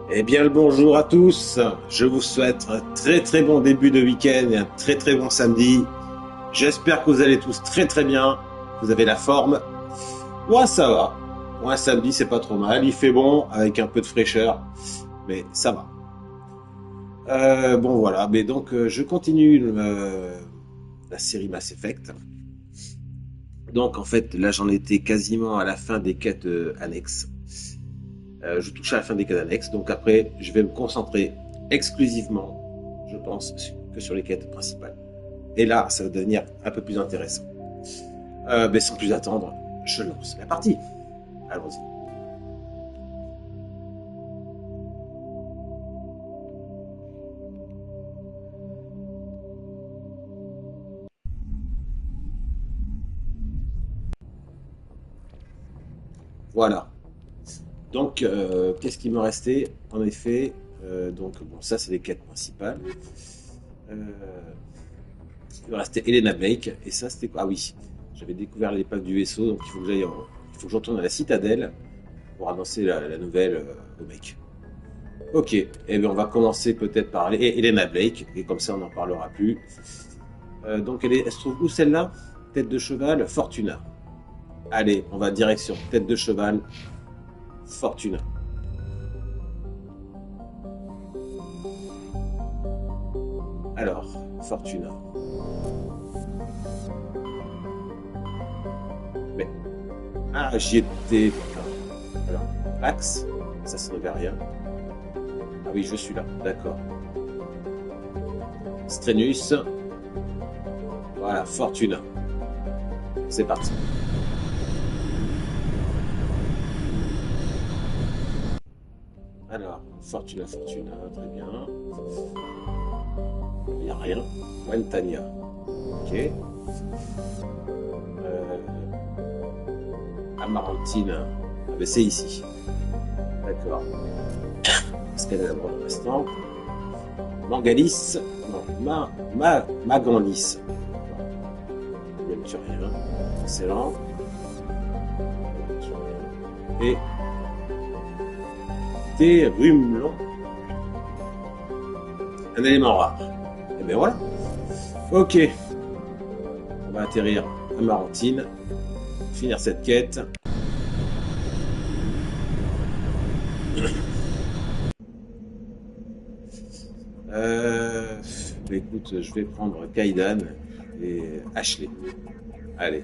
Eh bien, le bonjour à tous. Je vous souhaite un très très bon début de week-end et un très très bon samedi. J'espère que vous allez tous très très bien. Vous avez la forme. Moi, ça va. Moi, un samedi, c'est pas trop mal. Il fait bon avec un peu de fraîcheur, mais ça va. Bon, voilà. Mais donc, je continue la série Mass Effect. Donc, en fait, là, j'en étais quasiment à la fin des quêtes annexes. Je touche à la fin des quêtes annexes. Donc, après, je vais me concentrer exclusivement, je pense, que sur les quêtes principales. Et là, ça va devenir un peu plus intéressant. Mais sans plus attendre, je lance la partie. Allons-y. Voilà. Donc, qu'est-ce qui me restait? En effet, donc, bon, ça, c'est les quêtes principales. Euh, il me restait Elena Blake. Et ça, c'était quoi? Ah oui, j'avais découvert l'épave du vaisseau. Donc, il faut que il faut que je retourne à la citadelle pour annoncer la nouvelle au mec. Ok, eh bien, on va commencer peut-être par Elena Blake. Et comme ça, on n'en parlera plus. Donc, elle se trouve où celle-là? Tête de cheval, Fortuna. Allez, on va direction tête de cheval, Fortuna. Alors, Fortuna. Mais, ah, j'y étais. Putain. Alors, Axe, ça ne veut rien. Ah oui, je suis là, d'accord. Strenus, voilà, Fortuna. C'est parti. Alors, Fortuna, Fortuna, très bien. Il n'y a rien. Wentania, ok. Amarantine, ah ben c'est ici. D'accord. Est-ce qu'elle est là pour l'instant? Mangalis, non, Maganlis. Il n'y a plus rien. Excellent. Et Térumelon. Un élément rare. Et bien voilà. Ok. On va atterrir à Marantine. Finir cette quête. Euh, écoute, je vais prendre Kaidan et Ashley. Allez.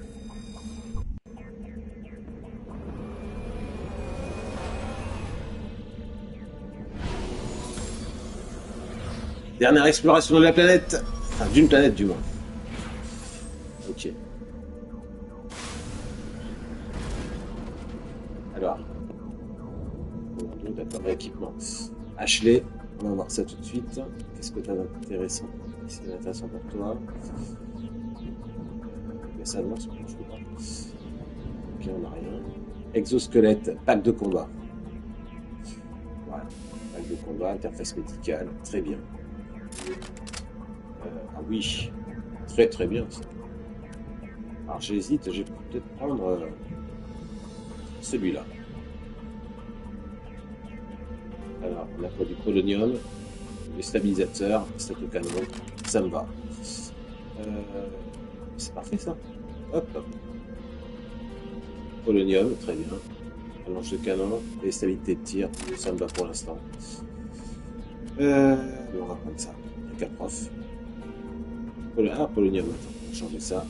Dernière exploration de la planète. Enfin, d'une planète du moins. Ok. Alors. D'accord, rééquipement. Ashley, on va voir ça tout de suite. Qu'est-ce que tu as d'intéressant? Qu'est-ce qui est intéressant pour toi? Mais ça, non, je peux pas. Ok, on n'a rien. Exosquelette, pack de combat. Voilà. Pack de combat, interface médicale. Très bien. Ah oui. Très très bien ça. Alors j'hésite, je vais peut-être prendre celui-là. Alors, on a quoi du polonium, du stabilisateur, statocanon, ça me va. Euh, c'est parfait ça. Hop, hop. Polonium, très bien. Allonge de canon et stabilité de tir, ça me va pour l'instant. On va prendre ça. Un cas prof. Ah, polonium, attends, on va changer ça.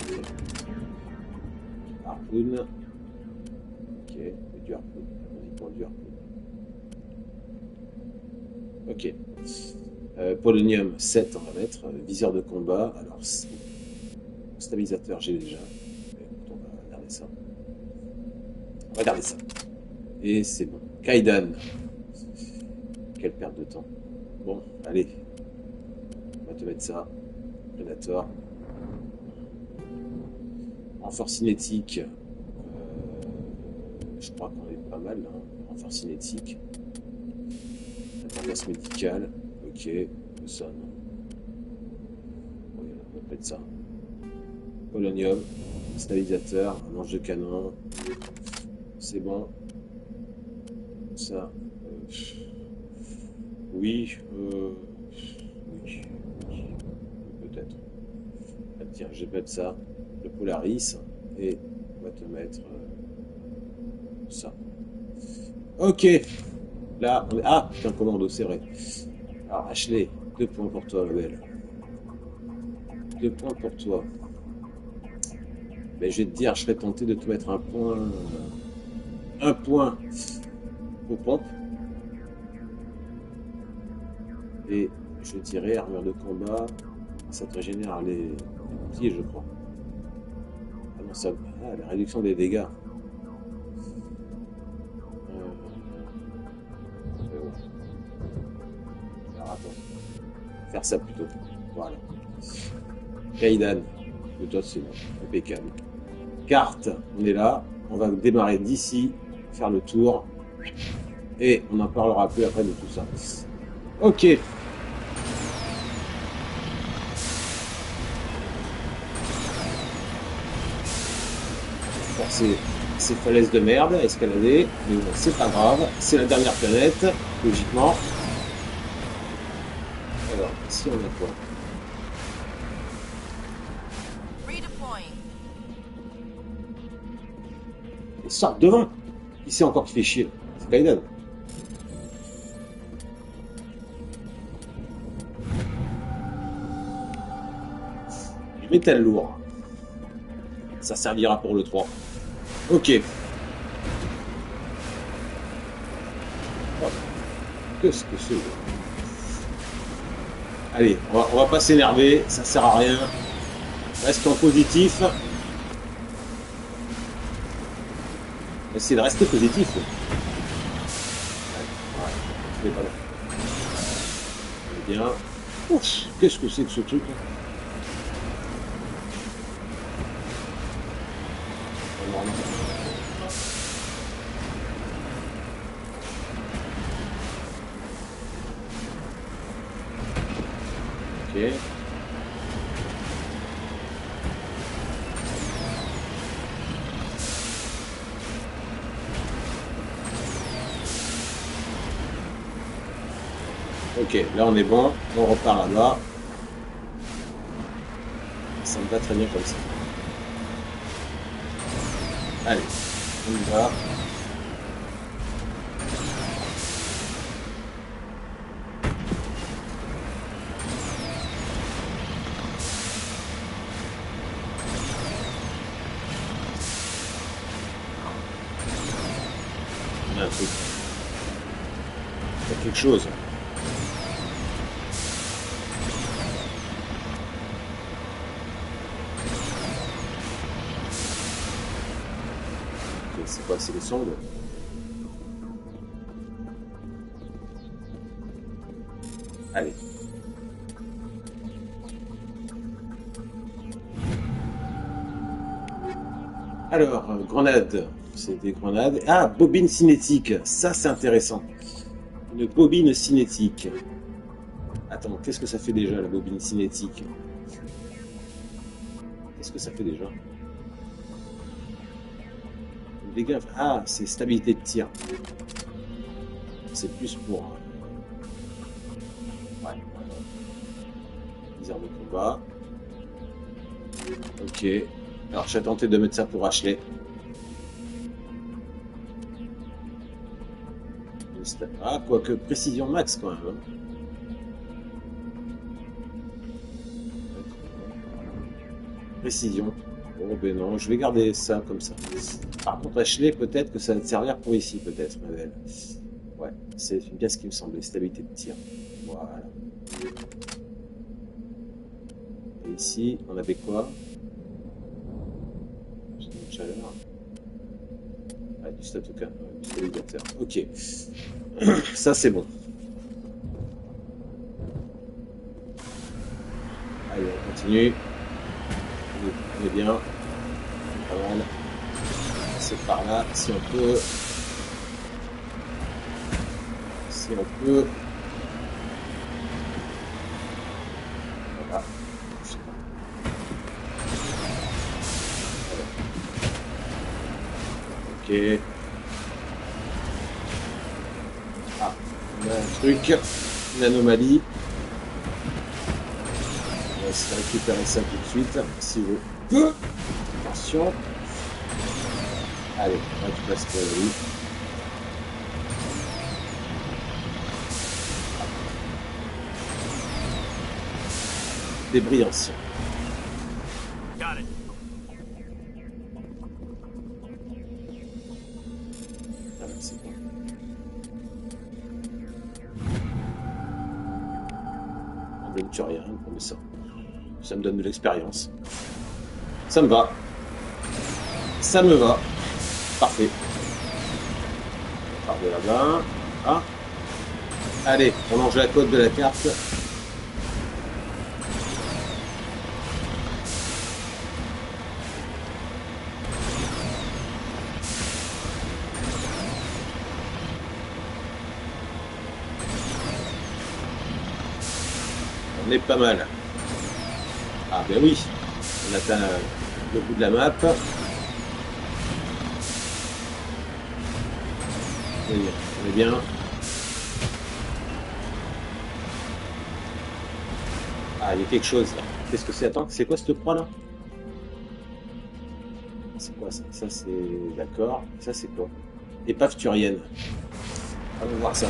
Okay. Harpoon. Ok, du harpoon. On du harpoon. Ok. Polonium 7, on va mettre. Viseur de combat. Alors, stabilisateur, j'ai déjà. Écoute, on va garder ça. On va garder ça. Et c'est bon. Kaidan. Quelle perte de temps. Bon, allez. On va te mettre ça. Predator. Renfort cinétique. Je crois qu'on est pas mal. Hein. Renfort cinétique. Interface médicale. Ok. Ça, non. Oui, on va mettre ça. Polonium. Stabilisateur. Un ange de canon. C'est bon. Ça. Oui, oui, oui, peut-être. Ah, tiens, je vais mettre ça, le Polaris, et on va te mettre ça. Ok, là, on est... Ah, putain, commando, c'est vrai. Alors, Ashley, 2 points pour toi, ma belle. 2 points pour toi. Mais je vais te dire, je serais tenté de te mettre un point aux pompes. Et je dirais armure de combat, ça te régénère les boucliers, je crois. Ah non, ça... Ah, la réduction des dégâts. Ouais. Alors attends, faire ça plutôt. Voilà. Kaidan, de toi c'est bon, impeccable. Carte, on est là, on va démarrer d'ici, faire le tour, et on en parlera plus après de tout ça. Ok. Forcer ces falaises de merde, escalader, mais bon, c'est pas grave, c'est la dernière planète, logiquement. Alors, ici on a quoi? Et sort devant. Qui c'est encore qui fait chier? C'est Kaidan. Du métal lourd. Ça servira pour le 3. Ok. Oh, qu'est-ce que c'est? Allez, on va pas s'énerver, ça sert à rien. Reste en positif. Essayez de rester positif. Ouais, pas bien. Ouf, qu'est-ce que c'est que ce truc là? Ok. Ok, là on est bon, on repart là-bas. Ça me va très bien comme ça. Allez, on y va. On a un truc. Il y a quelque chose. C'est quoi? C'est les sondes? Allez. Alors, grenade. C'est des grenades. Ah, bobine cinétique. Ça, c'est intéressant. Une bobine cinétique. Attends, qu'est-ce que ça fait déjà, la bobine cinétique? Qu'est-ce que ça fait déjà? Dégâts. Ah, c'est stabilité de tir. C'est plus pour... Ouais. Les armes de combat. Ok. Alors, je vais tenter de mettre ça pour Ashley. Ah, quoique précision max quand même. Hein. Précision. Oh ben non, je vais garder ça comme ça. Par contre, Ashley, peut-être que ça va te servir pour ici, peut-être, ma belle. Ouais, c'est bien ce qui me semblait. Stabilité de tir. Voilà. Et ici, on avait quoi? Une chaleur. Ah, du statoka, du stabilisateur. Ok. Ça, c'est bon. Allez, on continue. On est bien. Pas mal. C'est par là, si on peut. Si on peut. Voilà. Ok. Ah, on a un truc, une anomalie. On va essayer de récupérer ça tout de suite, si vous peu. Attention. Allez, on récupère cette anomalie. Débris anciens. Got it. Ah, c'est bon. On ne tue rien, mais ça me donne de l'expérience. Ça me va. Ça me va. Parfait. On part de là-bas. Ah. Allez, on longe la côte de la carte. On est pas mal. Ah ben oui, on atteint le bout de la map. On est bien. Ah, il y a quelque chose là. Qu'est-ce que c'est? Attends, c'est quoi cette croix là? C'est quoi ça? Ça c'est... D'accord. Ça c'est quoi? Épave turienne. Allons voir ça.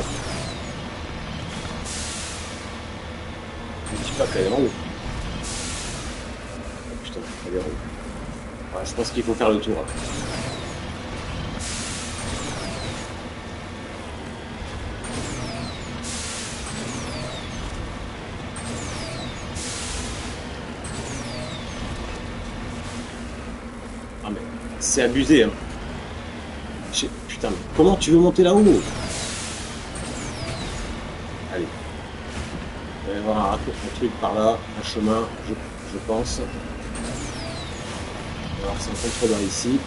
Je dis pas qu'elle est en haut. Oh, putain, elle est en haut. Ouais, je pense qu'il faut faire le tour. Ah mais c'est abusé hein. Putain, mais comment tu veux monter là-haut? Allez. Il va y avoir un truc par là, un chemin, je pense. On va voir si on contrebas ici.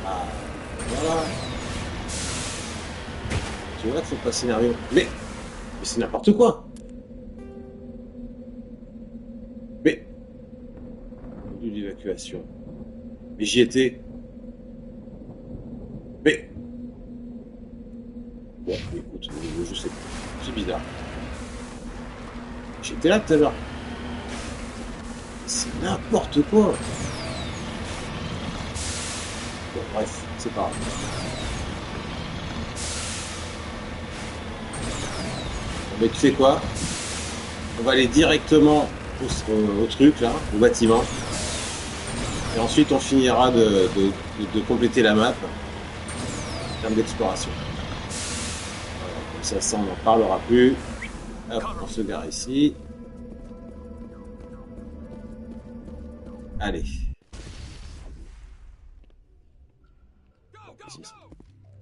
Ah, voilà. Tu vois qu'il faut pas s'énerver. Mais c'est n'importe quoi. Mais module d'évacuation. Mais j'y étais. Mais bon, écoute, je sais pas. C'est bizarre. J'étais là tout à l'heure. C'est n'importe quoi. Bon, bref, c'est pas grave. Mais tu sais quoi? On va aller directement au truc là, au bâtiment. Et ensuite on finira de compléter la map en termes d'exploration. Voilà, comme ça on n'en parlera plus. Hop, on se gare ici. Allez.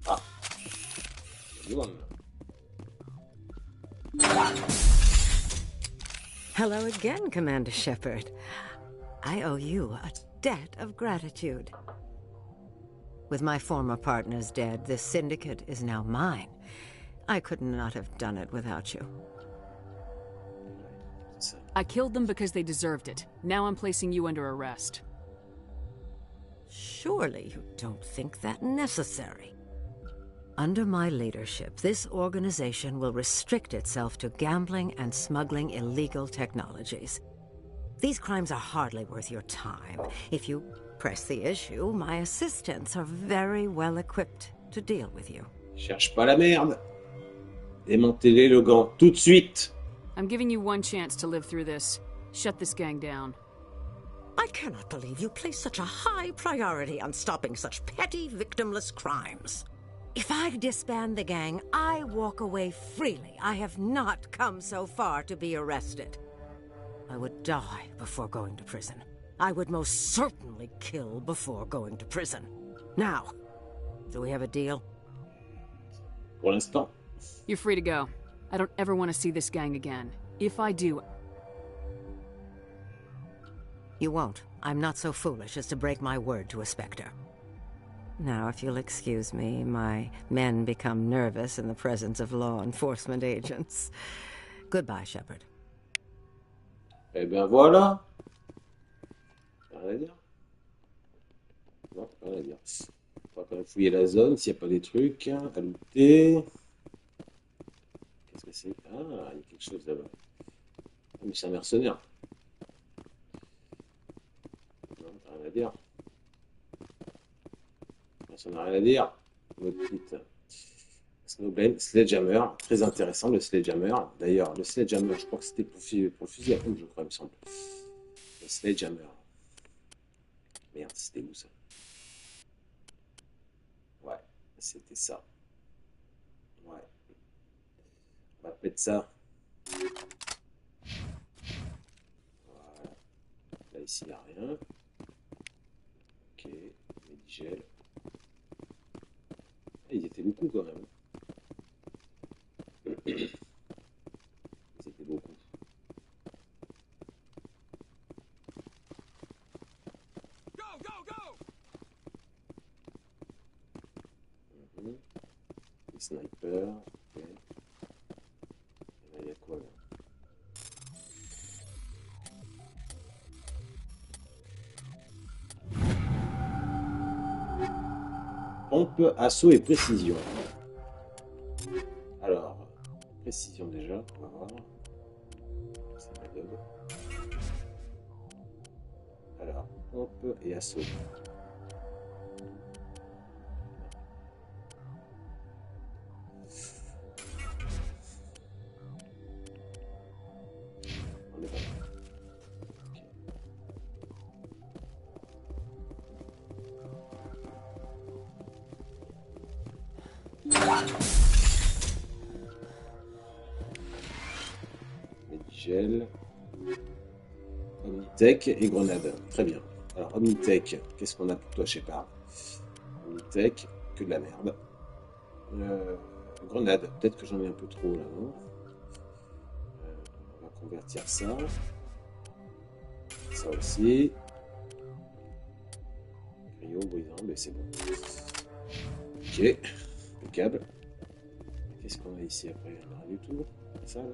Ah. Hello again, Commander Shepard. I owe you a debt of gratitude. With my former partners dead, this syndicate is now mine. I could not have done it without you. I killed them because they deserved it. Now I'm placing you under arrest. Surely you don't think that necessary. Under my leadership, this organization will restrict itself to gambling and smuggling illegal technologies. These crimes are hardly worth your time. If you press the issue, my assistants are very well equipped to deal with you. Cherche pas la merde. Démantélez le gant tout de suite. I'm giving you one chance to live through this. Shut this gang down. I cannot believe you place such a high priority on stopping such petty, victimless crimes. If I disband the gang, I walk away freely. I have not come so far to be arrested. I would die before going to prison. I would most certainly kill before going to prison. Now, do we have a deal? Pour l'instant. You're free to go. I don't ever want to see this gang again. If I do... You won't. I'm not so foolish as to break my word to a Spectre. Now, if you'll excuse me, my men become nervous in the presence of law enforcement agents. Goodbye, Shepard. Eh ben voilà. Rien à dire. Non, rien à dire. On va quand même fouiller la zone s'il n'y a pas des trucs à looter. Ah, il y a quelque chose là-bas. Ah, mais c'est un mercenaire. Non, t'as rien à dire. Ça n'a rien à dire. Votre petite Snowblade, Sledgehammer, très intéressant le Sledgehammer. D'ailleurs, le Sledgehammer, je crois que c'était pour le fusil à pompe, je crois, il me semble. Le Sledgehammer. Merde, c'était où ça? Ouais, c'était ça. Ouais, on va mettre ça. Voilà. Là, ici, il n'y a rien. Ok, Medigel. Ah, ils étaient beaucoup quand même. Ils étaient beaucoup. Go, go, go! Mhm. Les snipers. Ok. Et là, il y a quoi là? Pompe, assaut et précision. Alors, précision déjà, on va voir. C'est ma dog. Alors, pompe et assaut. On est pas mal. Medigel, Omnitech et Grenade. Très bien. Alors, Omnitech, qu'est-ce qu'on a pour toi, Shepard? Omnitech, que de la merde. Grenade, peut-être que j'en ai un peu trop là, non? On va convertir ça. Ça aussi. Cryo, brisant, mais c'est bon. Ok, impeccable. Qu'est-ce qu'on a ici après? Il n'y en a rien du tout. Ça là?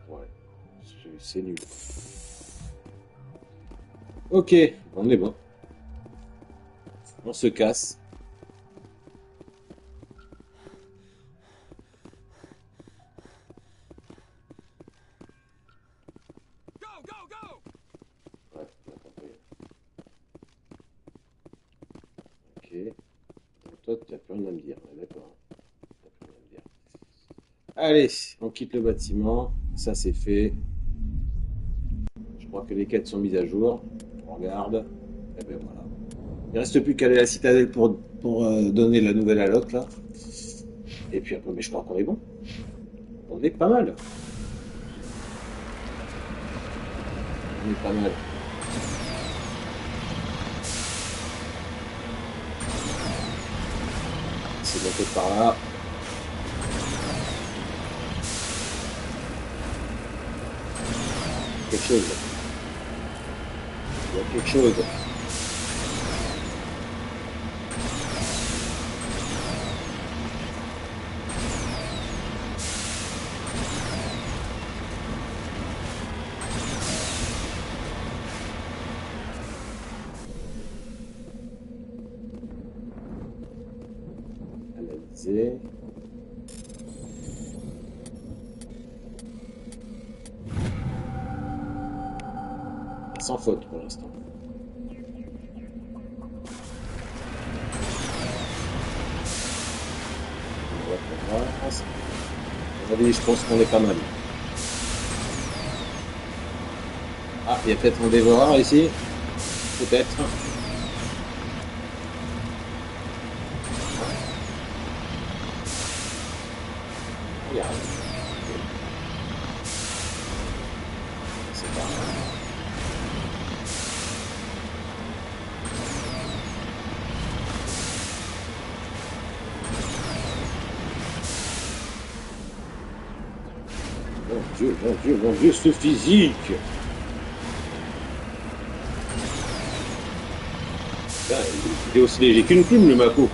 Ouais, c'est nul. Ok, on est bon. On se casse. Go, go, go! Ouais, on a compris. Ok. Donc toi, tu n'as plus rien à me dire. Ouais, d'accord. T'as plus rien à me dire. Allez, on quitte le bâtiment. Ça, c'est fait. Je crois que les quêtes sont mises à jour. On regarde. Et ben voilà. Il reste plus qu'à aller à la citadelle pour donner la nouvelle à l'autre, là. Et puis après, mais je crois qu'on est bon. On est pas mal. On est pas mal. C'est monté par là. Quelque chose. Il y a quelque chose. Analyser. Sans faute pour l'instant. Aujourd'hui, je pense qu'on est pas mal. Ah, il y a peut-être un dévoreur ici. Peut-être. Regarde. C'est pas grave. Mon Dieu, mon Dieu, mon Dieu, ce physique! Putain, il est aussi léger qu'une plume, le Mako.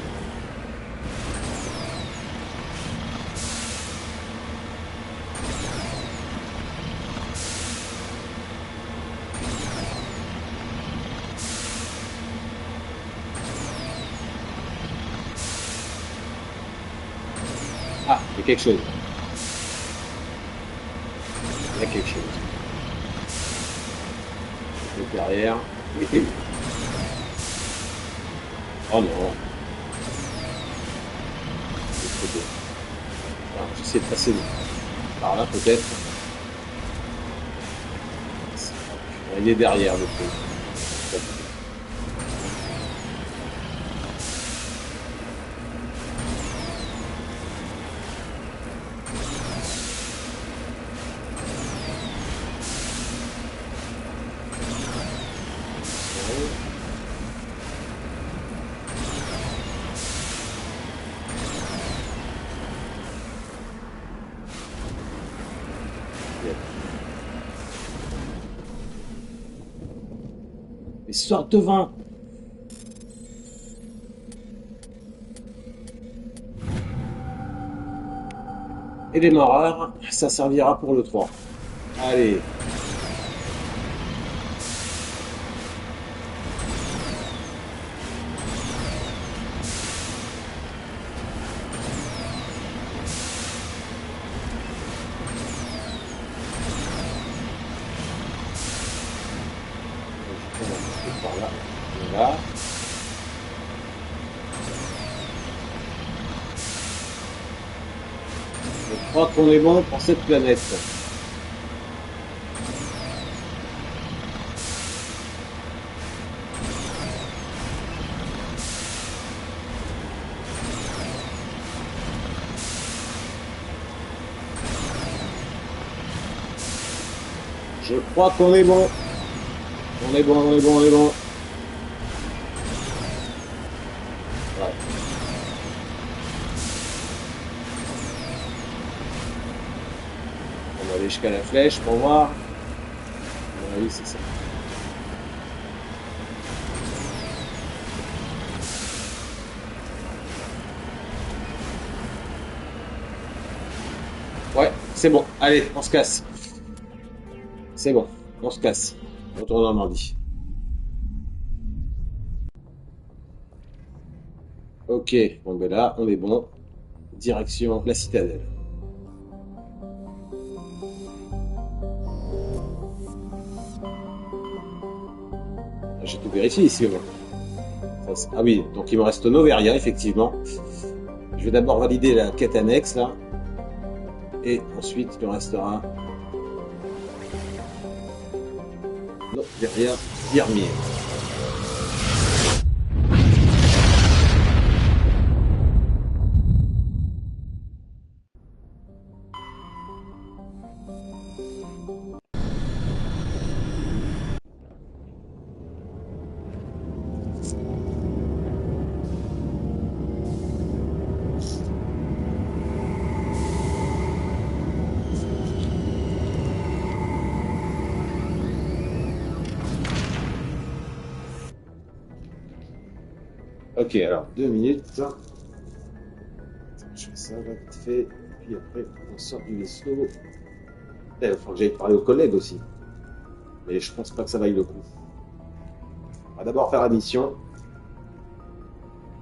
quelque chose. Il y a quelque chose. Le derrière. Oh non. Alors, j'essaie de passer par là peut-être. Il est derrière le truc. Mais sors devant. Et les rares, ça servira pour le 3. Allez. Par là. Voilà. Je crois qu'on est bon pour cette planète. Je crois qu'on est bon. On est bon, on est bon, on est bon. Ouais. On va aller jusqu'à la flèche pour voir. Oui, c'est ça. Ouais, c'est bon. Allez, on se casse. C'est bon, on se casse. On retourne en Normandie. Ok, bon ben là, on est bon. Direction la citadelle. J'ai tout vérifié ici au moins. Ah oui, donc il me reste Noveria, effectivement. Je vais d'abord valider la quête annexe, là. Et ensuite, il me restera... Noveria, Virmir. Ok, alors 2 minutes. Attends, je fais ça vite fait. Puis après, on sort du vaisseau. Il faut que j'aille parler aux collègues aussi. Mais je pense pas que ça vaille le coup. On va d'abord faire la mission.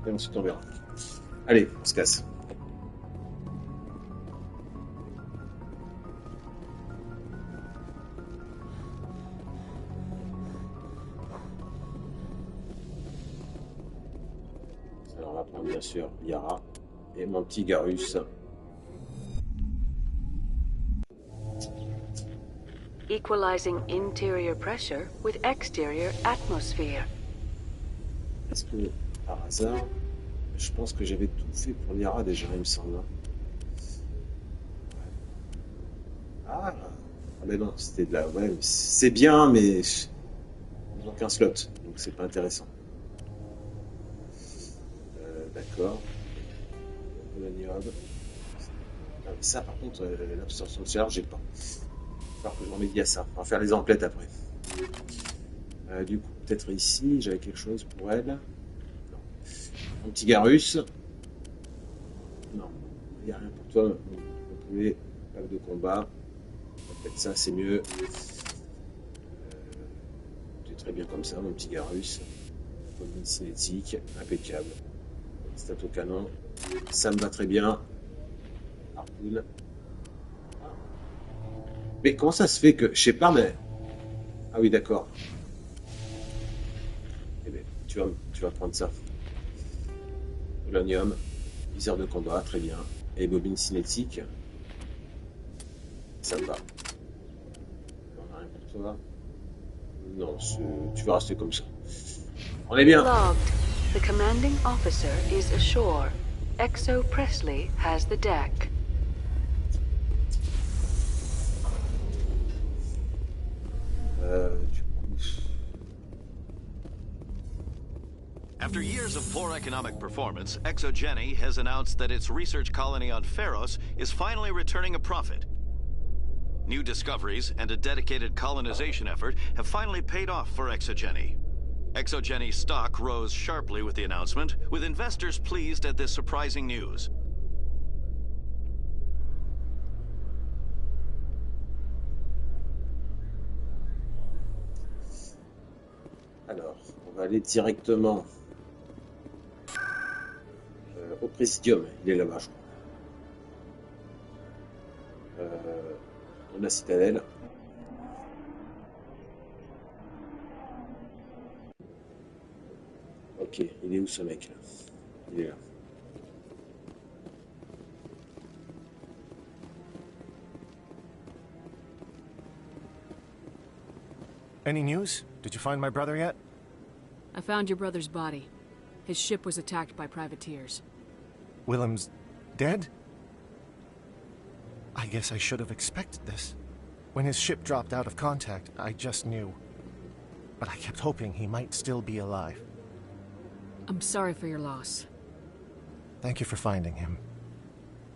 Et ensuite on verra. Allez, on se casse. Alors on va prendre bien sûr Yara et mon petit Garus. Equalizing interior pressure with exterior atmosphere. Est-ce que, par hasard, je pense que j'avais tout fait pour Yara déjà, il me semble. Ah, mais non, c'était de la... Ouais, c'est bien, mais il manque un slot, donc c'est pas intéressant. D'accord. Ça, par contre, l'absorption de chaleur, j'ai pas. Il va falloir que je remédie à ça. On va faire les emplettes après. Du coup, peut-être ici, j'avais quelque chose pour elle. Non. Mon petit Garus. Non, il n'y a rien pour toi. Vous pouvez, pack de combat. Peut-être ça, c'est mieux. C'est très bien comme ça, mon petit Garus. Une cinétique, impeccable. Stato canon, ça me va très bien. Harpoon Cool. Mais comment ça se fait que Shepard... Ah oui, d'accord. Eh bien, tu vas prendre ça. Polonium, viseur de combat, très bien. Et bobine cinétique. Ça me va. On a rien pour toi. Non, tu vas rester comme ça. On est bien. Logged. The commanding officer is ashore. Exo Presley has the deck. Du coup... After years of poor economic performance, ExoGeni has announced that its research colony on Pharos is finally returning a profit. New discoveries and a dedicated colonization effort have finally paid off for ExoGeni. ExoGeni's stock rose sharply with the announcement, with investors pleased at this surprising news. Alors, on va aller directement au Présidium. Il est là-bas, je crois. Dans la citadelle. Ok, il est où ce mec là? Il est là. Any news? Did you find my brother yet? I found your brother's body. His ship was attacked by privateers. Willem's dead? I guess I should have expected this. When his ship dropped out of contact, I just knew. But I kept hoping he might still be alive. I'm sorry for your loss. Thank you for finding him.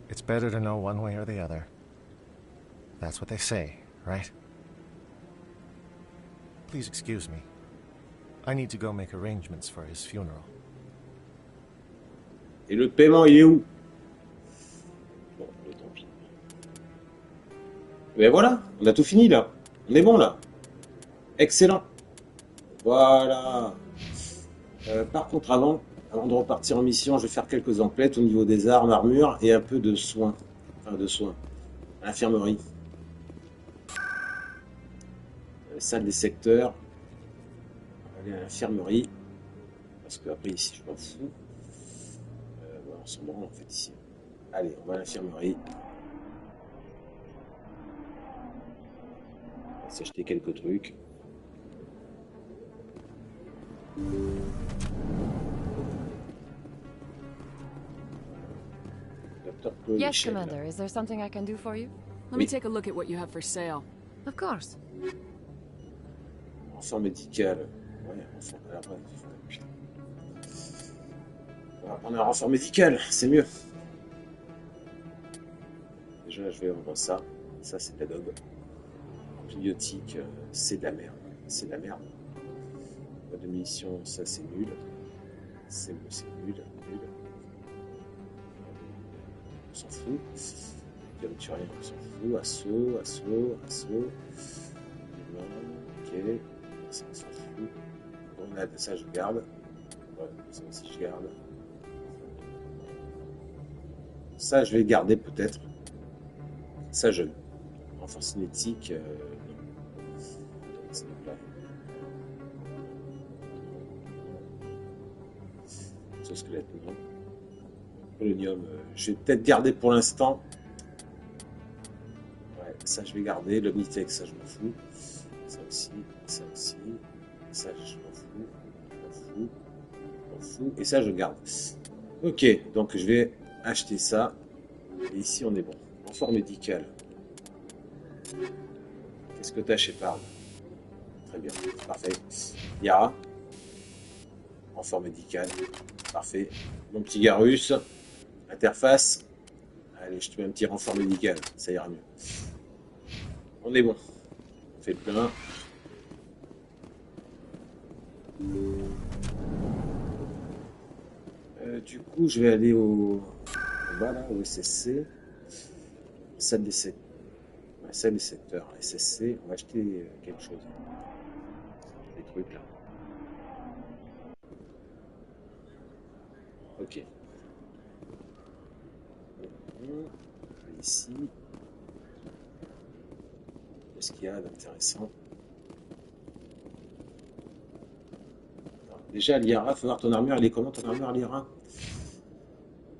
It's better to know one way or the other. That's what they say, right? Please excuse me. I need to go make arrangements for his funeral. Et le paiement, il est où? Bon, tant pis. Mais voilà, on a tout fini là. On est bon là. Excellent. Voilà. Par contre, avant de repartir en mission, je vais faire quelques emplettes au niveau des armes, armures et un peu de soins. Enfin, de soins. Infirmerie. Salle des secteurs. On va aller à l'infirmerie. Parce que après ici, je m'en fous. On s'en branle en fait ici. Allez, on va à l'infirmerie. On va s'acheter quelques trucs. Yes, Commander. Is there something I can do for you? Let me take a look at what you have for sale. Of course. Renfort médical. Ouais, renfort. Alors, ouais, putain. On va prendre un renfort médical, c'est mieux. Déjà, je vais envoyer ça. Ça, c'est de la dobe. Antibiotique, c'est de la merde. C'est de la merde. Pas de munitions, ça, c'est nul. C'est nul, nul. On s'en fout. Rien, on s'en fout. Assaut. Ok. Ça, on s'en fout. Grenade, ça, je garde. Ouais, ça aussi, je garde. Ça, je vais garder peut-être. Ça, je. Renfort cinétique. Squelette, non. Polonium, je vais peut-être garder pour l'instant. Ouais, ça, je vais garder. L'Omnitech, ça, je m'en fous. Ça aussi. Ça, je m'en fous. Et ça, je garde. Ok, donc je vais acheter ça. Et ici, on est bon. Renfort médical. Qu'est-ce que t'as chez Shepard? Très bien, parfait. Yara. Renfort médical. Parfait. Mon petit Garus. Interface. Allez, je te mets un petit renfort médical. Ça ira mieux. On est bon. On fait le plein. Du coup, je vais aller au bas là, au SSC. Salle des secteurs. SSC. On va acheter quelque chose. Des trucs là. Ok. ici. Qu'est-ce qu'il y a d'intéressant? Déjà, l'IRA, faut voir ton armure, elle est comment ton armure, l'IRA?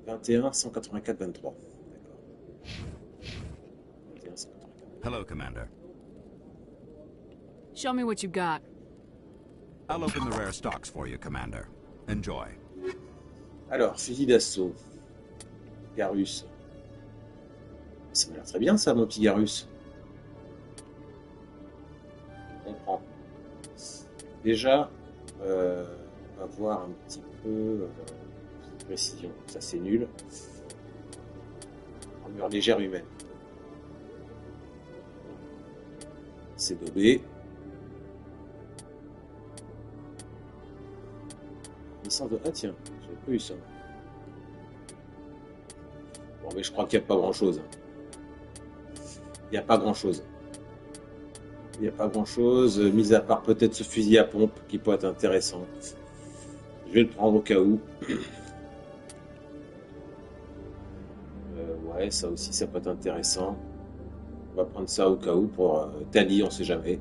21, 184, 23. D'accord. 21, 184. Hello, Commander. Show me what you got. I'll open the rare stocks for you, Commander. Enjoy. Alors, fusil d'assaut. Garus. Ça m'a l'air très bien, ça, mon petit Garus. On prend. Déjà, on va voir un petit peu précision. Ça, c'est nul. Armure légère humaine. C'est daubé. Licence de... Ah tiens, j'avais pas eu ça. Bon, mais je crois qu'il n'y a pas grand-chose. Il n'y a pas grand-chose. Il n'y a pas grand-chose, mis à part peut-être ce fusil à pompe qui peut être intéressant. Je vais le prendre au cas où. Ouais, ça aussi, ça peut être intéressant. On va prendre ça au cas où pour Tali, on sait jamais.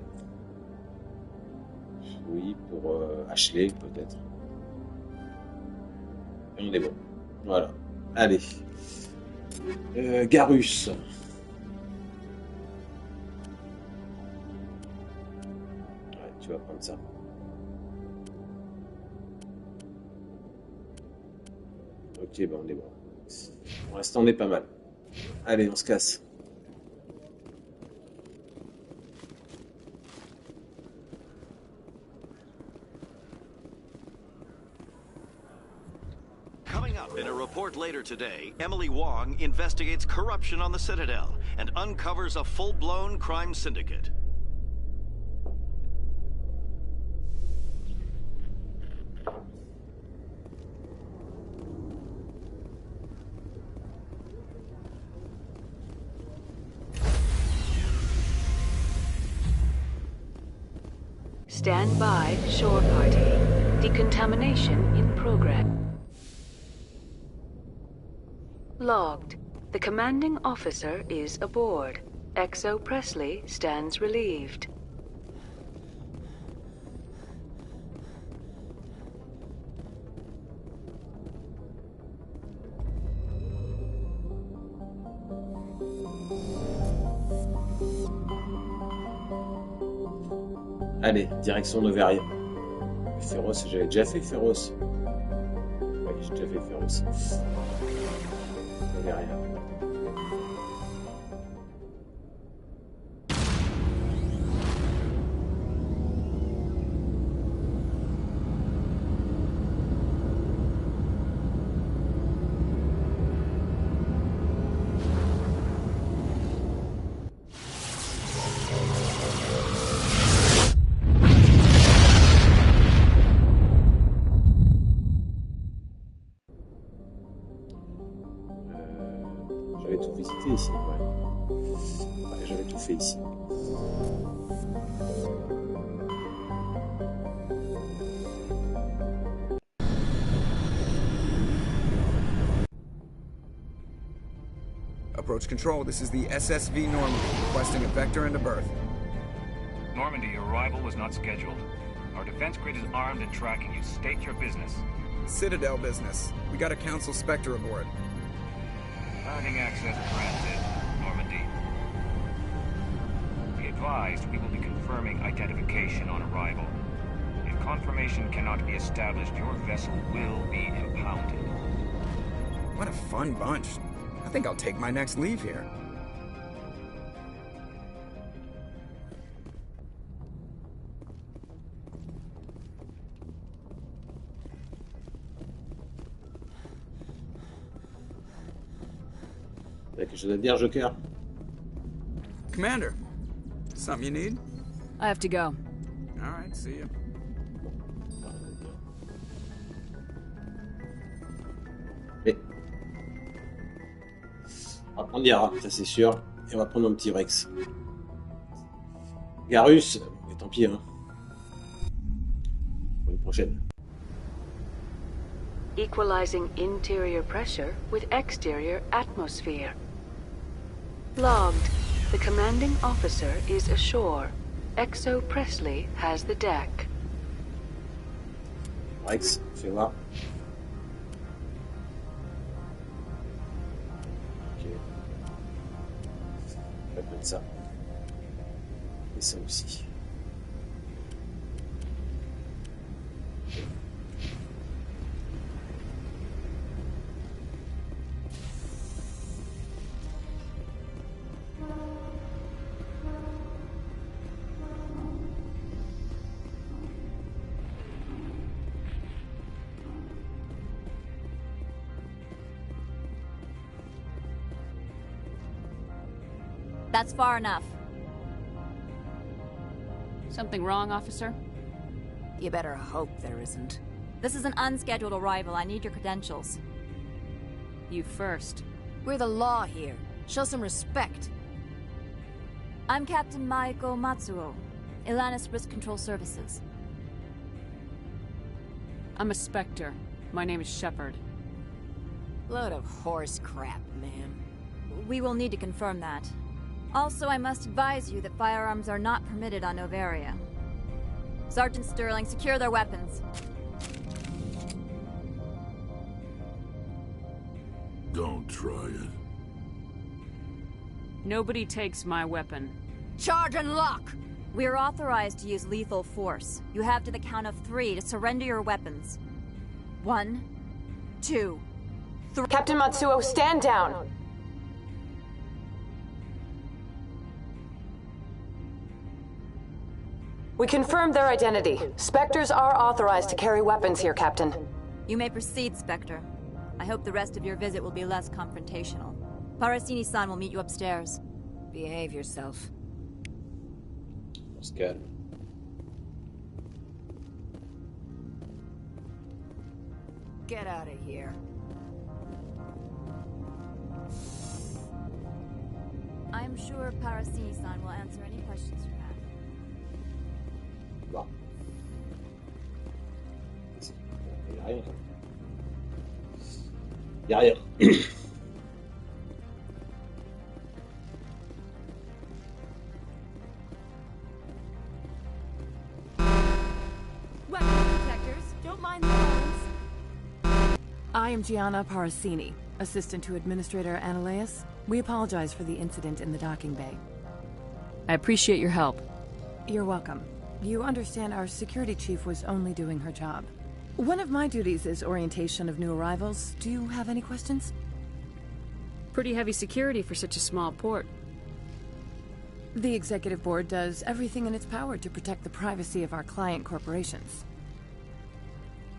Oui, pour Ashley, peut-être. Et on est bon. Voilà. Allez. Garus. Ouais, tu vas prendre ça. Ok, ben on est bon. Pour l'instant, on est pas mal. Allez, on se casse. Coming up in a report later today, Emily Wong investigates corruption on the Citadel and uncovers a full-blown crime syndicate. Stand by, shore party. Decontamination in progress. Logged. The commanding officer is aboard. XO Presley stands relieved. Allez, direction Noveria. Féroce, j'avais déjà fait Féroce. Oui, j'ai déjà fait Féroce. Noveria. J'avais tout visité ici, ouais. J'avais tout fait ici. Approach control, this is the SSV Normandy, requesting a vector and a berth. Normandy, your arrival was not scheduled. Our defense grid is armed and tracking you. State your business. Citadel business. We got a Council Spectre aboard. Granting access granted, Normandy. Be advised, we will be confirming identification on arrival. If confirmation cannot be established, your vessel will be impounded. What a fun bunch. I think I'll take my next leave here. T'as quelque chose à dire, Joker? Commander, something you need? I have to go. All right, see you. Mais... on va prendre Yara, ça c'est sûr. Et on va prendre un petit Rex. Garus, mais tant pis, hein. Pour une prochaine. Equalizing interior pressure with exterior atmosphere. Logged. The commanding officer is ashore. Exo Presley has the deck. Rex, fais voir. Ok. On va mettre ça. Et ça aussi. That's far enough. Something wrong, officer? You better hope there isn't. This is an unscheduled arrival. I need your credentials. You first. We're the law here. Show some respect. I'm Captain Maiko Matsuo, Ilanis Risk Control Services. I'm a Spectre. My name is Shepard. Load of horse crap, man. We will need to confirm that. Also, I must advise you that firearms are not permitted on Noveria. Sergeant Sterling, secure their weapons. Don't try it. Nobody takes my weapon. Charge and lock! We are authorized to use lethal force. You have to the count of 3 to surrender your weapons. 1, 2, 3. Captain Matsuo, stand down! We confirmed their identity. Spectres are authorized to carry weapons here, Captain. You may proceed, Spectre. I hope the rest of your visit will be less confrontational. Parasini-san will meet you upstairs. Behave yourself. That's good. Get out of here. I am sure Parasini-san will answer any questions you have. Bon. Il y a rien. Weapon detectors, don't mind the alarms. I am Gianna Parasini, assistant to Administrator Ananias. We apologize for the incident in the docking bay. I appreciate your help. You're welcome. You understand our security chief was only doing her job. One of my duties is orientation of new arrivals. Do you have any questions? Pretty heavy security for such a small port. The Executive Board does everything in its power to protect the privacy of our client corporations.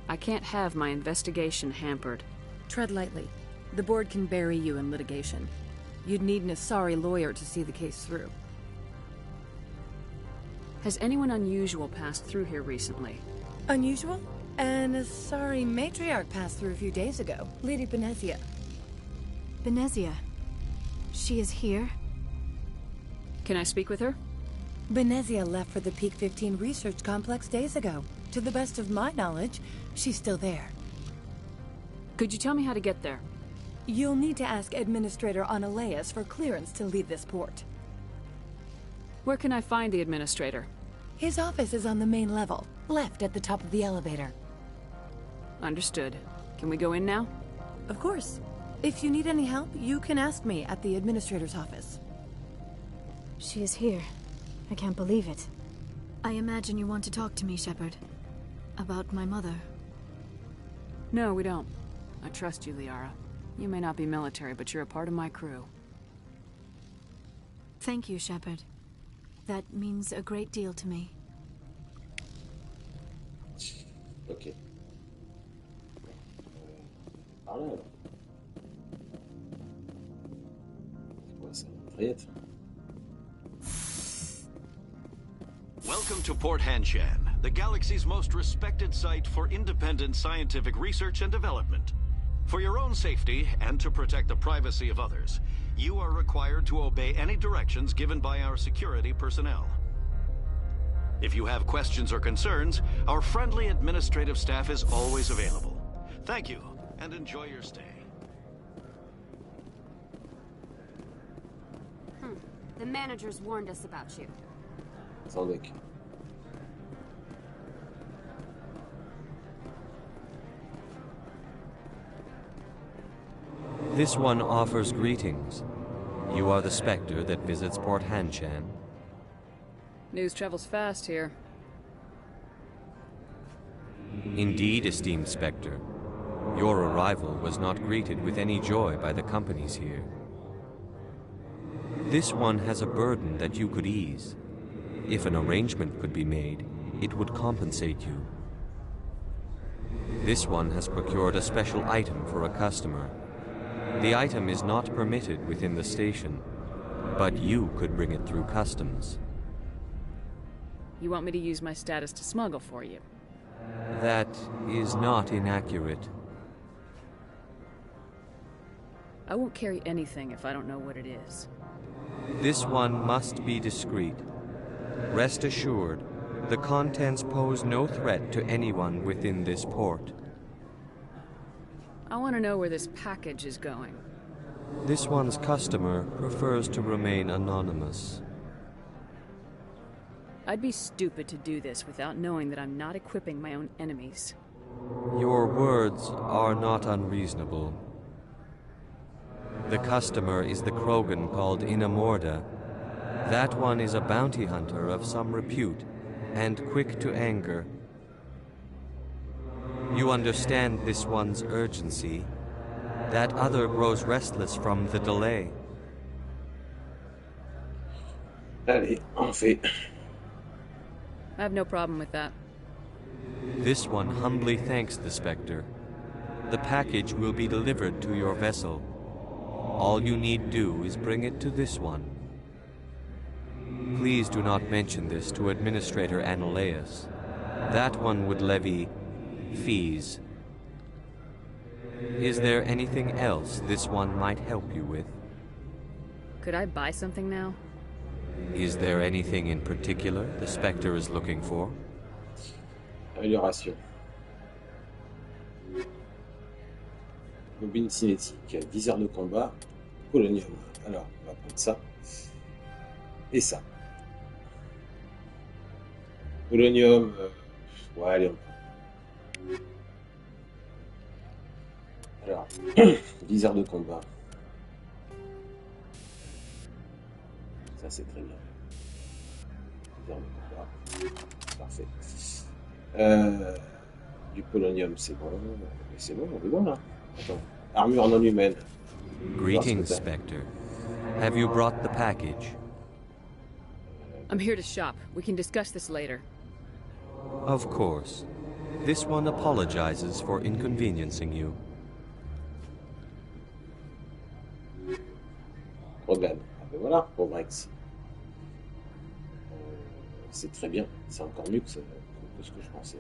I can't have my investigation hampered. Tread lightly. The Board can bury you in litigation. You'd need an Asari lawyer to see the case through. Has anyone unusual passed through here recently? Unusual? An Asari matriarch passed through a few days ago. Lady Benezia. Benezia. She is here? Can I speak with her? Benezia left for the Peak 15 research complex days ago. To the best of my knowledge, she's still there. Could you tell me how to get there? You'll need to ask Administrator Ananias for clearance to leave this port. Where can I find the Administrator? His office is on the main level, left at the top of the elevator. Understood. Can we go in now? Of course. If you need any help, you can ask me at the Administrator's office. She is here. I can't believe it. I imagine you want to talk to me, Shepard. About my mother. No, we don't. I trust you, Liara. You may not be military, but you're a part of my crew. Thank you, Shepard. That means a great deal to me. Ok. Parle alors. C'est quoi ça? Une oreillette? Welcome to Port Hanshan, the galaxy's most respected site for independent scientific research and development. For your own safety and to protect the privacy of others, you are required to obey any directions given by our security personnel. If you have questions or concerns, our friendly administrative staff is always available. Thank you, and enjoy your stay. The managers warned us about you. Sans deck. This one offers greetings. You are the Spectre that visits Port Hanshan. News travels fast here. Indeed, esteemed Spectre. Your arrival was not greeted with any joy by the companies here. This one has a burden that you could ease. If an arrangement could be made, it would compensate you. This one has procured a special item for a customer. The item is not permitted within the station, but you could bring it through customs. You want me to use my status to smuggle for you? That is not inaccurate. I won't carry anything if I don't know what it is. This one must be discreet. Rest assured, the contents pose no threat to anyone within this port. I want to know where this package is going. This one's customer prefers to remain anonymous. I'd be stupid to do this without knowing that I'm not equipping my own enemies. Your words are not unreasonable. The customer is the Krogan called Inamorda. That one is a bounty hunter of some repute, and quick to anger. You understand this one's urgency. That other grows restless from the delay. Allez, on fait. I have no problem with that. This one humbly thanks the Spectre. The package will be delivered to your vessel. All you need do is bring it to this one. Please do not mention this to Administrator Annaleus. That one would levy fees. Is there anything else this one might help you with? Could I buy something now? Is there anything in particular the Spectre is looking for? Amélioration. Bobine cinétique, viseur de combat, polonium. Alors, on va prendre ça. Et ça. Polonium. Ouais, allez, on prend. Alors, viseur de combat. Ça, c'est très bien. Viseur de combat. Parfait. Du polonium, c'est bon. C'est bon, on est bon là. Attends. Armure non humaine. Greetings, Spectre. Have you brought the package? I'm here to shop. We can discuss this later. Of course. This one apologizes for inconveniencing you. Regarde. Ah ben voilà, pour Brex. C'est très bien. C'est encore mieux que ce que je pensais.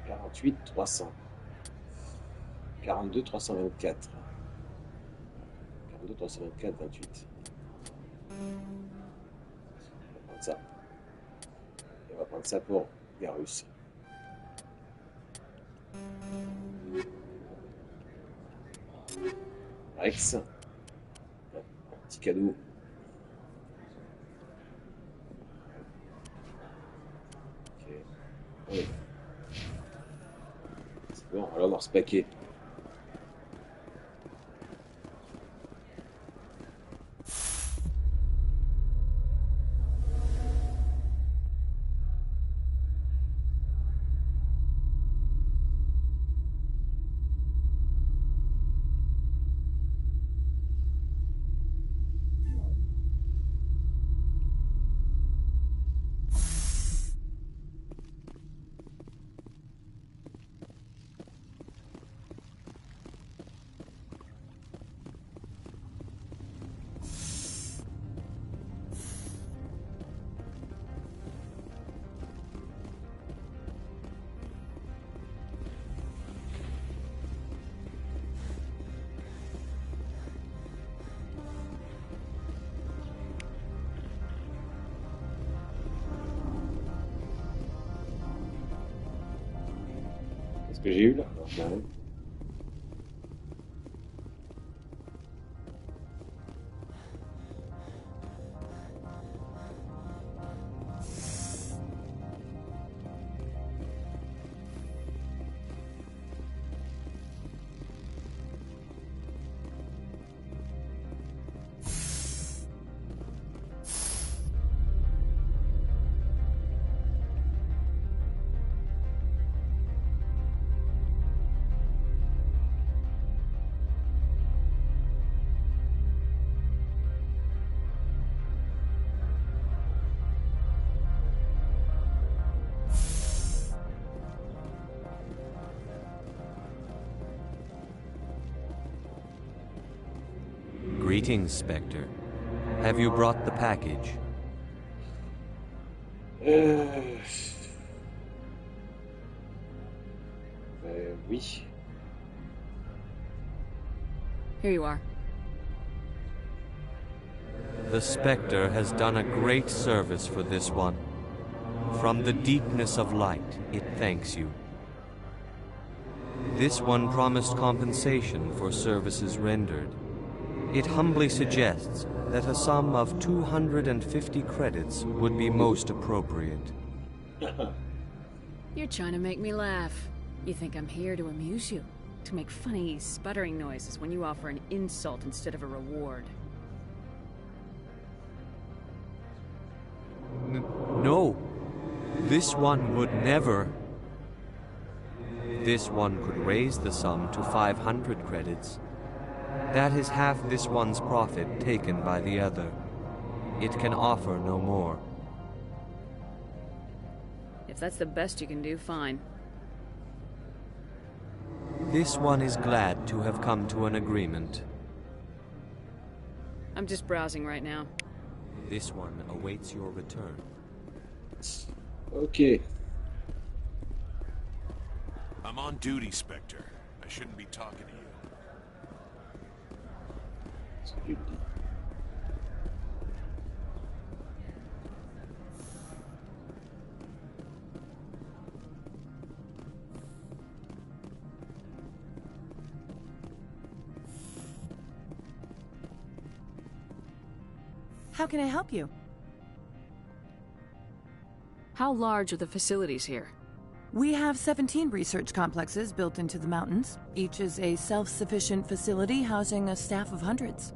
48 300. 42 324. 42 324 28. On va prendre ça. Et on va prendre ça pour Garus. Rex. Petit cadeau. Ok. On est bon. C'est bon, on va avoir ce paquet. Que j'ai eu là. Greetings, Spectre. Have you brought the package? Oui. Here you are. The Spectre has done a great service for this one. From the deepness of light, it thanks you. This one promised compensation for services rendered. It humbly suggests that a sum of 250 credits would be most appropriate. You're trying to make me laugh. You think I'm here to amuse you? To make funny, sputtering noises when you offer an insult instead of a reward. No. This one would never. This one could raise the sum to 500 credits. That is half this one's profit taken by the other. It can offer no more. If that's the best you can do, fine. This one is glad to have come to an agreement. I'm just browsing right now. This one awaits your return. Okay. I'm on duty, Spectre. I shouldn't be talking to you. How can I help you? How large are the facilities here? We have 17 research complexes built into the mountains. Each is a self-sufficient facility housing a staff of hundreds.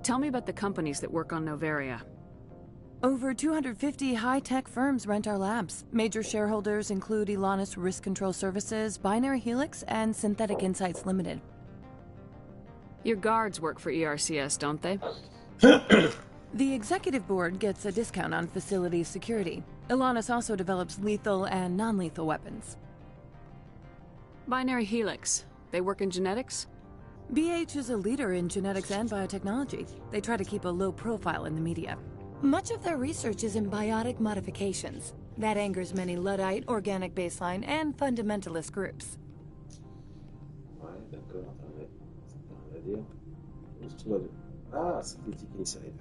Tell me about the companies that work on Noveria. Over 250 high-tech firms rent our labs. Major shareholders include Elanus Risk Control Services, Binary Helix, and Synthetic Insights Limited. Your guards work for ERCS, don't they? The executive board gets a discount on facility security. Elanus also develops lethal and non-lethal weapons. Binary Helix. They work in genetics? BH is a leader in genetics and biotechnology. They try to keep a low profile in the media. Much of their research is in biotic modifications. That angers many Luddite, organic baseline, and fundamentalist groups. Ouais, d'accord. Ouais. On va dire. Ah, Synthetic Insight.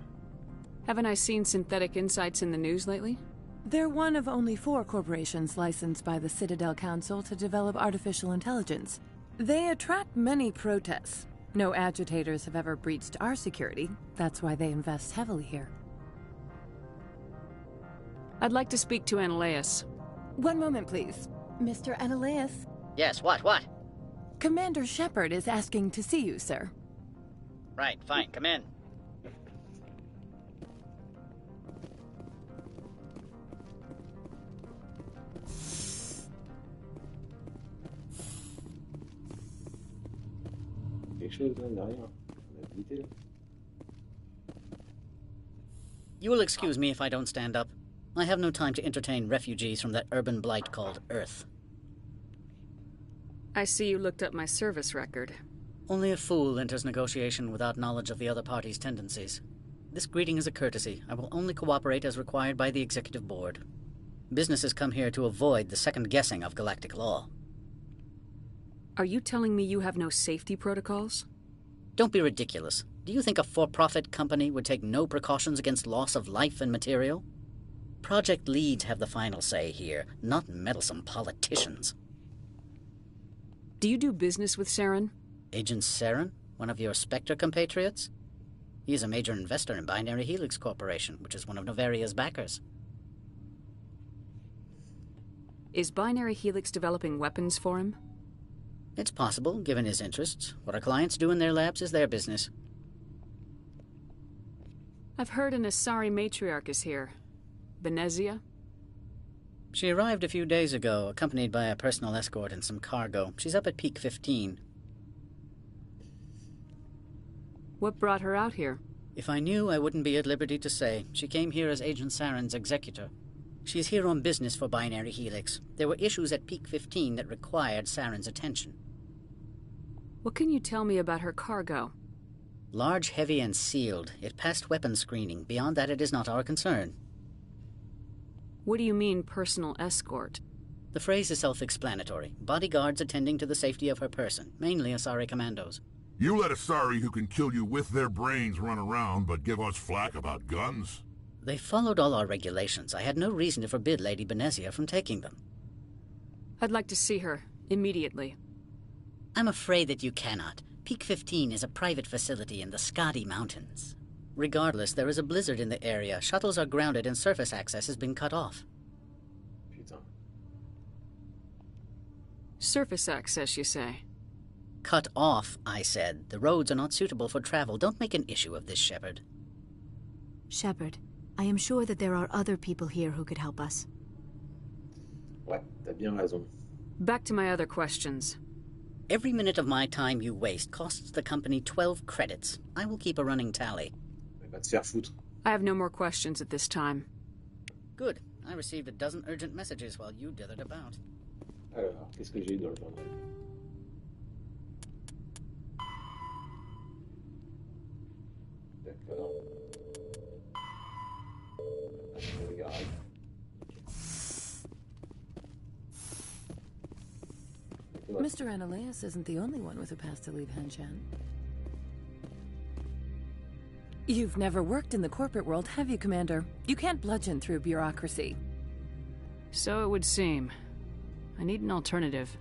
Haven't I seen Synthetic Insights in the news lately? They're one of only 4 corporations licensed by the Citadel Council to develop artificial intelligence. They attract many protests. No agitators have ever breached our security. That's why they invest heavily here. I'd like to speak to Analeas. One moment, please. Mr. Analeas? Yes, what? Commander Shepard is asking to see you, sir. Right, fine, come in. You will excuse me if I don't stand up. I have no time to entertain refugees from that urban blight called Earth. I see you looked up my service record. Only a fool enters negotiation without knowledge of the other party's tendencies. This greeting is a courtesy. I will only cooperate as required by the Executive Board. Businesses come here to avoid the second guessing of galactic law. Are you telling me you have no safety protocols? Don't be ridiculous. Do you think a for-profit company would take no precautions against loss of life and material? Project leads have the final say here, not meddlesome politicians. Do you do business with Saren? Agent Saren? One of your Spectre compatriots? He is a major investor in Binary Helix Corporation, which is one of Noveria's backers. Is Binary Helix developing weapons for him? It's possible, given his interests. What our clients do in their labs is their business. I've heard an Asari matriarch is here. Benezia? She arrived a few days ago, accompanied by a personal escort and some cargo. She's up at Peak 15. What brought her out here? If I knew, I wouldn't be at liberty to say. She came here as Agent Saren's executor. She's here on business for Binary Helix. There were issues at Peak 15 that required Saren's attention. What can you tell me about her cargo? Large, heavy, and sealed. It passed weapons screening. Beyond that, it is not our concern. What do you mean, personal escort? The phrase is self-explanatory. Bodyguards attending to the safety of her person, mainly Asari commandos. You let Asari who can kill you with their brains run around, but give us flack about guns? They followed all our regulations. I had no reason to forbid Lady Benezia from taking them. I'd like to see her, immediately. I'm afraid that you cannot. Peak 15 is a private facility in the Skadi Mountains. Regardless, there is a blizzard in the area. Shuttles are grounded and surface access has been cut off. Putain. Surface access, you say? Cut off, I said. The roads are not suitable for travel. Don't make an issue of this, Shepard. Shepard, I am sure that there are other people here who could help us. Ouais, t'as bien raison. Back to my other questions. Every minute of my time you waste costs the company 12 credits. I will keep a running tally. Va te faire foutre. I have no more questions at this time. Good. I received a dozen urgent messages while you dithered about. Alors, qu'est-ce que j'ai eu dans le journal? D'accord. Je regarde. Mr. Ananias isn't the only one with a pass to leave Hanshan. You've never worked in the corporate world, have you, Commander? You can't bludgeon through bureaucracy. So it would seem. I need an alternative.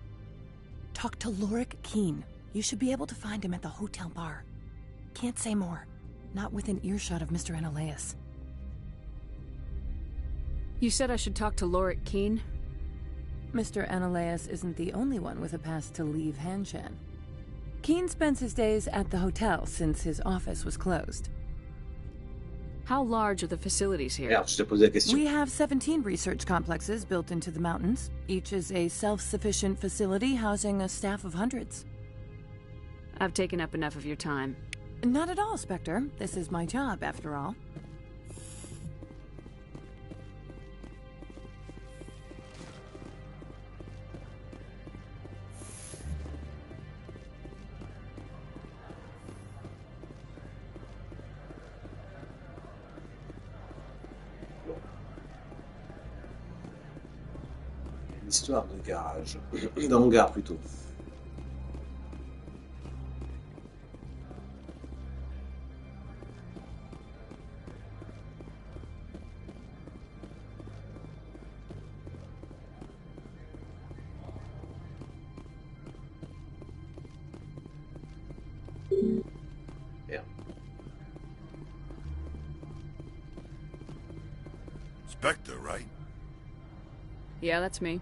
Talk to Lorik Keen. You should be able to find him at the hotel bar. Can't say more. Not within earshot of Mr. Ananias. You said I should talk to Lorik Keen? Mr. Ananias isn't the only one with a pass to leave Hanshan. Keen spends his days at the hotel since his office was closed. How large are the facilities here? Merde, je t'ai posé la question. We have 17 research complexes built into the mountains. Each is a self-sufficient facility housing a staff of hundreds. I've taken up enough of your time. Not at all, Spectre. This is my job, after all. Histoire de garage. D'hangar plutôt. Merde. Spectre, right? Yeah, that's me.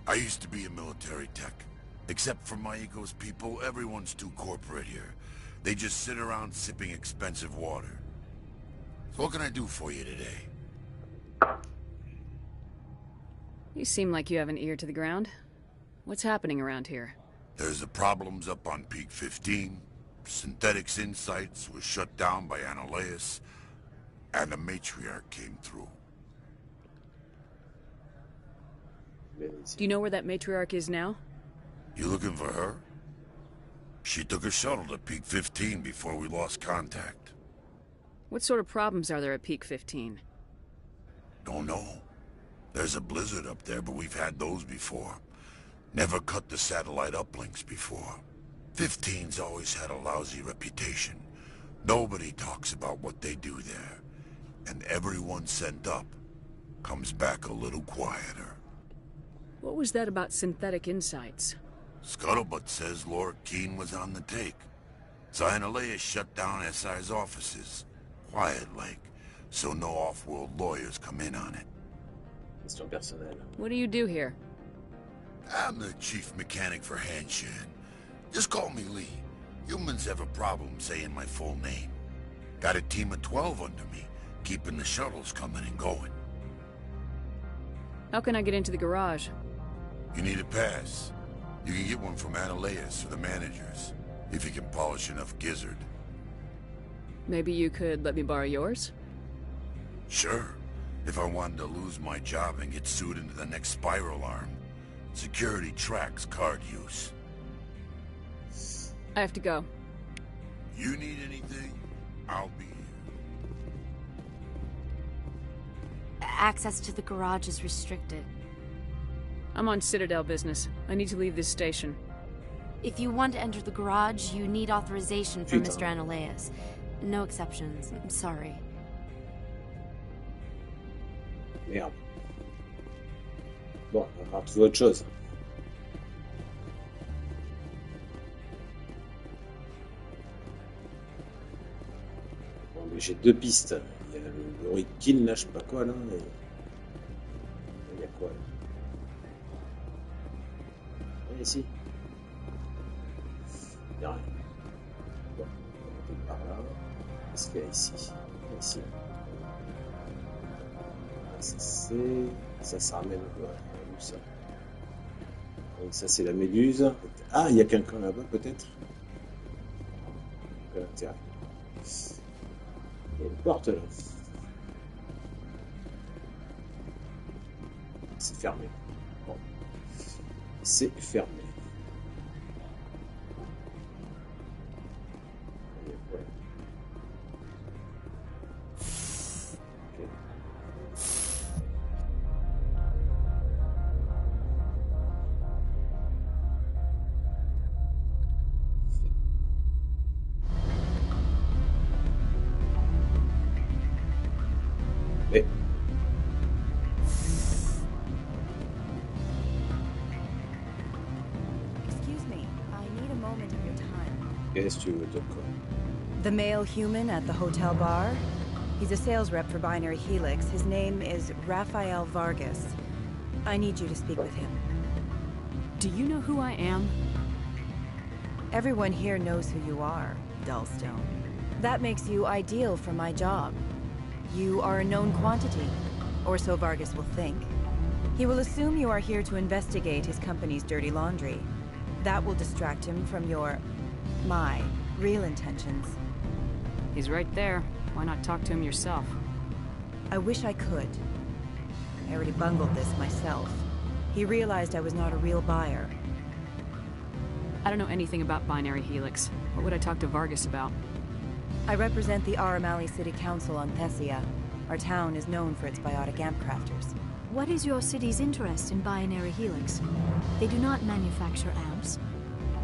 I used to be a military tech. Except for Maiko's people, everyone's too corporate here. They just sit around sipping expensive water. So what can I do for you today? You seem like you have an ear to the ground. What's happening around here? There's the problems up on Peak 15. Synthetics Insights was shut down by Ananias. And the Matriarch came through. Do you know where that matriarch is now? You looking for her? She took a shuttle to Peak 15 before we lost contact. What sort of problems are there at Peak 15? Don't know. There's a blizzard up there, but we've had those before. Never cut the satellite uplinks before. 15's always had a lousy reputation. Nobody talks about what they do there. And everyone sent up comes back a little quieter. What was that about Synthetic Insights? Scuttlebutt says Lorik Keen was on the take. Ananias shut down SI's offices. Quiet-like, so no off-world lawyers come in on it. Question personnelle. What do you do here? I'm the chief mechanic for Hanshan. Just call me Lee. Humans have a problem saying my full name. Got a team of 12 under me, keeping the shuttles coming and going. How can I get into the garage? You need a pass. You can get one from Ananias or the managers, if you can polish enough gizzard. Maybe you could let me borrow yours? Sure. If I wanted to lose my job and get sued into the next spiral arm. Security tracks card use. I have to go. You need anything, I'll be here. Access to the garage is restricted. I'm on Citadel business. I need to leave this station. If you want to enter the garage, you need authorization from Mr. Analeas. No exceptions. I'm sorry. Merde. Bon, on va retrouver autre chose. Bon, mais j'ai deux pistes. Il y a le Rikin, là, je sais pas quoi, là. Et... il y a quoi, là? Ah, ici. Il n'y a rien. Bon, on va par là. Qu'est-ce qu'il y a ici? Ici. Ça ramène quoi? Où ça? Donc ça c'est la méduse. Ah, il y a quelqu'un là-bas peut-être? Il y a une porte là. C'est fermé. Bon. C'est fermé. The male human at the hotel bar? He's a sales rep for Binary Helix. His name is Rafael Vargas. I need you to speak with him. Do you know who I am? Everyone here knows who you are, Dullstone. That makes you ideal for my job. You are a known quantity, or so Vargas will think. He will assume you are here to investigate his company's dirty laundry. That will distract him from my real intentions. He's right there. Why not talk to him yourself? I wish I could. I already bungled this myself. He realized I was not a real buyer. I don't know anything about Binary Helix. What would I talk to Vargas about? I represent the Aramali City Council on Thessia. Our town is known for its biotic amp crafters. What is your city's interest in Binary Helix? They do not manufacture amps.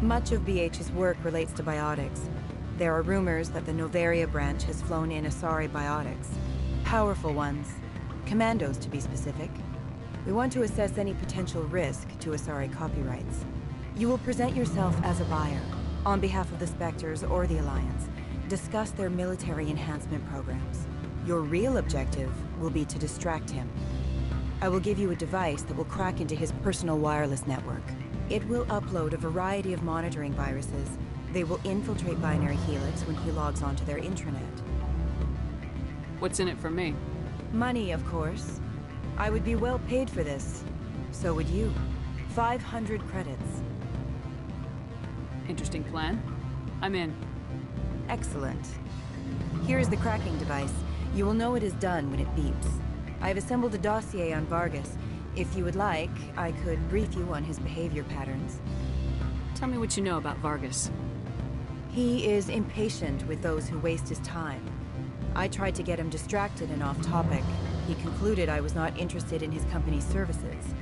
Much of BH's work relates to biotics. There are rumors that the Noveria branch has flown in Asari biotics. Powerful ones. Commandos, to be specific. We want to assess any potential risk to Asari copyrights. You will present yourself as a buyer, on behalf of the Spectres or the Alliance. Discuss their military enhancement programs. Your real objective will be to distract him. I will give you a device that will crack into his personal wireless network. It will upload a variety of monitoring viruses. They will infiltrate Binary Helix when he logs onto their intranet. What's in it for me? Money, of course. I would be well paid for this. So would you. 500 credits. Interesting plan. I'm in. Excellent. Here is the cracking device. You will know it is done when it beeps. I have assembled a dossier on Vargas. If you would like, I could brief you on his behavior patterns. Tell me what you know about Vargas. He is impatient with those who waste his time. I tried to get him distracted and off topic. He concluded I was not interested in his company's services.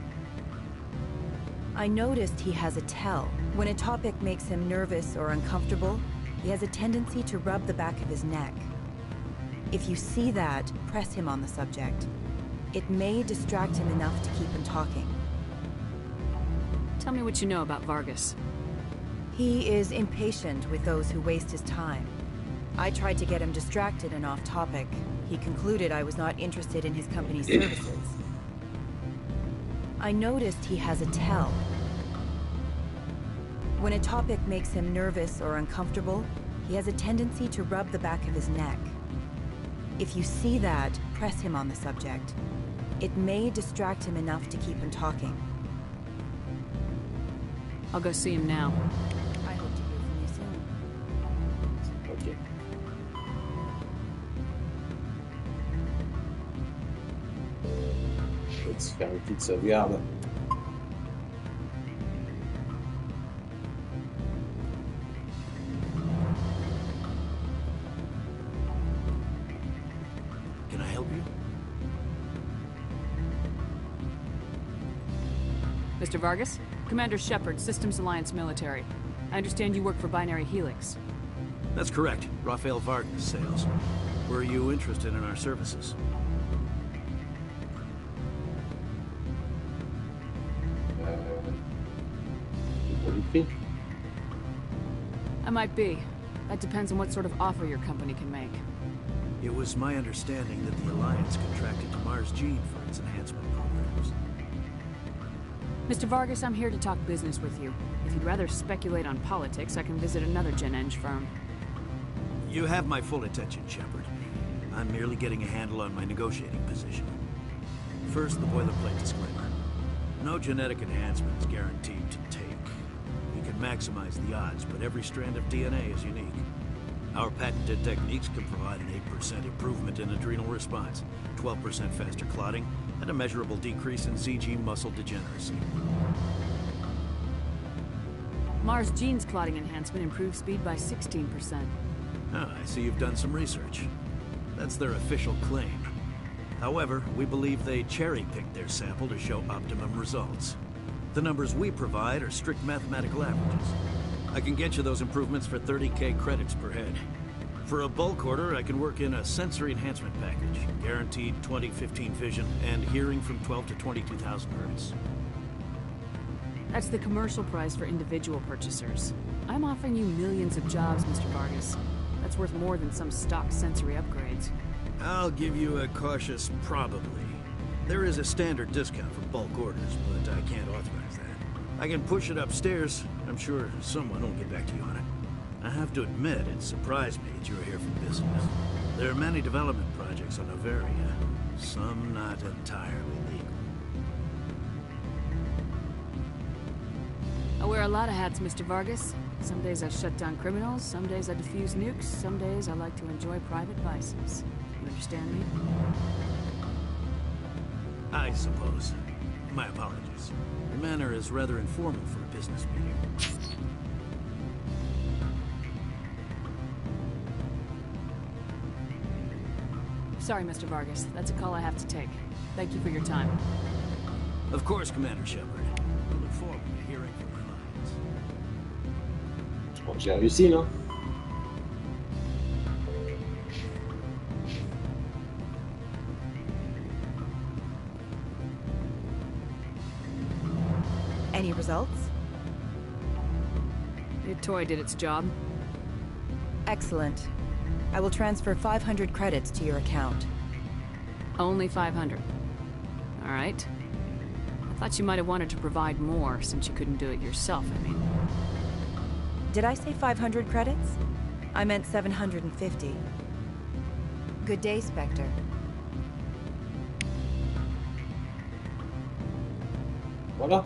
I noticed he has a tell. When a topic makes him nervous or uncomfortable, he has a tendency to rub the back of his neck. If you see that, press him on the subject. It may distract him enough to keep him talking. Tell me what you know about Vargas. He is impatient with those who waste his time. I tried to get him distracted and off topic. He concluded I was not interested in his company's services. I noticed he has a tell. When a topic makes him nervous or uncomfortable, he has a tendency to rub the back of his neck. If you see that, press him on the subject. It may distract him enough to keep him talking. I'll go see him now. I hope to hear from you soon. Ok. Je vais se faire une petite sauvegarde. help you? Mr. Vargas? Commander Shepard, Systems Alliance Military. I understand you work for Binary Helix. That's correct. Rafael Vargas, sales. Were you interested in our services? I might be. That depends on what sort of offer your company can make. It was my understanding that the Alliance contracted to Mars Gene for its enhancement programs. Mr. Vargas, I'm here to talk business with you. If you'd rather speculate on politics, I can visit another Gen Eng firm. You have my full attention, Shepard. I'm merely getting a handle on my negotiating position. First, the boilerplate disclaimer. No genetic enhancement is guaranteed to take. You can maximize the odds, but every strand of DNA is unique. Our patented techniques can provide an 8% improvement in adrenal response, 12% faster clotting, and a measurable decrease in ZG muscle degeneracy. Mars Gene's clotting enhancement improves speed by 16%. Ah, I see you've done some research. That's their official claim. However, we believe they cherry-picked their sample to show optimum results. The numbers we provide are strict mathematical averages. I can get you those improvements for 30K credits per head. For a bulk order, I can work in a sensory enhancement package, guaranteed 20/15 vision, and hearing from 12 to 22,000 hertz. That's the commercial price for individual purchasers. I'm offering you millions of jobs, Mr. Vargas. That's worth more than some stock sensory upgrades. I'll give you a cautious probably. There is a standard discount for bulk orders, but I can't authorize that. I can push it upstairs. I'm sure someone will get back to you on it. I have to admit, it surprised me that you were here for business. There are many development projects on Noveria, some not entirely legal. I wear a lot of hats, Mr. Vargas. Some days I shut down criminals, some days I defuse nukes, some days I like to enjoy private vices. You understand me? I suppose. My apologies. Your manner is rather informal for a business meeting. Sorry, Mr. Vargas. That's a call I have to take. Thank you for your time. Of course, Commander Shepard. We look forward to hearing from the Alliance. Je crois que j'ai réussi, non? Any results? Your toy did its job. Excellent. I will transfer 500 credits to your account. Only 500. All right. I thought you might have wanted to provide more since you couldn't do it yourself, I mean. Did I say 500 credits? I meant 750. Good day, Spectre. Voilà.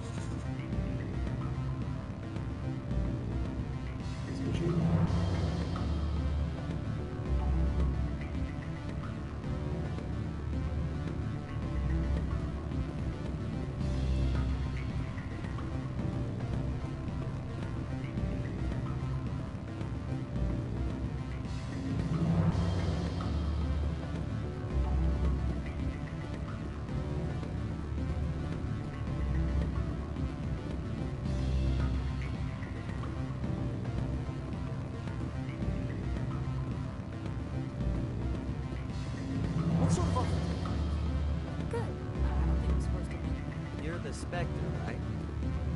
Spectre, right?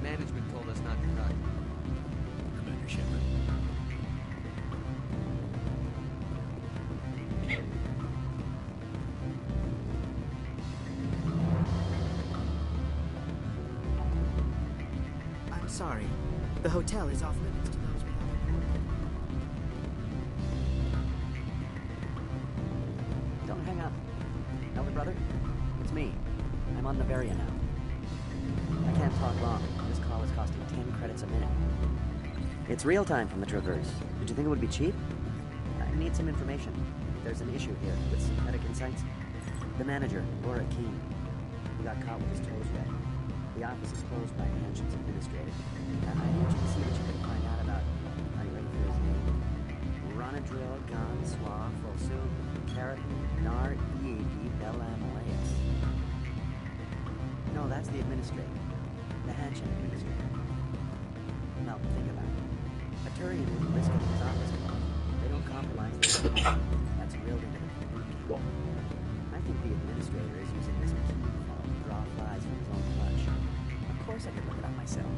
Management told us not to talk. Commander Shepard. I'm sorry. The hotel is off limits to those without a quota. Don't hang up. Elder brother, it's me. I'm on Noveria now. I can't talk long. This call is costing 10 credits a minute. It's real time from the Traverse. Did you think it would be cheap? I need some information. There's an issue here with synthetic insights. The manager, Laura Keene, he got caught with his toes wet. The office is closed by Hanshin's administrator. I need you to see what you can find out about. Are you ready for his name? Ronadrill, Gon, Swa, Folsum, Keratin, Nar, Ead, that's the administrator. The Hanshan administrator. Now, think about it. A Turian wouldn't risk getting his office closed. They don't compromise their own. That's real into the people. I think the administrator is using this machine to draw flies from his own clutch. Of course I could look it up myself.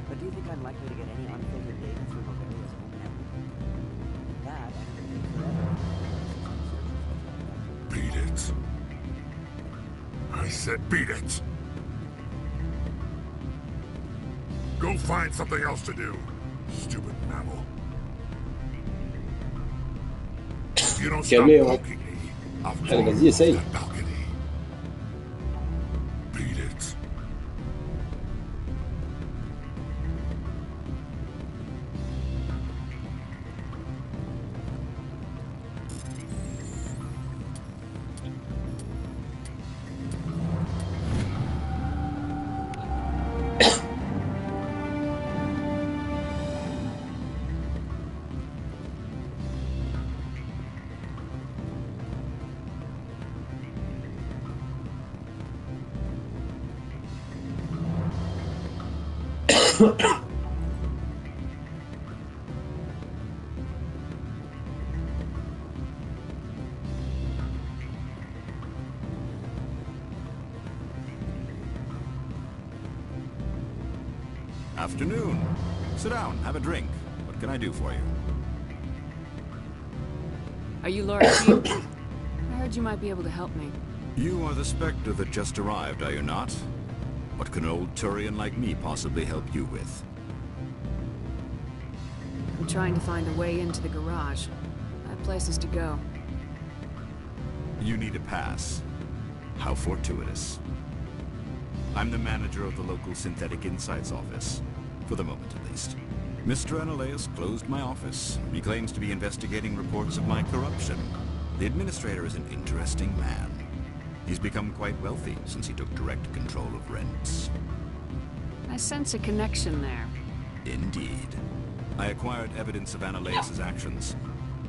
But do you think I'm likely to get any unfiltered data through Novaria's own network? That, and it would take forever. Beat it. I said beat it. Go find something else to do. Stupid mammal. If you don't stop poking me, I'll fall off that balcony. Beat it. Afternoon. Sit down, have a drink. What can I do for you? Are you Laura Keene? I heard you might be able to help me. You are the Spectre that just arrived, are you not? What can an old Turian like me possibly help you with? I'm trying to find a way into the garage. I have places to go. You need a pass. How fortuitous. I'm the manager of the local Synthetic Insights office. For the moment, at least. Mr. Analeas closed my office. He claims to be investigating reports of my corruption. The administrator is an interesting man. He's become quite wealthy since he took direct control of rents. I sense a connection there. Indeed. I acquired evidence of Analeas' actions.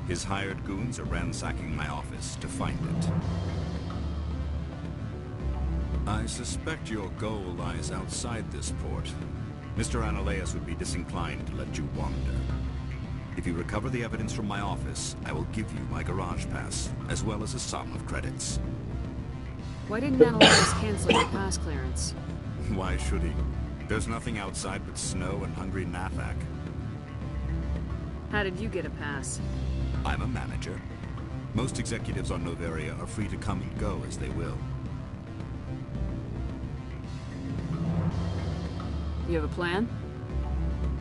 His hired goons are ransacking my office to find it. I suspect your goal lies outside this port. Mr. Analeas would be disinclined to let you wander. If you recover the evidence from my office, I will give you my garage pass, as well as a sum of credits. Why didn't Analeas cancel your pass clearance? Why should he? There's nothing outside but snow and hungry Nathak. How did you get a pass? I'm a manager. Most executives on Noveria are free to come and go as they will. You have a plan?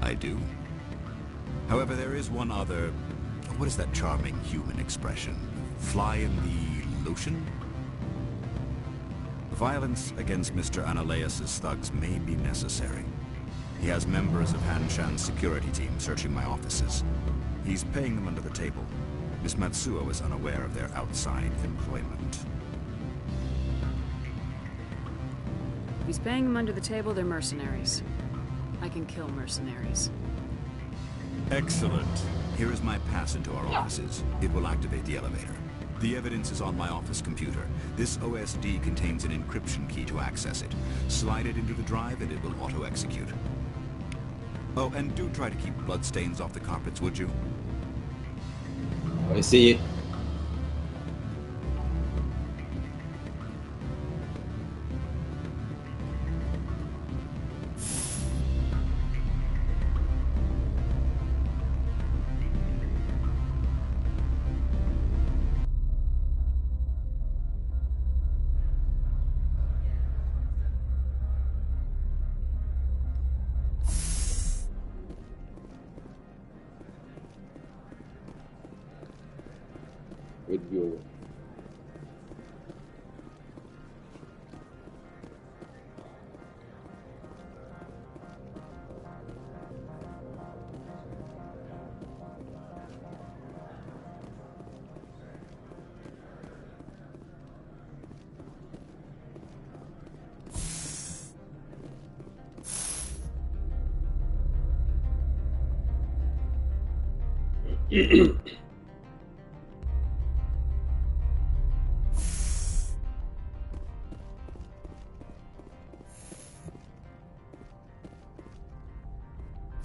I do. However, there is one other... What is that charming human expression? Fly in the lotion? Violence against Mr. Analeas' thugs may be necessary. He has members of Hanshan's security team searching my offices. He's paying them under the table. Miss Matsuo is unaware of their outside employment. If he's paying them under the table, they're mercenaries. I can kill mercenaries. Excellent. Here is my pass into our offices. It will activate the elevator. The evidence is on my office computer. This OSD contains an encryption key to access it. Slide it into the drive and it will auto-execute. Oh, and do try to keep bloodstains off the carpets, would you? On va essayer. With you.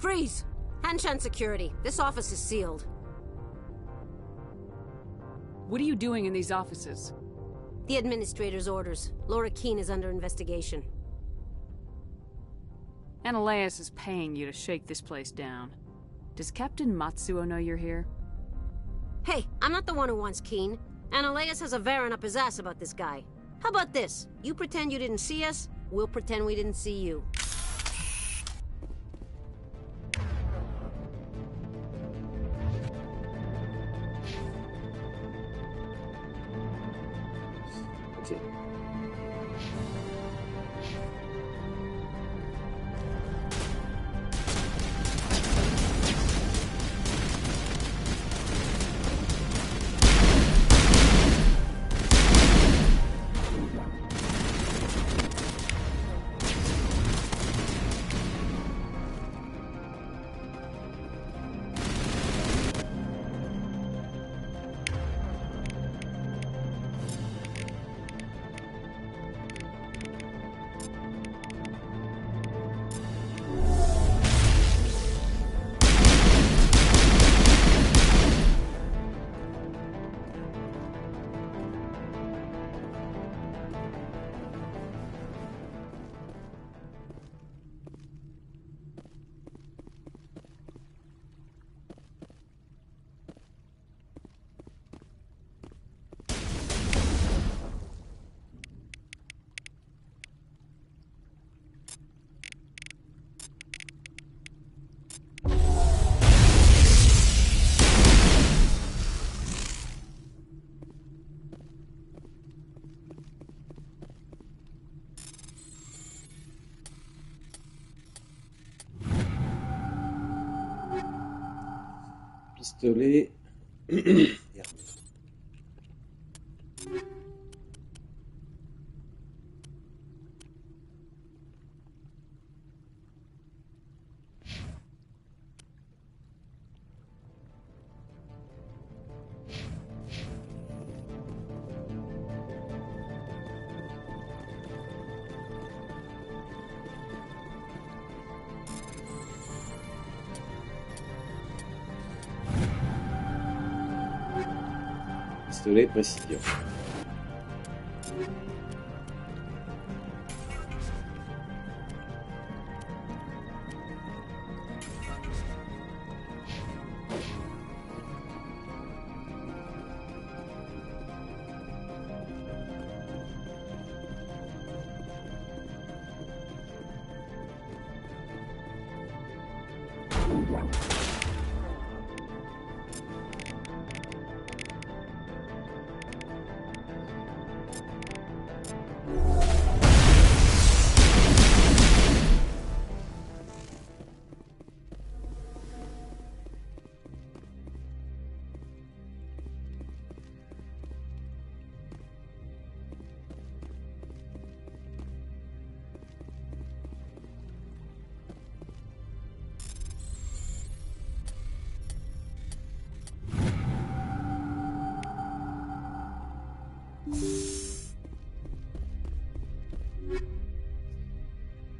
Freeze! Hanshan security. This office is sealed. What are you doing in these offices? The administrator's orders. Laura Keene is under investigation. Ananias is paying you to shake this place down. Does Captain Matsuo know you're here? Hey, I'm not the one who wants Keene. Ananias has a Varen up his ass about this guy. How about this? You pretend you didn't see us, we'll pretend we didn't see you. Ok. Pistolet. Merde. Pistolet précision.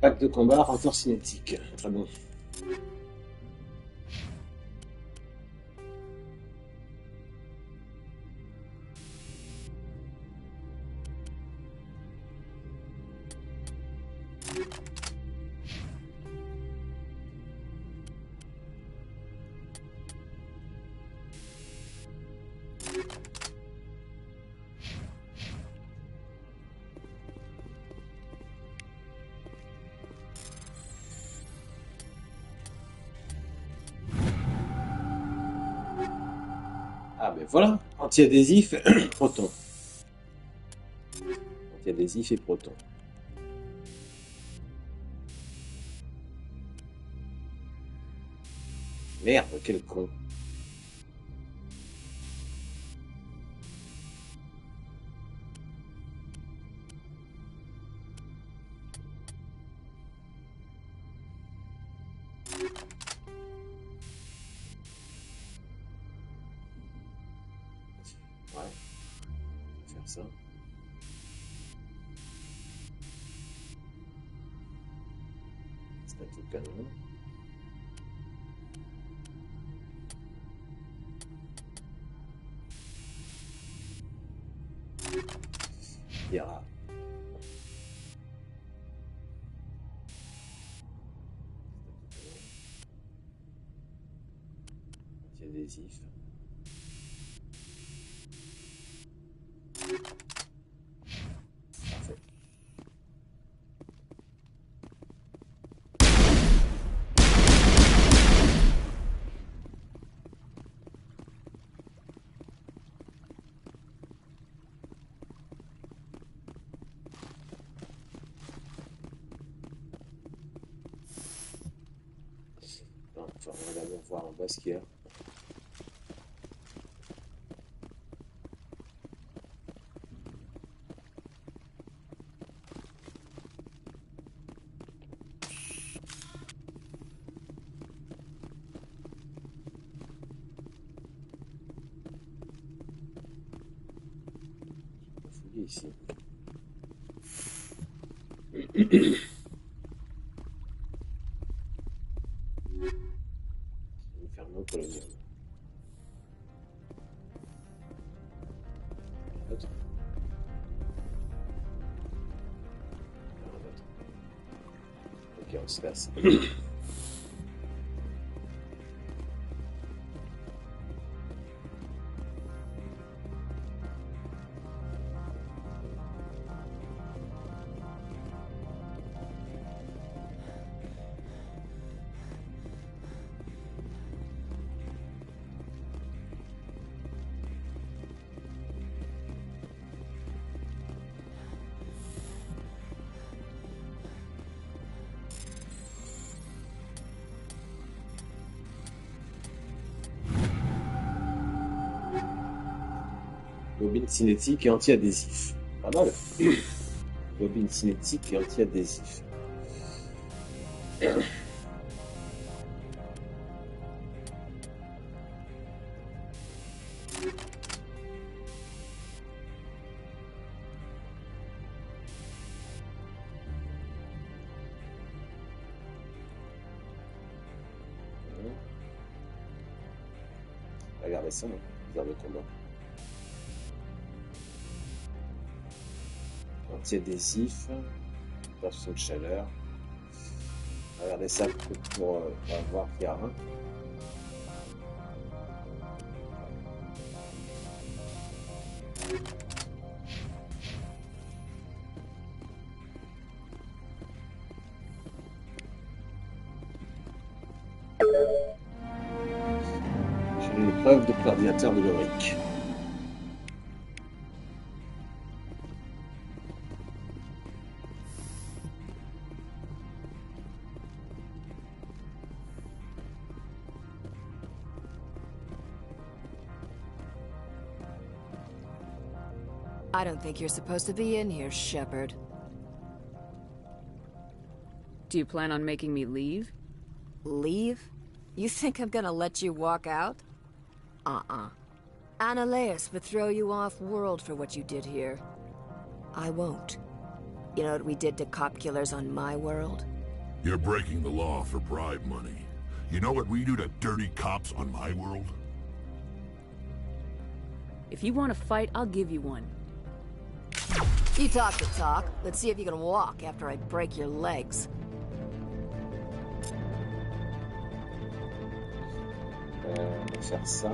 Pack de combat, renfort cinétique. Très bon. Ah ben voilà, anti-adhésif, proton. Anti-adhésif et proton. Merde, quel con. Ouais, je vais faire ça. Statue canon. Fiera. Adhésif. Parfait. Bon, enfin, on va d'abord voir en bas ce qu'il y a. Ici. Inferno colonial. Autre. Ok, on se passe. Bobine cinétique et anti-adhésif. Pas mal. Bobine cinétique et anti-adhésif. Regardez ça, regarde le combat. Anti-adhésif, perception de chaleur. Regardez ça pour voir qu'il y a un. J'ai une preuve de coordinateur de l'Auric. I don't think you're supposed to be in here, Shepard. Do you plan on making me leave? Leave? You think I'm gonna let you walk out? Uh-uh. Annaleus would throw you off-world for what you did here. I won't. You know what we did to cop killers on my world? You're breaking the law for bribe money. You know what we do to dirty cops on my world? If you want to fight, I'll give you one. You talk the talk. Let's see if you can walk after I break your legs. On va faire ça.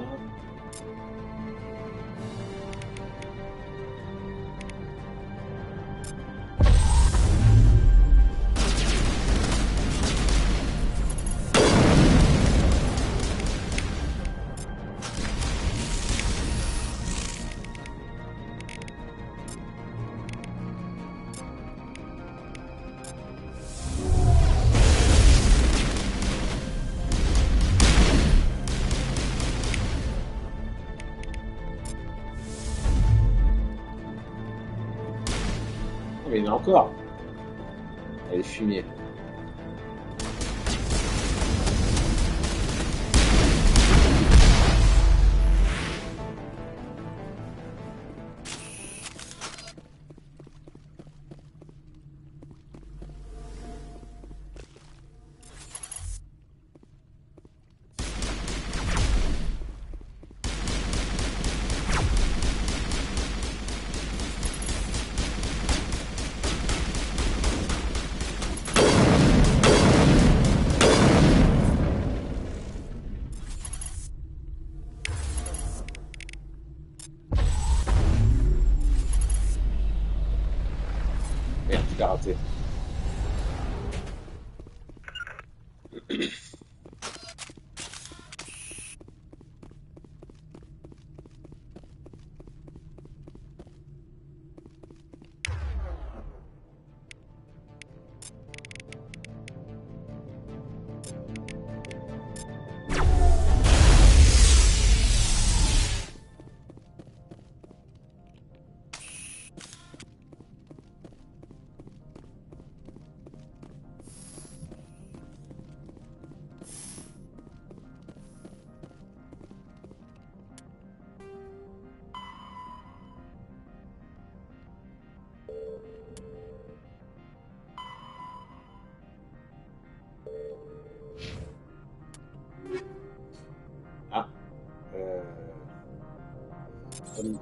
Mais il y en a encore. Elle est fumée. karaté.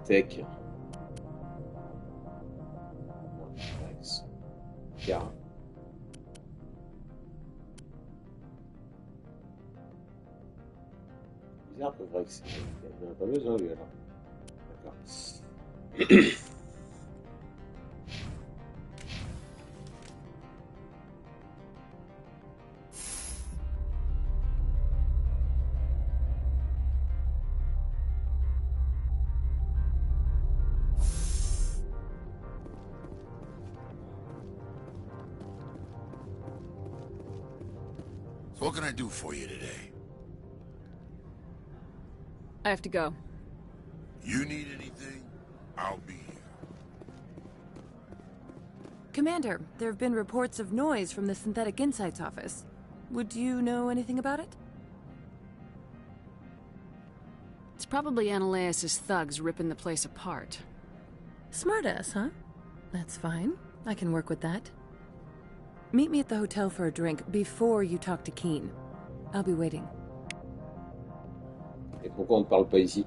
Tech. Bien. Bizarre, que vrai que c'est. Il n'en a pas besoin, lui, alors. D'accord. So what can I do for you today? I have to go. You need anything? I'll be here. Commander, there have been reports of noise from the Synthetic Insights office. Would you know anything about it? It's probably Ananias' thugs ripping the place apart. Smartass, huh? That's fine. I can work with that. Meet me at the hotel for a drink before you talk to Keen. I'll be waiting. Et pourquoi on ne parle pas ici?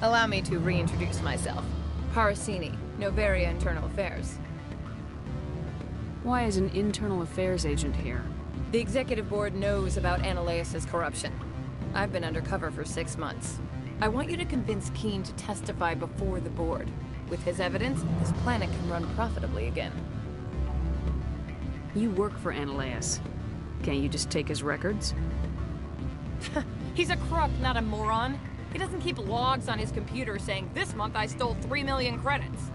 Allow me to reintroduce myself. Parasini, Noveria Internal Affairs. Why is an internal affairs agent here? The executive board knows about Ananias' corruption. I've been undercover for 6 months. I want you to convince Keen to testify before the board. With his evidence, this planet can run profitably again. You work for Ananias. Can't you just take his records? He's a crook, not a moron. He doesn't keep logs on his computer saying, "This month I stole 3 million credits."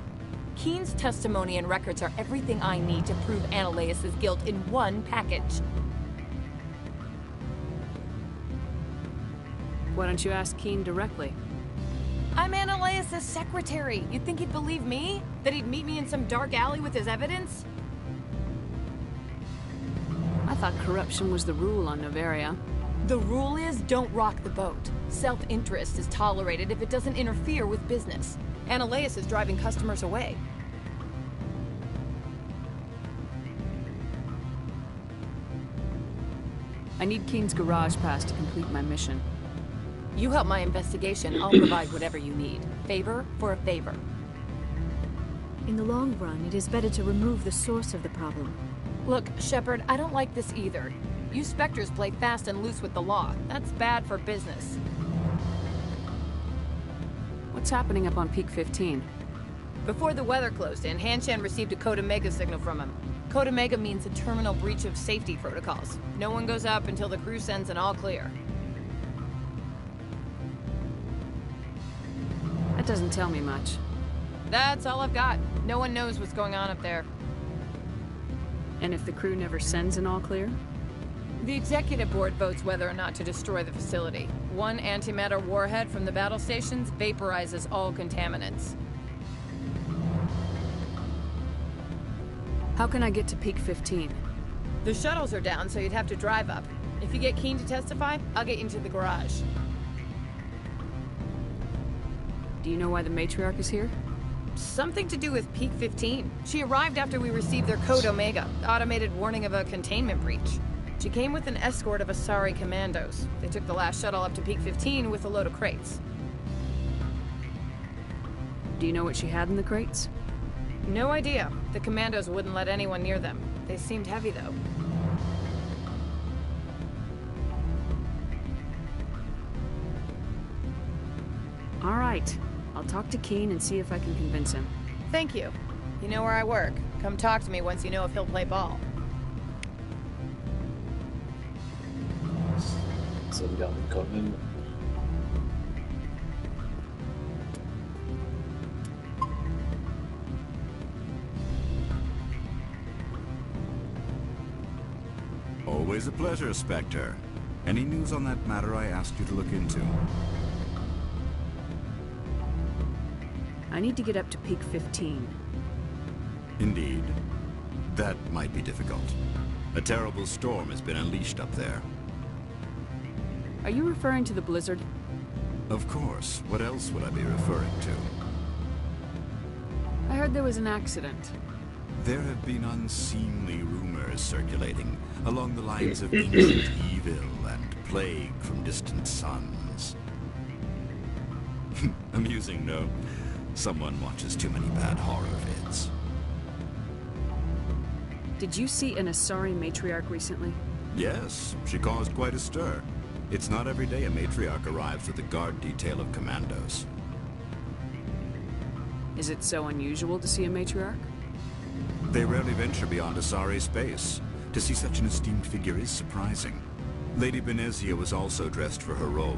Keen's testimony and records are everything I need to prove Ananias' guilt in one package. Why don't you ask Keen directly? I'm Ananias' secretary. You'd think he'd believe me? That he'd meet me in some dark alley with his evidence? I thought corruption was the rule on Noveria. The rule is, don't rock the boat. Self-interest is tolerated if it doesn't interfere with business. Ananias is driving customers away. I need Keen's garage pass to complete my mission. You help my investigation, I'll provide whatever you need. Favor for a favor. In the long run, it is better to remove the source of the problem. Look, Shepard, I don't like this either. You Spectres play fast and loose with the law. That's bad for business. What's happening up on Peak 15? Before the weather closed in, Hanshan received a Code Omega signal from him. Code Omega means a terminal breach of safety protocols. No one goes up until the crew sends an all clear. That doesn't tell me much. That's all I've got. No one knows what's going on up there. And if the crew never sends an all clear? The executive board votes whether or not to destroy the facility. One antimatter warhead from the battle stations vaporizes all contaminants. How can I get to Peak 15? The shuttles are down, so you'd have to drive up. If you get Keen to testify, I'll get you into the garage. Do you know why the matriarch is here? Something to do with Peak 15. She arrived after we received their Code Omega, automated warning of a containment breach. She came with an escort of Asari commandos. They took the last shuttle up to Peak 15 with a load of crates. Do you know what she had in the crates? No idea. The commandos wouldn't let anyone near them. They seemed heavy, though. All right. I'll talk to Keen and see if I can convince him. Thank you. You know where I work. Come talk to me once you know if he'll play ball. Sauvegarde quand même. Always a pleasure, Spectre. Any news on that matter I asked you to look into? I need to get up to Peak 15. Indeed. That might be difficult. A terrible storm has been unleashed up there. Are you referring to the blizzard? Of course. What else would I be referring to? I heard there was an accident. There have been unseemly rumors circulating along the lines of ancient evil and plague from distant suns. Amusing, no? Someone watches too many bad horror vids. Did you see an Asari matriarch recently? Yes, she caused quite a stir. It's not every day a matriarch arrives with a guard detail of commandos. Is it so unusual to see a matriarch? They rarely venture beyond Asari space. To see such an esteemed figure is surprising. Lady Benezia was also dressed for her role.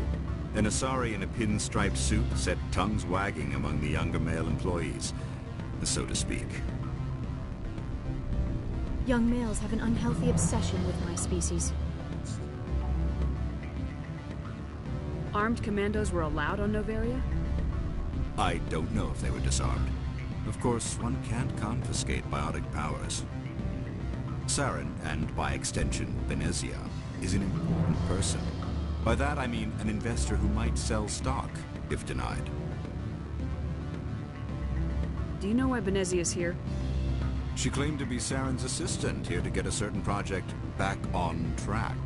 An Asari in a pinstriped suit set tongues wagging among the younger male employees, so to speak. Young males have an unhealthy obsession with my species. Armed commandos were allowed on Noveria? I don't know if they were disarmed. Of course, one can't confiscate biotic powers. Saren, and by extension, Benezia, is an important person. By that I mean an investor who might sell stock, if denied. Do you know why Benezia is here? She claimed to be Saren's assistant, here to get a certain project back on track.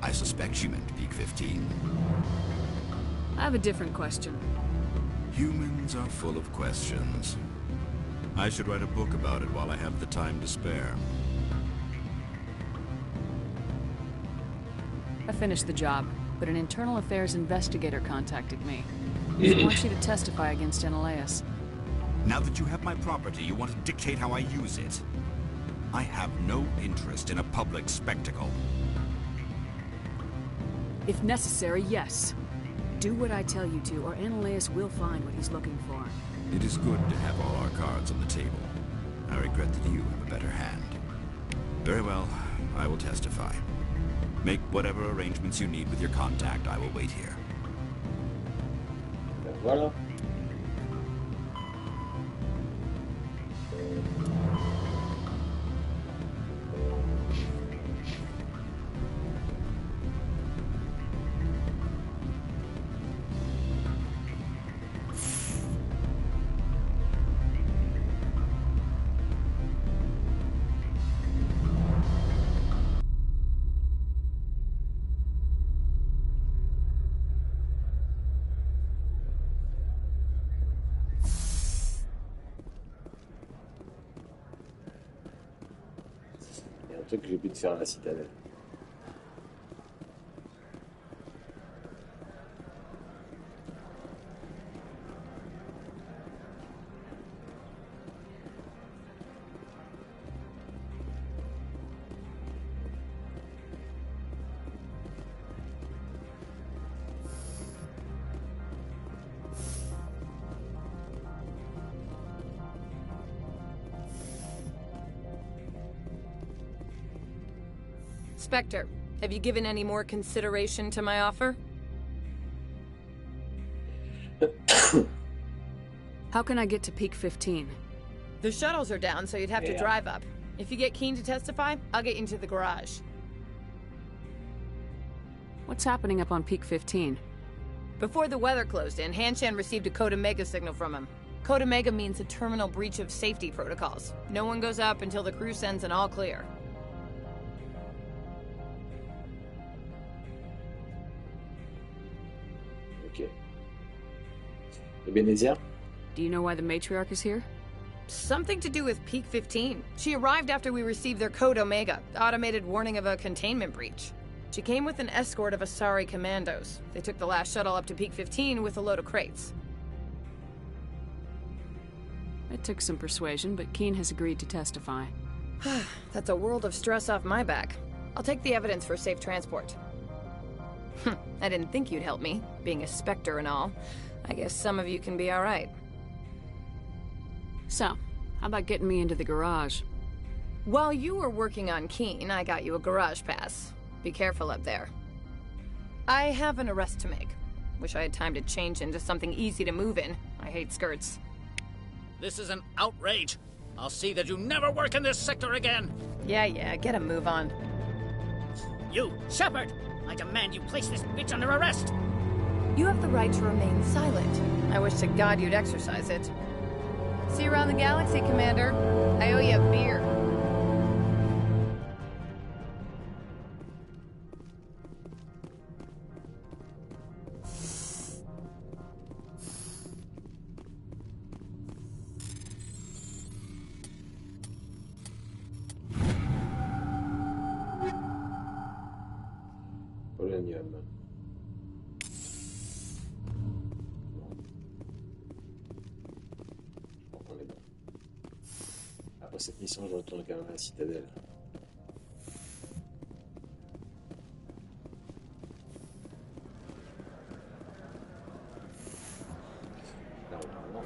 I suspect she meant Peak 15. I have a different question. Humans are full of questions. I should write a book about it while I have the time to spare. I finished the job, but an internal affairs investigator contacted me. He wants you to testify against Eneleus. Now that you have my property, you want to dictate how I use it. I have no interest in a public spectacle. If necessary, yes. Do what I tell you to, or Eneleus will find what he's looking for. It is good to have all our cards on the table. I regret that you have a better hand. Very well, I will testify. Make whatever arrangements you need with your contact. I will wait here. Voilà. Truc que j'ai pu te faire à la citadelle. Spectre, have you given any more consideration to my offer? How can I get to Peak 15? The shuttles are down, so you'd have to Yeah. drive up. If you get Keen to testify, I'll get you into the garage. What's happening up on Peak 15? Before the weather closed in, Hanshan received a Code Omega signal from him. Code Omega means a terminal breach of safety protocols. No one goes up until the crew sends an all clear. Ok. Ebenezer? Do you know why the matriarch is here? Something to do with Peak 15. She arrived after we received their Code Omega, automated warning of a containment breach. She came with an escort of Asari commandos. They took the last shuttle up to Peak 15 with a load of crates. It took some persuasion, but Keen has agreed to testify. That's a world of stress off my back. I'll take the evidence for safe transport. I didn't think you'd help me, being a Spectre and all. I guess some of you can be alright. So, how about getting me into the garage? While you were working on Keen, I got you a garage pass. Be careful up there. I have an arrest to make. Wish I had time to change into something easy to move in. I hate skirts. This is an outrage. I'll see that you never work in this sector again. Yeah, get a move on. You, Shepard! I demand you place this bitch under arrest! You have the right to remain silent. I wish to God you'd exercise it. See you around the galaxy, Commander. I owe you a beer. Polonium. Je crois qu'on est bon. Après cette mission, je retourne quand même à la citadelle. Là, on va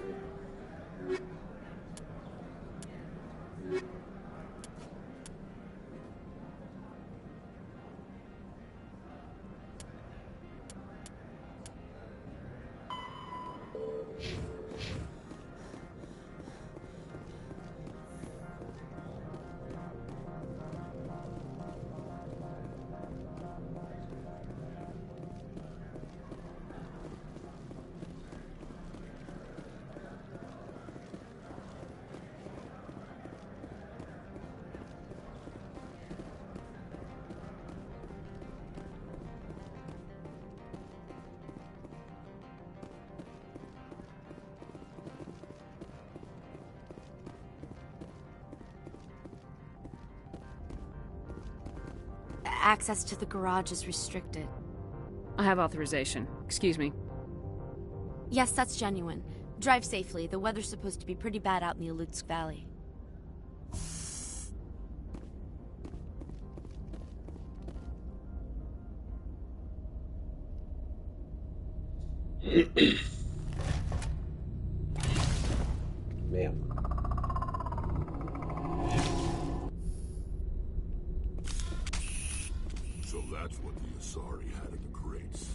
Access to the garage is restricted. I have authorization. Excuse me. Yes, that's genuine. Drive safely. The weather's supposed to be pretty bad out in the Alutsk Valley. Merde. So that's what the Asari had in the crates.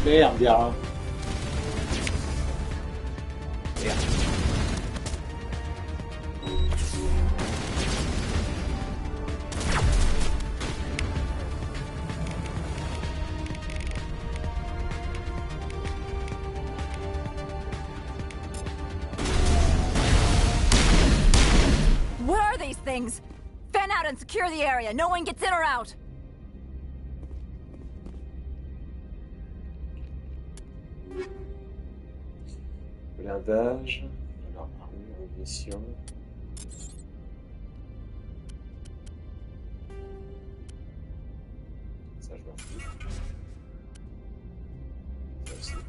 Merde, Yara. Merde. What are these things? Fan out and secure the area. No one gets in or out. Blindage. Alors, armure, munitions. Ça, je m'en fous. Ça aussi.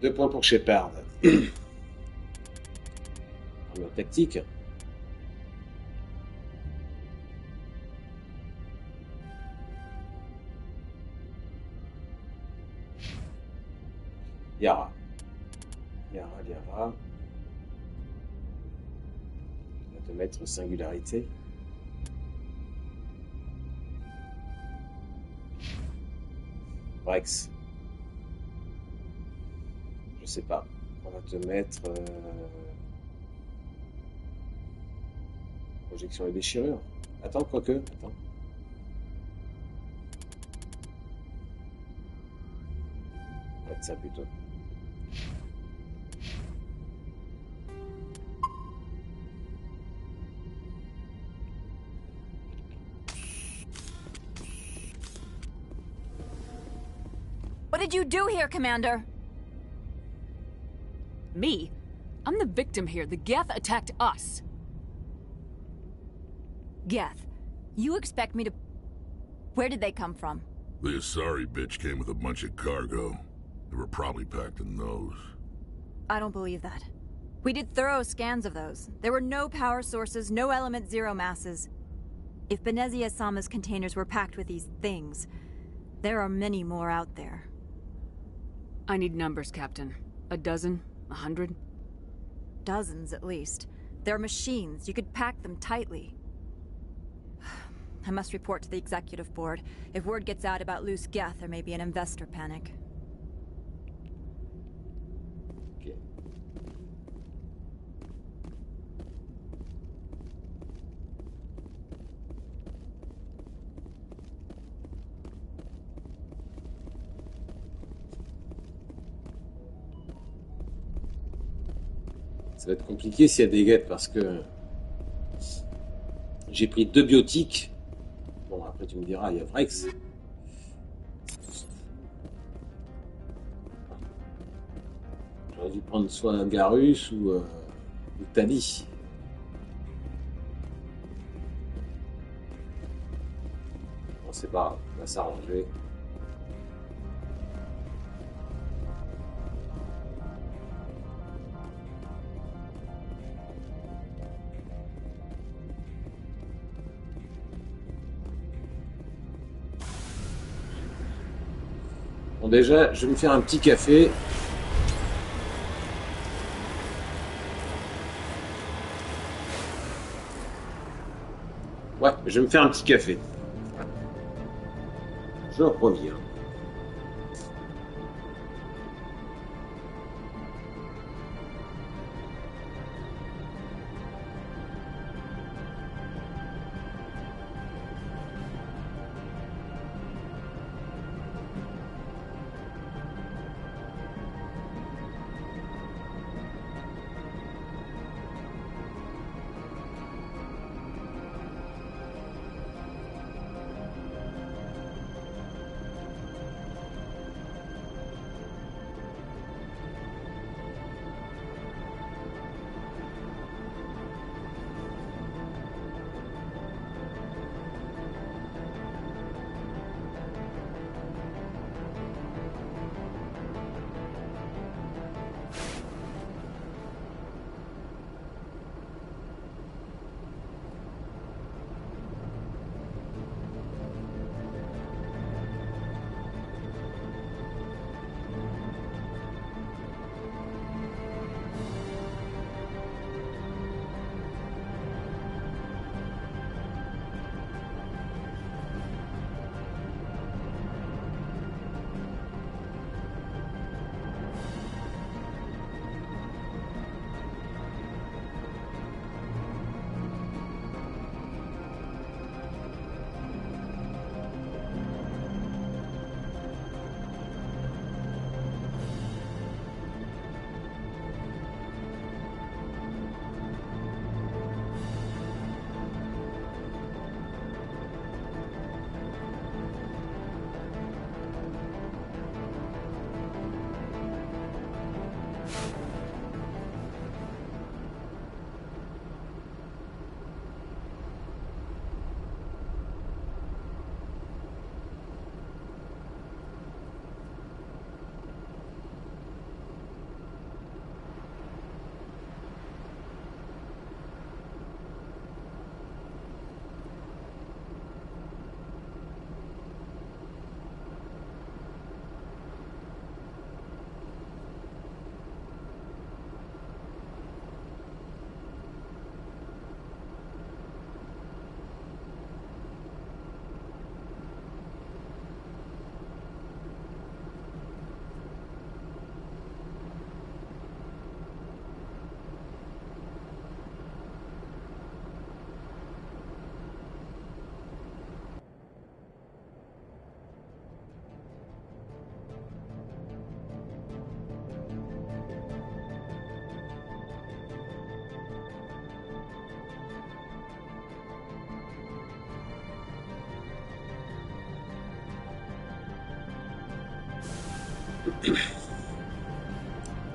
2 points pour Shepard. Armure tactique. Yara. On va te mettre singularité. Rex. Je sais pas. On va te mettre projection et déchirure. Attends, quoique. Attends. On va mettre ça plutôt. What did you do here, Commander? Me? I'm the victim here. The Geth attacked us. Geth, you expect me to... Where did they come from? The Asari bitch came with a bunch of cargo. They were probably packed in those. I don't believe that. We did thorough scans of those. There were no power sources, no element zero masses. If Benezia Sama's containers were packed with these things, there are many more out there. I need numbers, Captain. A dozen? 100? Dozens, at least. They're machines. You could pack them tightly. I must report to the executive board. If word gets out about loose Geth, there may be an investor panic. Okay. Ça va être compliqué s'il y a des guettes parce que j'ai pris 2 biotiques. Bon, après tu me diras, il y a Vrex. J'aurais dû prendre soit Garus ou Tali. Bon, c'est pas grave, on va s'arranger. Bon, déjà, je vais me faire un petit café. Ouais, je vais me faire un petit café. Je reviens.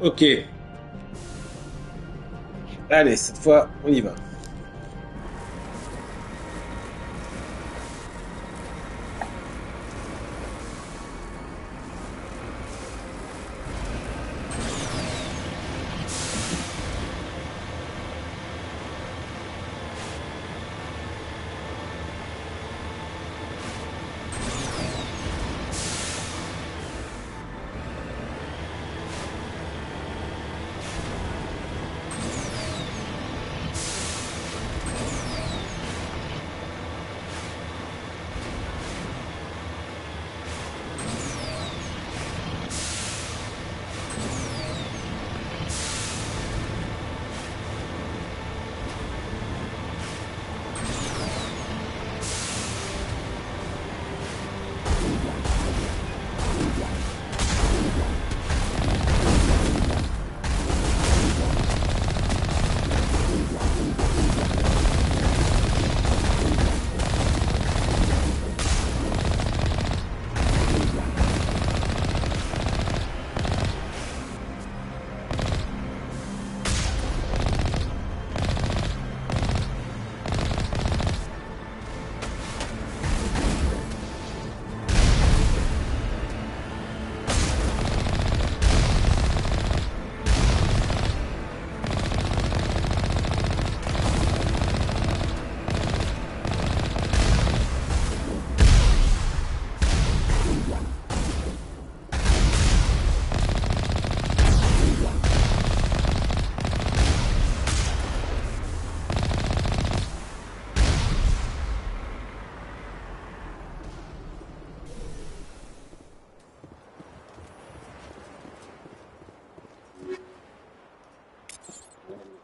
Ok. Allez, cette fois, on y va.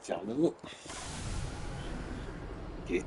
Faire nouveau. Ok.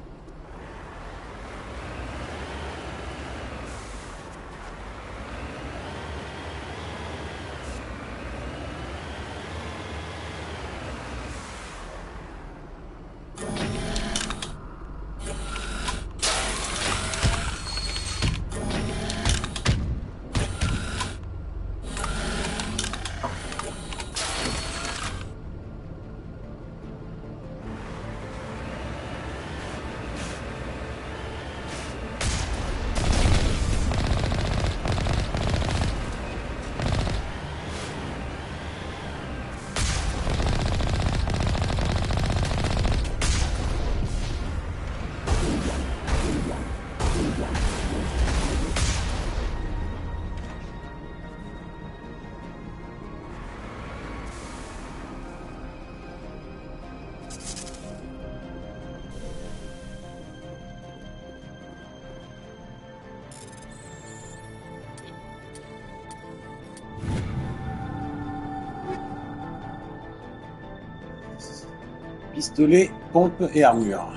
Pistolet, pompe et armure.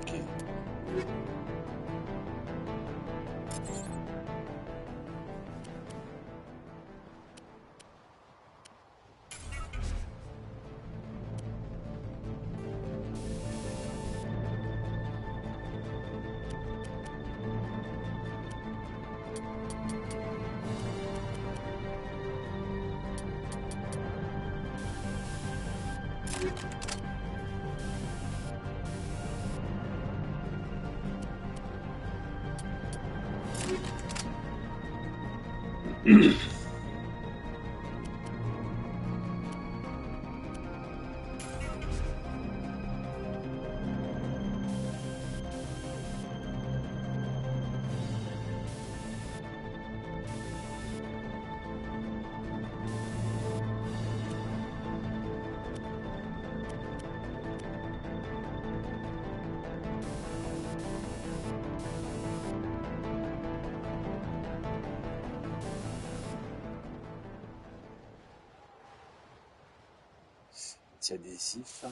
Ok. Adhésif.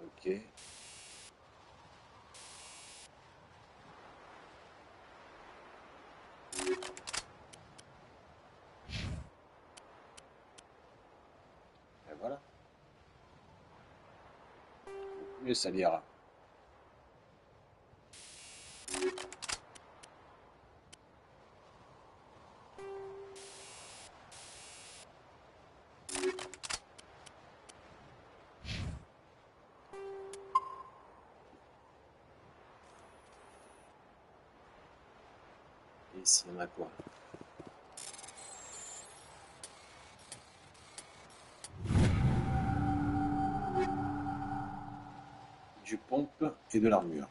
Ok. Et voilà. Mieux ça l'ira. Et ici, on a quoi? Du pompe et de l'armure.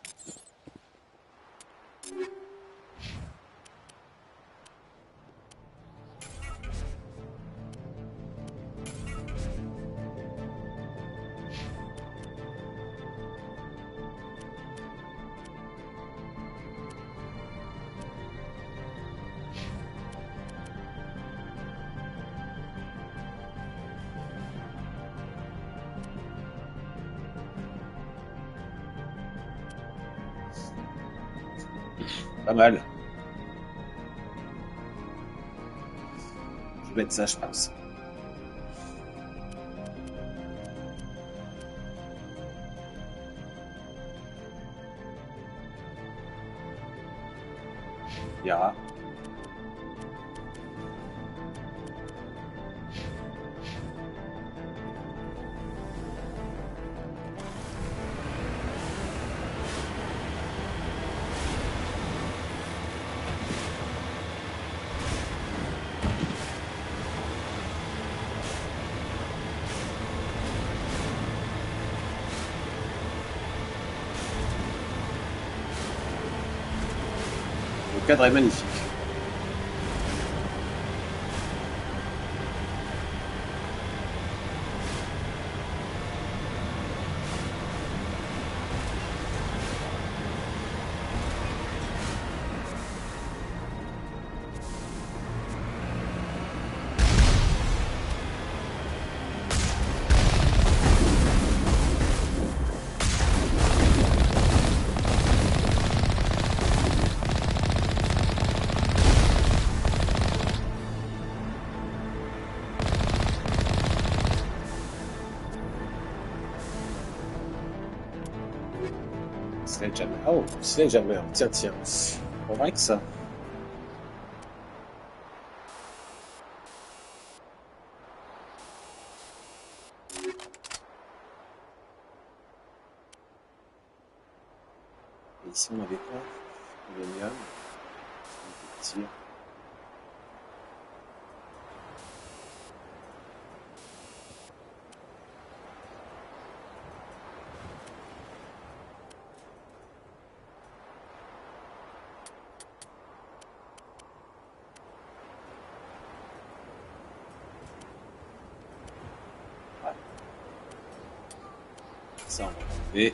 Pas mal. Je vais mettre ça, je pense. Yara. Le cadre est magnifique. Sledgehammer. Oh, Sledgehammer. Tiens, tiens. On va avec ça. Et ici, on avait quoi? Uranium. Un petit. Ça, on va enlever.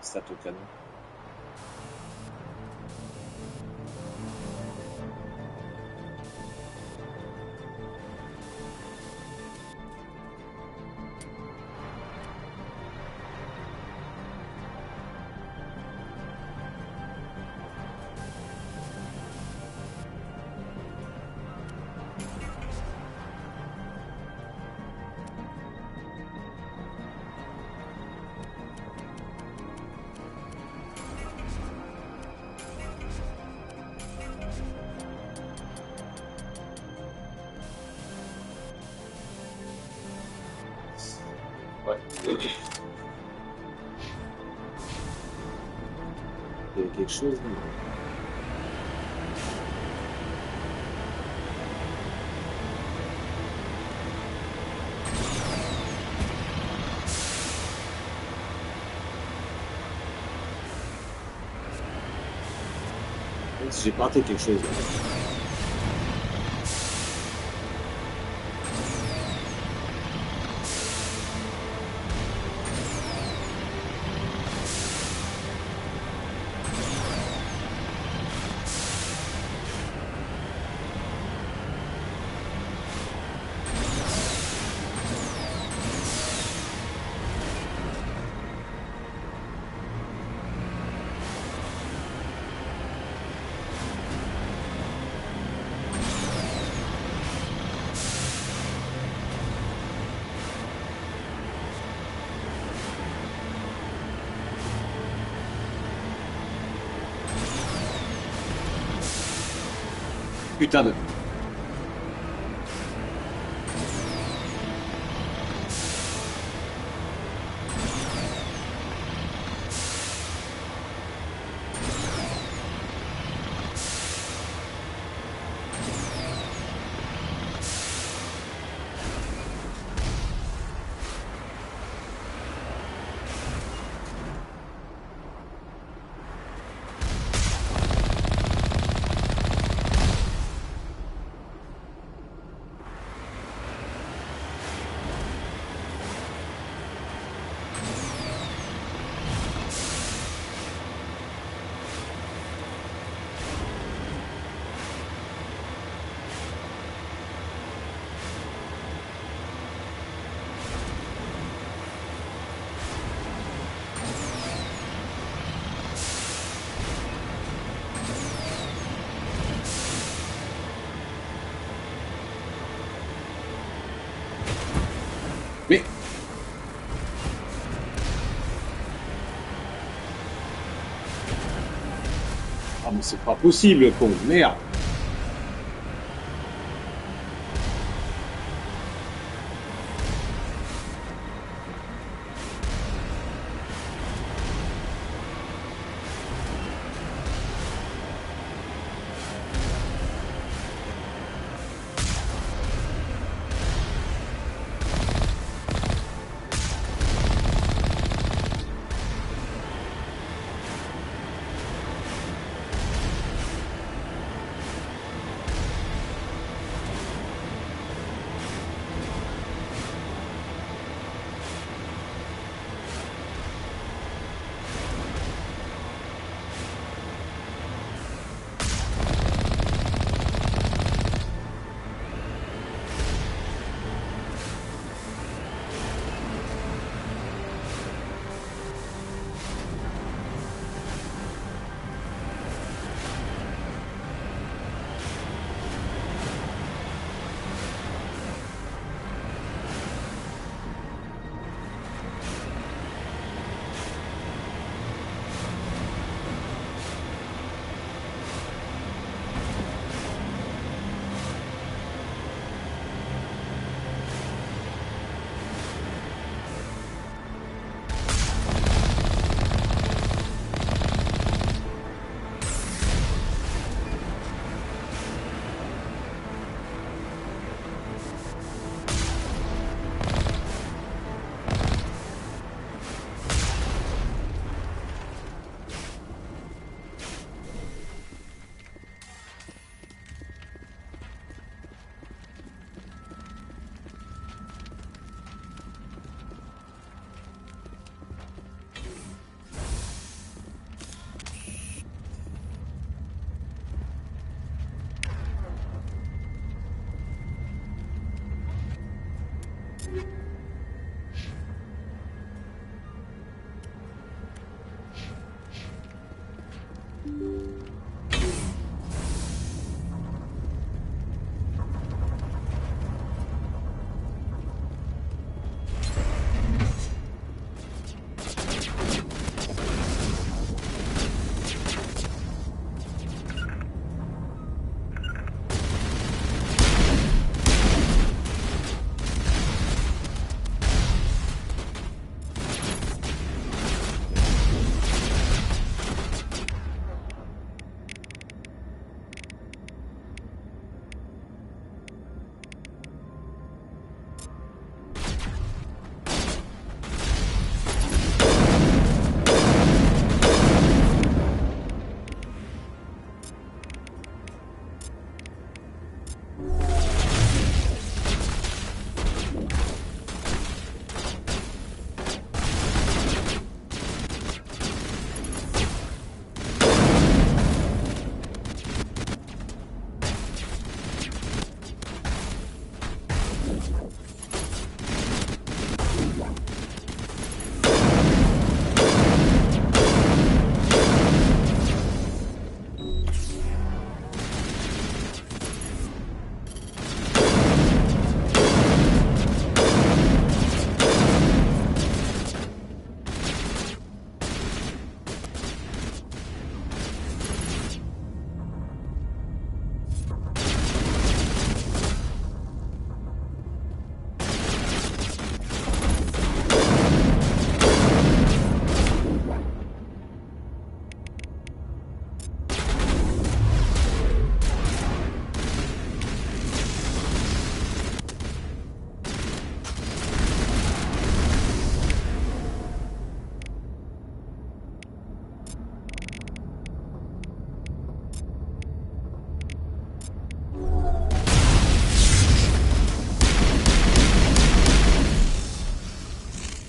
Stat au canon. Ouais. Il y a quelque chose. J'ai pas raté quelque chose. Putain de... Ah mais c'est pas possible, con, merde.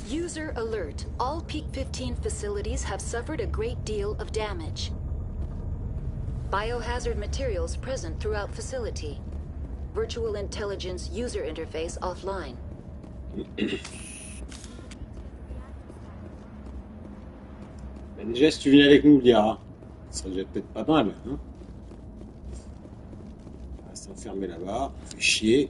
User alert. All Peak 15 facilities have suffered a great deal of damage. Biohazard materials present throughout facility. Virtual intelligence user interface offline. Ben déjà, si tu viens avec nous, Liara, ça serait déjà peut-être pas mal. Hein, on reste enfermé là-bas, on fait chier.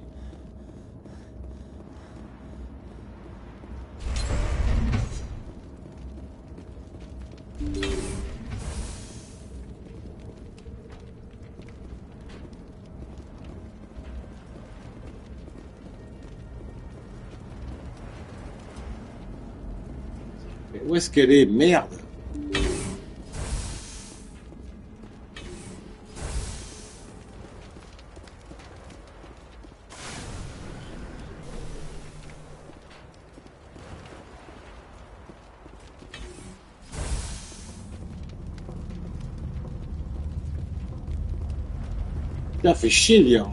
est-ce qu'elle est? Merde. Putain, fait chier, le gars.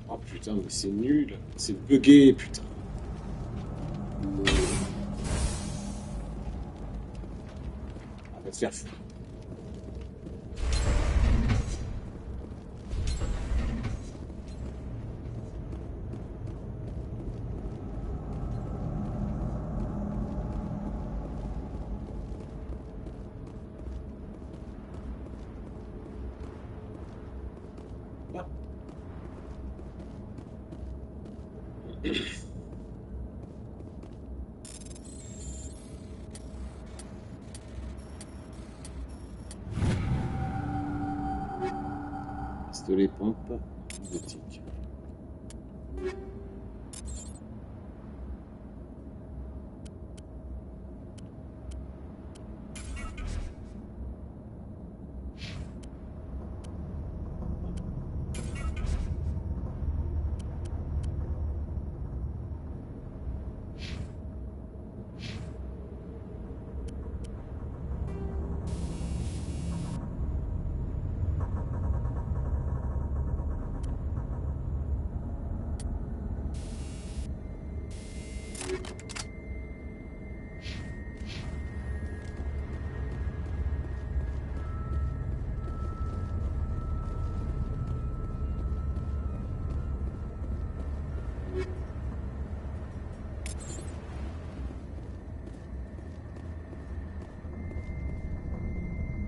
Oh putain, mais c'est nul. C'est bugué, putain. On va te faire foutre. Pistolet pompe, boutique.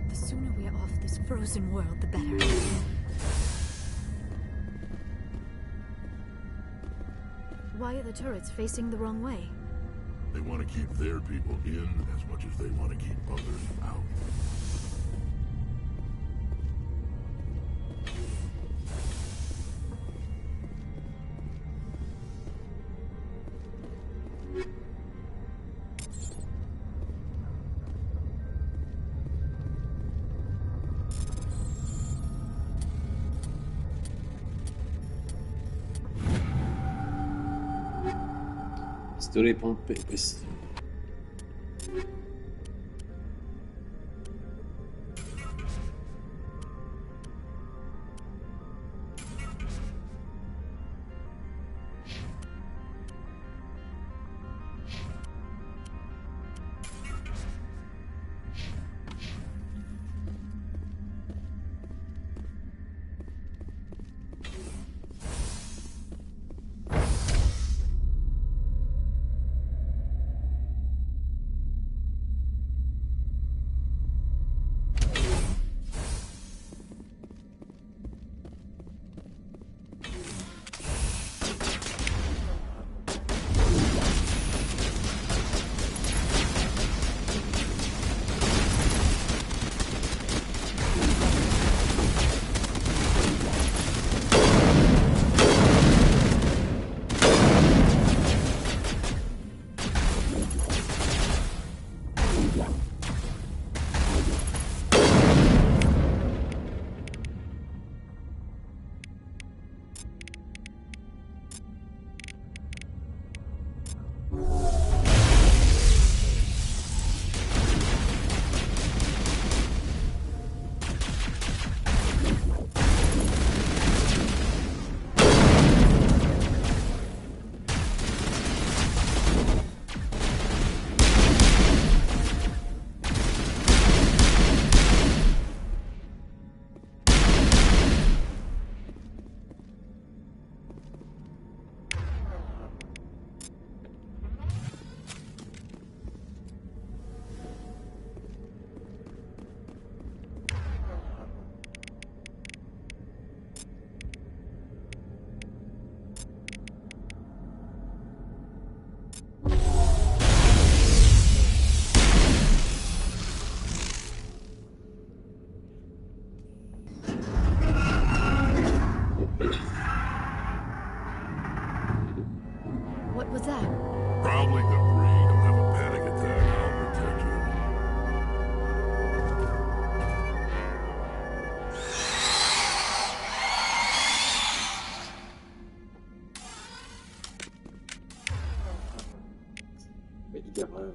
The sooner we're off this frozen world, the better. Why are the turrets facing the wrong way? They want to keep their people in as much as they want to keep others out. Pistolet pompe est possible. dire.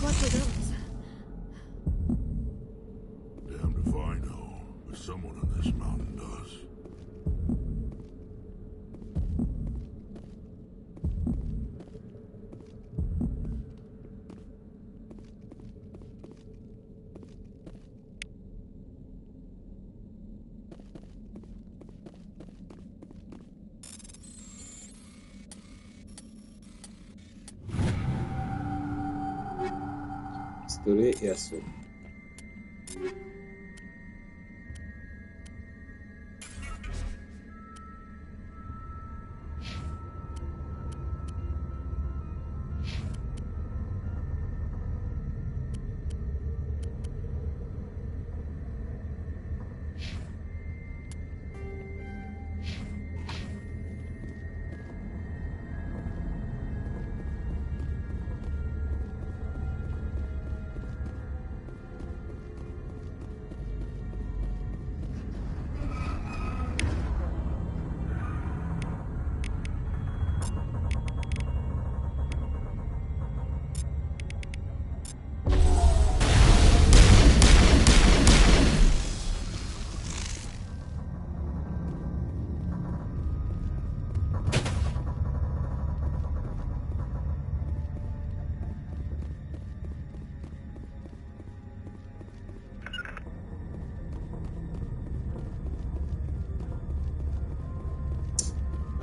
What were those? Damned if I know, but someone on this mountain does. Pistolet et assaut.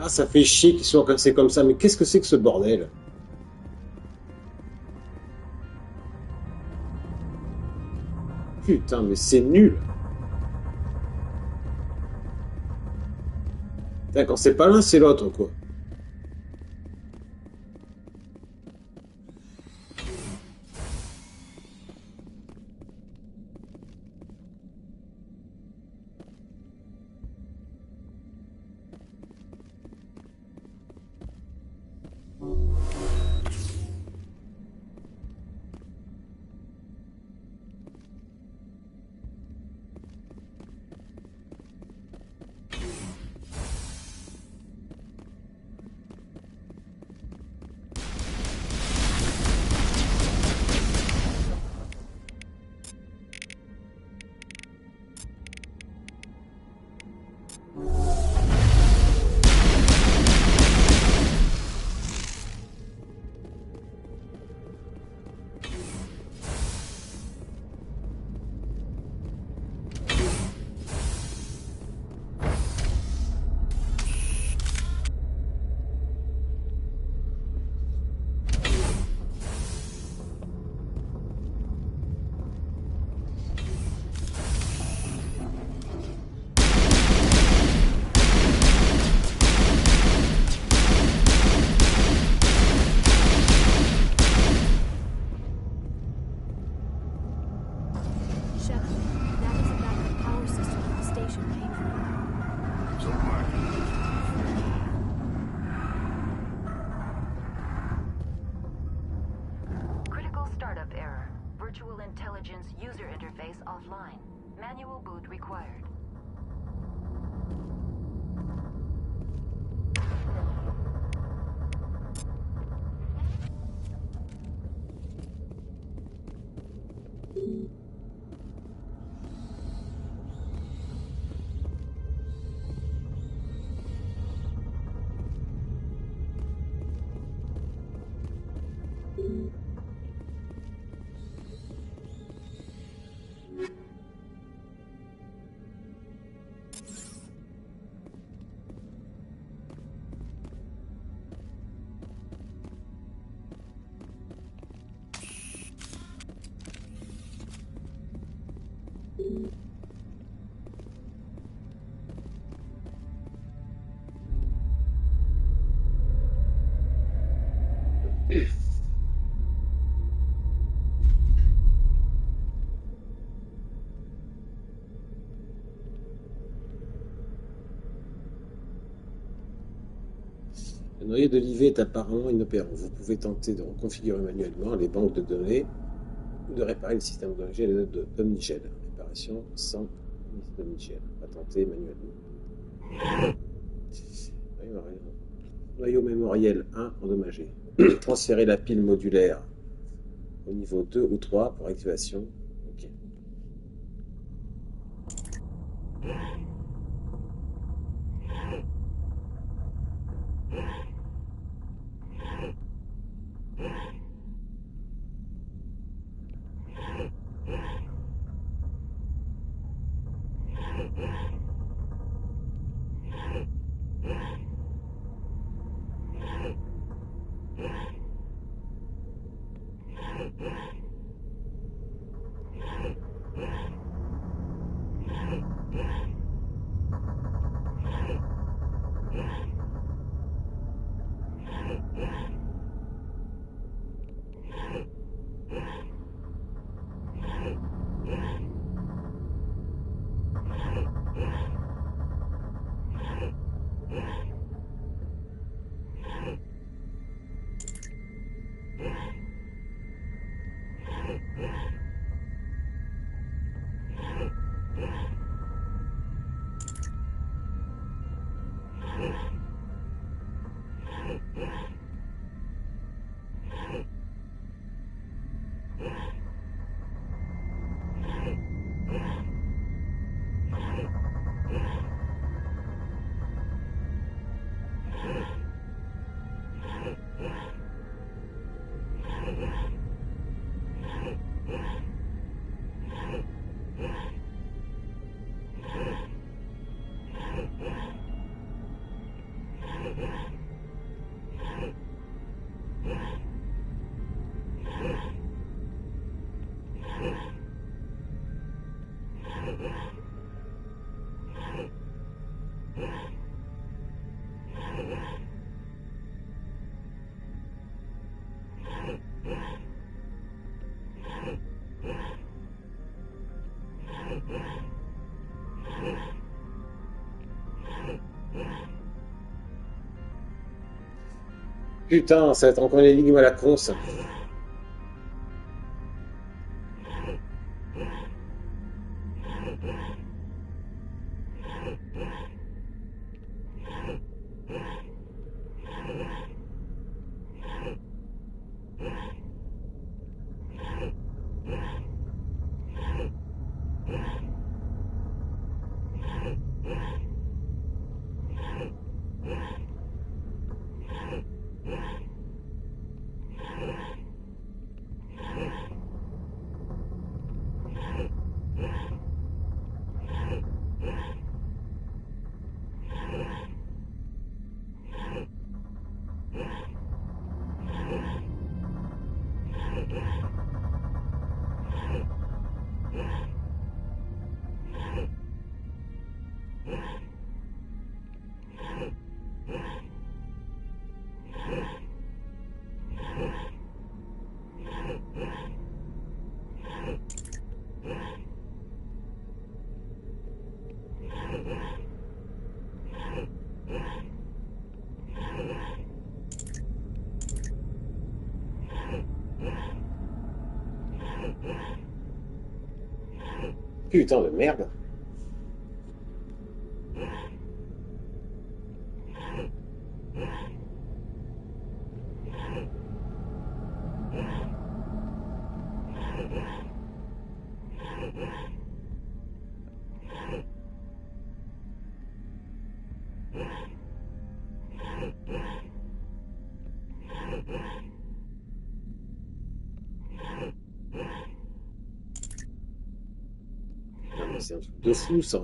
Ah, ça fait chier qu'ils soient cassés comme ça, mais qu'est-ce que c'est que ce bordel? Putain, mais c'est nul. D'accord, c'est pas l'un, c'est l'autre, quoi. Intelligence user interface offline. Manual boot required. Le noyau d'Olivet est apparemment inopérant. Vous pouvez tenter de reconfigurer manuellement les banques de données ou de réparer le système d'ONG d'Omnigel. Réparation sans d'Omnigel. On va tenter manuellement. Noyau mémoriel 1 endommagé. Transférer la pile modulaire au niveau 2 ou 3 pour activation. Ok. Putain, ça va être encore une énigme à la con, ça. Putain de merde. C'est un truc de fou, ça.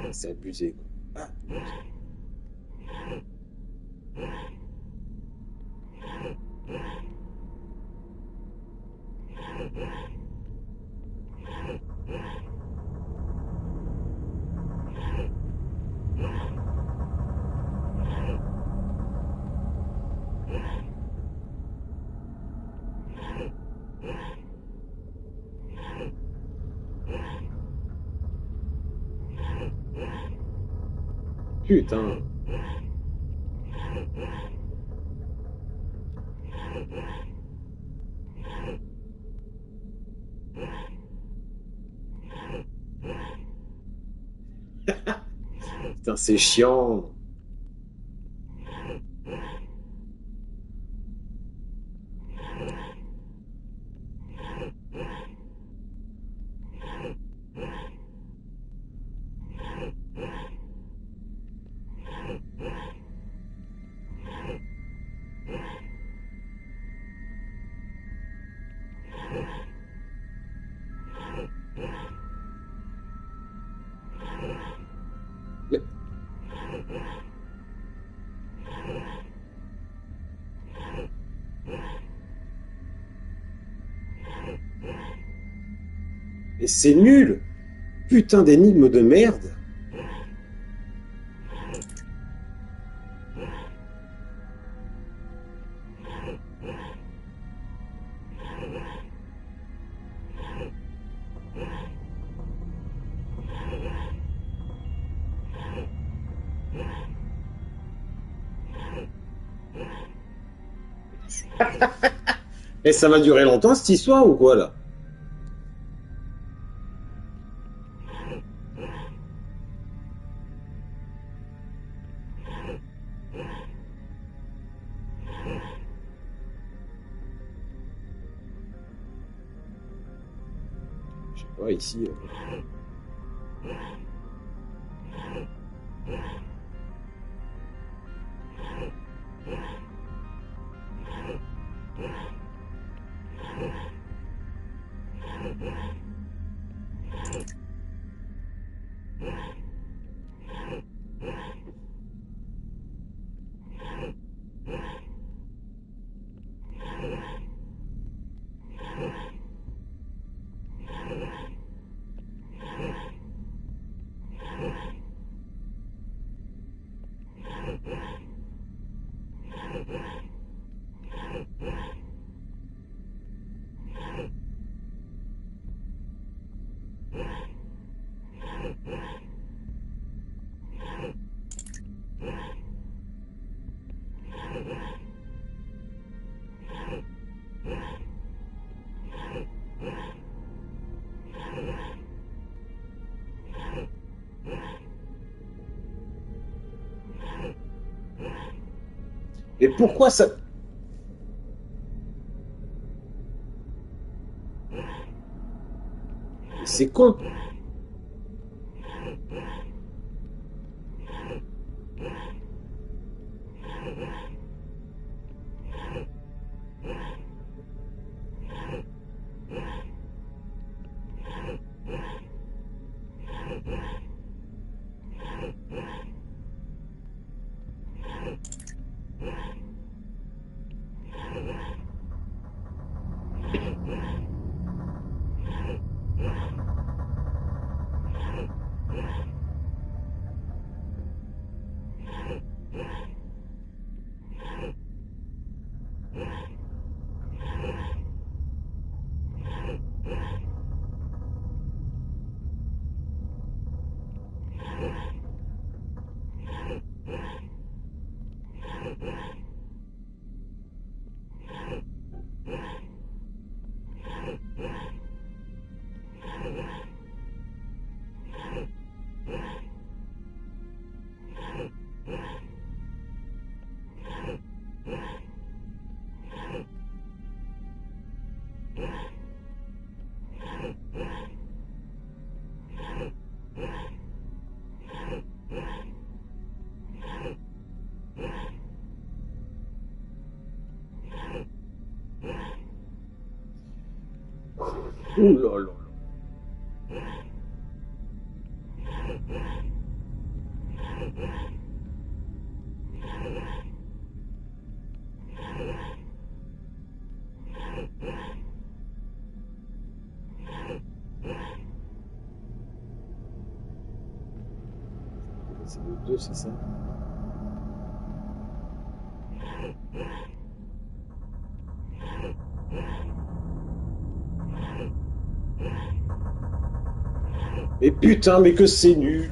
C'est abusé, quoi. Ah. Putain. Putain, c'est chiant. Et c'est nul. Putain d'énigme de merde. Et ça va durer longtemps cette histoire ou quoi là? Je sais pas ici. Et pourquoi ça... C'est con. Ouh là là. C'est le 2, c'est ça? Mais putain, mais que c'est nul!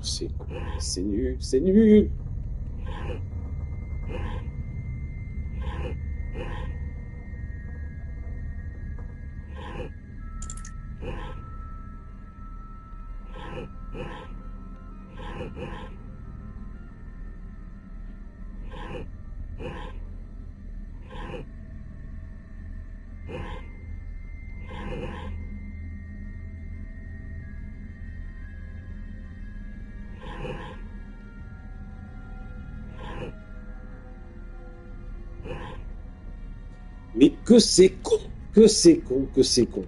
C'est quoi? C'est nul, c'est nul! Mais que c'est con! Que c'est con! Que c'est con!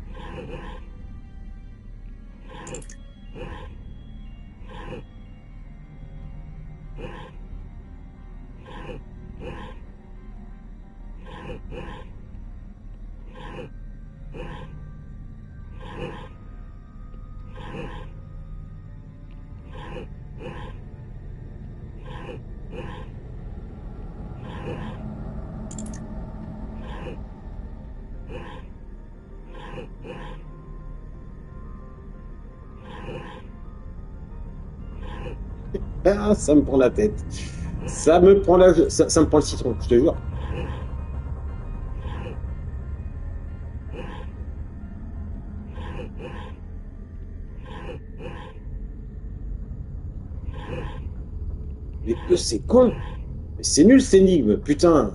Ah, ça me prend la tête. Ça me prend ça me prend le citron, je te jure. Mais que c'est con! Mais c'est nul cette énigme, putain!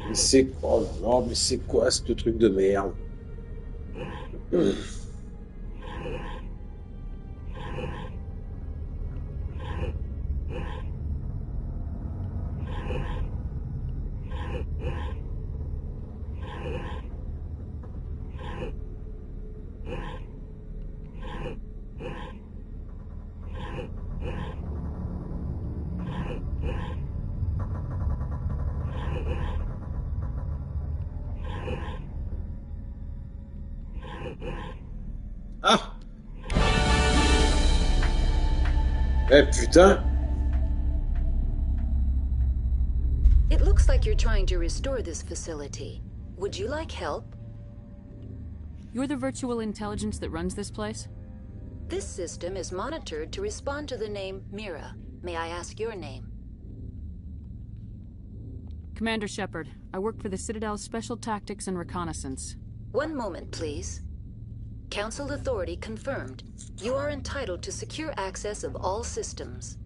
Mais c'est oh là là, mais c'est quoi ce truc de merde? Ah! Eh putain! It looks like you're trying to restore this facility. Would you like help? You're the virtual intelligence that runs this place? This system is monitored to respond to the name Mira. May I ask your name? Commander Shepard. I work for the Citadel's Special Tactics and Reconnaissance. One moment, please. Council authority confirmed. You are entitled to secure access of all systems.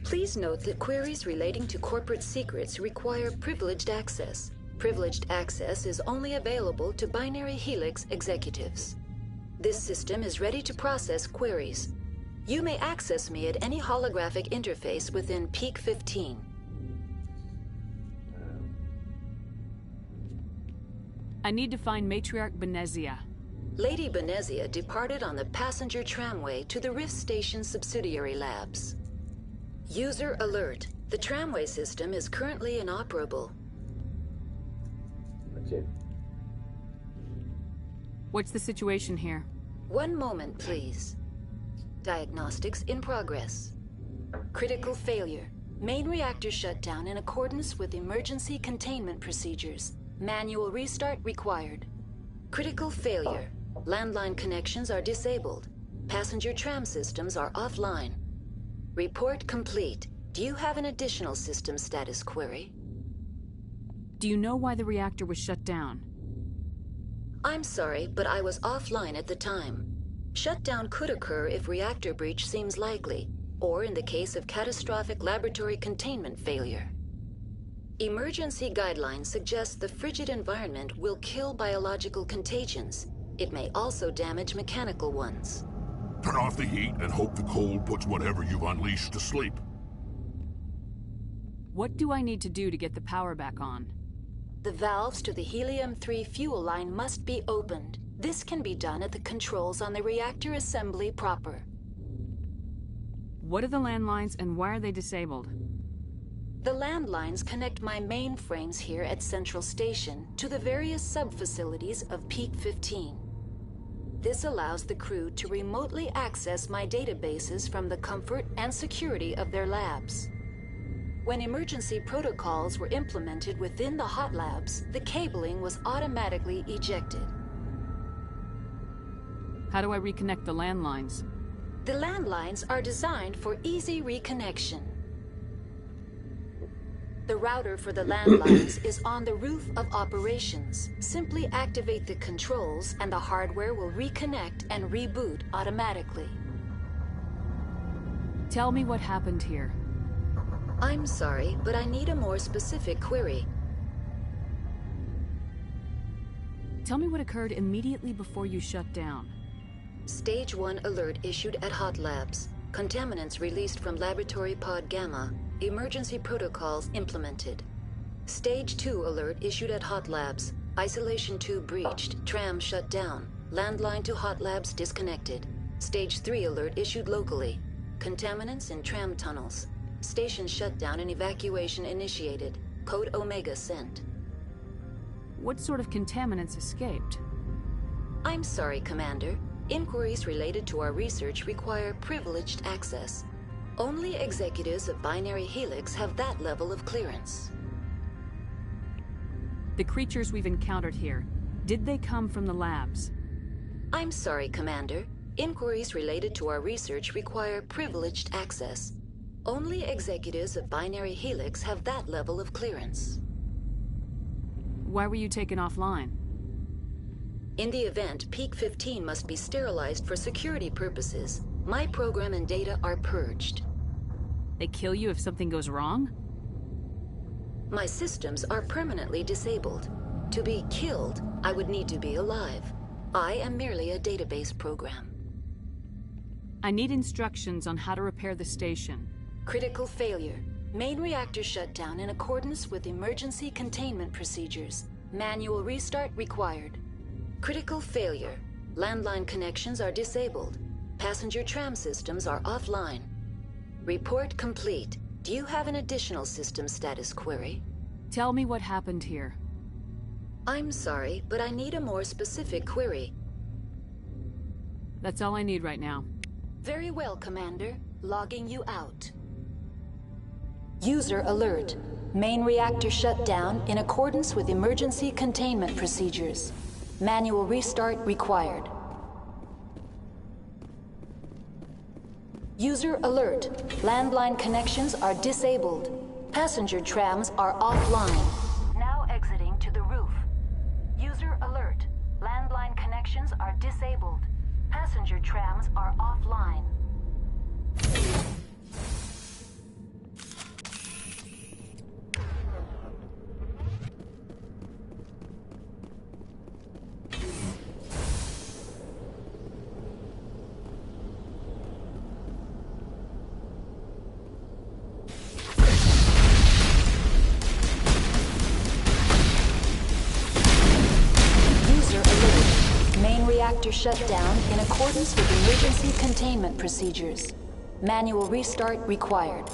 Please note that queries relating to corporate secrets require privileged access. Privileged access is only available to Binary Helix executives. This system is ready to process queries. You may access me at any holographic interface within Peak 15. I need to find Matriarch Benezia. Lady Benezia departed on the passenger tramway to the Rift Station subsidiary labs. User alert. The tramway system is currently inoperable. Ok. What's the situation here? One moment, please. Diagnostics in progress. Critical failure. Main reactor shut down in accordance with emergency containment procedures. Manual restart required. Critical failure. Landline connections are disabled. Passenger tram systems are offline. Report complete. Do you have an additional system status query? Do you know why the reactor was shut down? I'm sorry, but I was offline at the time. Shutdown could occur if reactor breach seems likely, or in the case of catastrophic laboratory containment failure. Emergency guidelines suggest the frigid environment will kill biological contagions. It may also damage mechanical ones. Turn off the heat and hope the cold puts whatever you've unleashed to sleep. What do I need to do to get the power back on? The valves to the helium-3 fuel line must be opened. This can be done at the controls on the reactor assembly proper. What are the landlines and why are they disabled? The landlines connect my mainframes here at Central Station to the various sub-facilities of Peak 15. This allows the crew to remotely access my databases from the comfort and security of their labs. When emergency protocols were implemented within the hot labs, the cabling was automatically ejected. How do I reconnect the landlines? The landlines are designed for easy reconnection. The router for the landlines is on the roof of operations. Simply activate the controls and the hardware will reconnect and reboot automatically. Tell me what happened here. I'm sorry, but I need a more specific query. Tell me what occurred immediately before you shut down. Stage 1 alert issued at Hot Labs. Contaminants released from Laboratory Pod Gamma. Emergency protocols implemented. Stage 2 alert issued at Hot Labs. Isolation tube breached. Tram shut down. Landline to Hot Labs disconnected. Stage 3 alert issued locally. Contaminants in tram tunnels. Station shutdown and evacuation initiated. Code Omega sent. What sort of contaminants escaped? I'm sorry, Commander. Inquiries related to our research require privileged access. Only executives of Binary Helix have that level of clearance. The creatures we've encountered here, did they come from the labs? I'm sorry, Commander. Inquiries related to our research require privileged access. Only executives of Binary Helix have that level of clearance. Why were you taken offline? In the event, Peak 15 must be sterilized for security purposes. My program and data are purged. They kill you if something goes wrong? My systems are permanently disabled. To be killed, I would need to be alive. I am merely a database program. I need instructions on how to repair the station. Critical failure. Main reactor shut down in accordance with emergency containment procedures. Manual restart required. Critical failure. Landline connections are disabled. Passenger tram systems are offline. Report complete. Do you have an additional system status query? Tell me what happened here. I'm sorry, but I need a more specific query. That's all I need right now. Very well, Commander. Logging you out. User alert. Main reactor shut down in accordance with emergency containment procedures. Manual restart required. User alert. Landline connections are disabled. Passenger trams are offline. Now exiting to the roof. User alert. Landline connections are disabled. Passenger trams are offline. reactor shut down in accordance with emergency containment procedures. Manual restart required.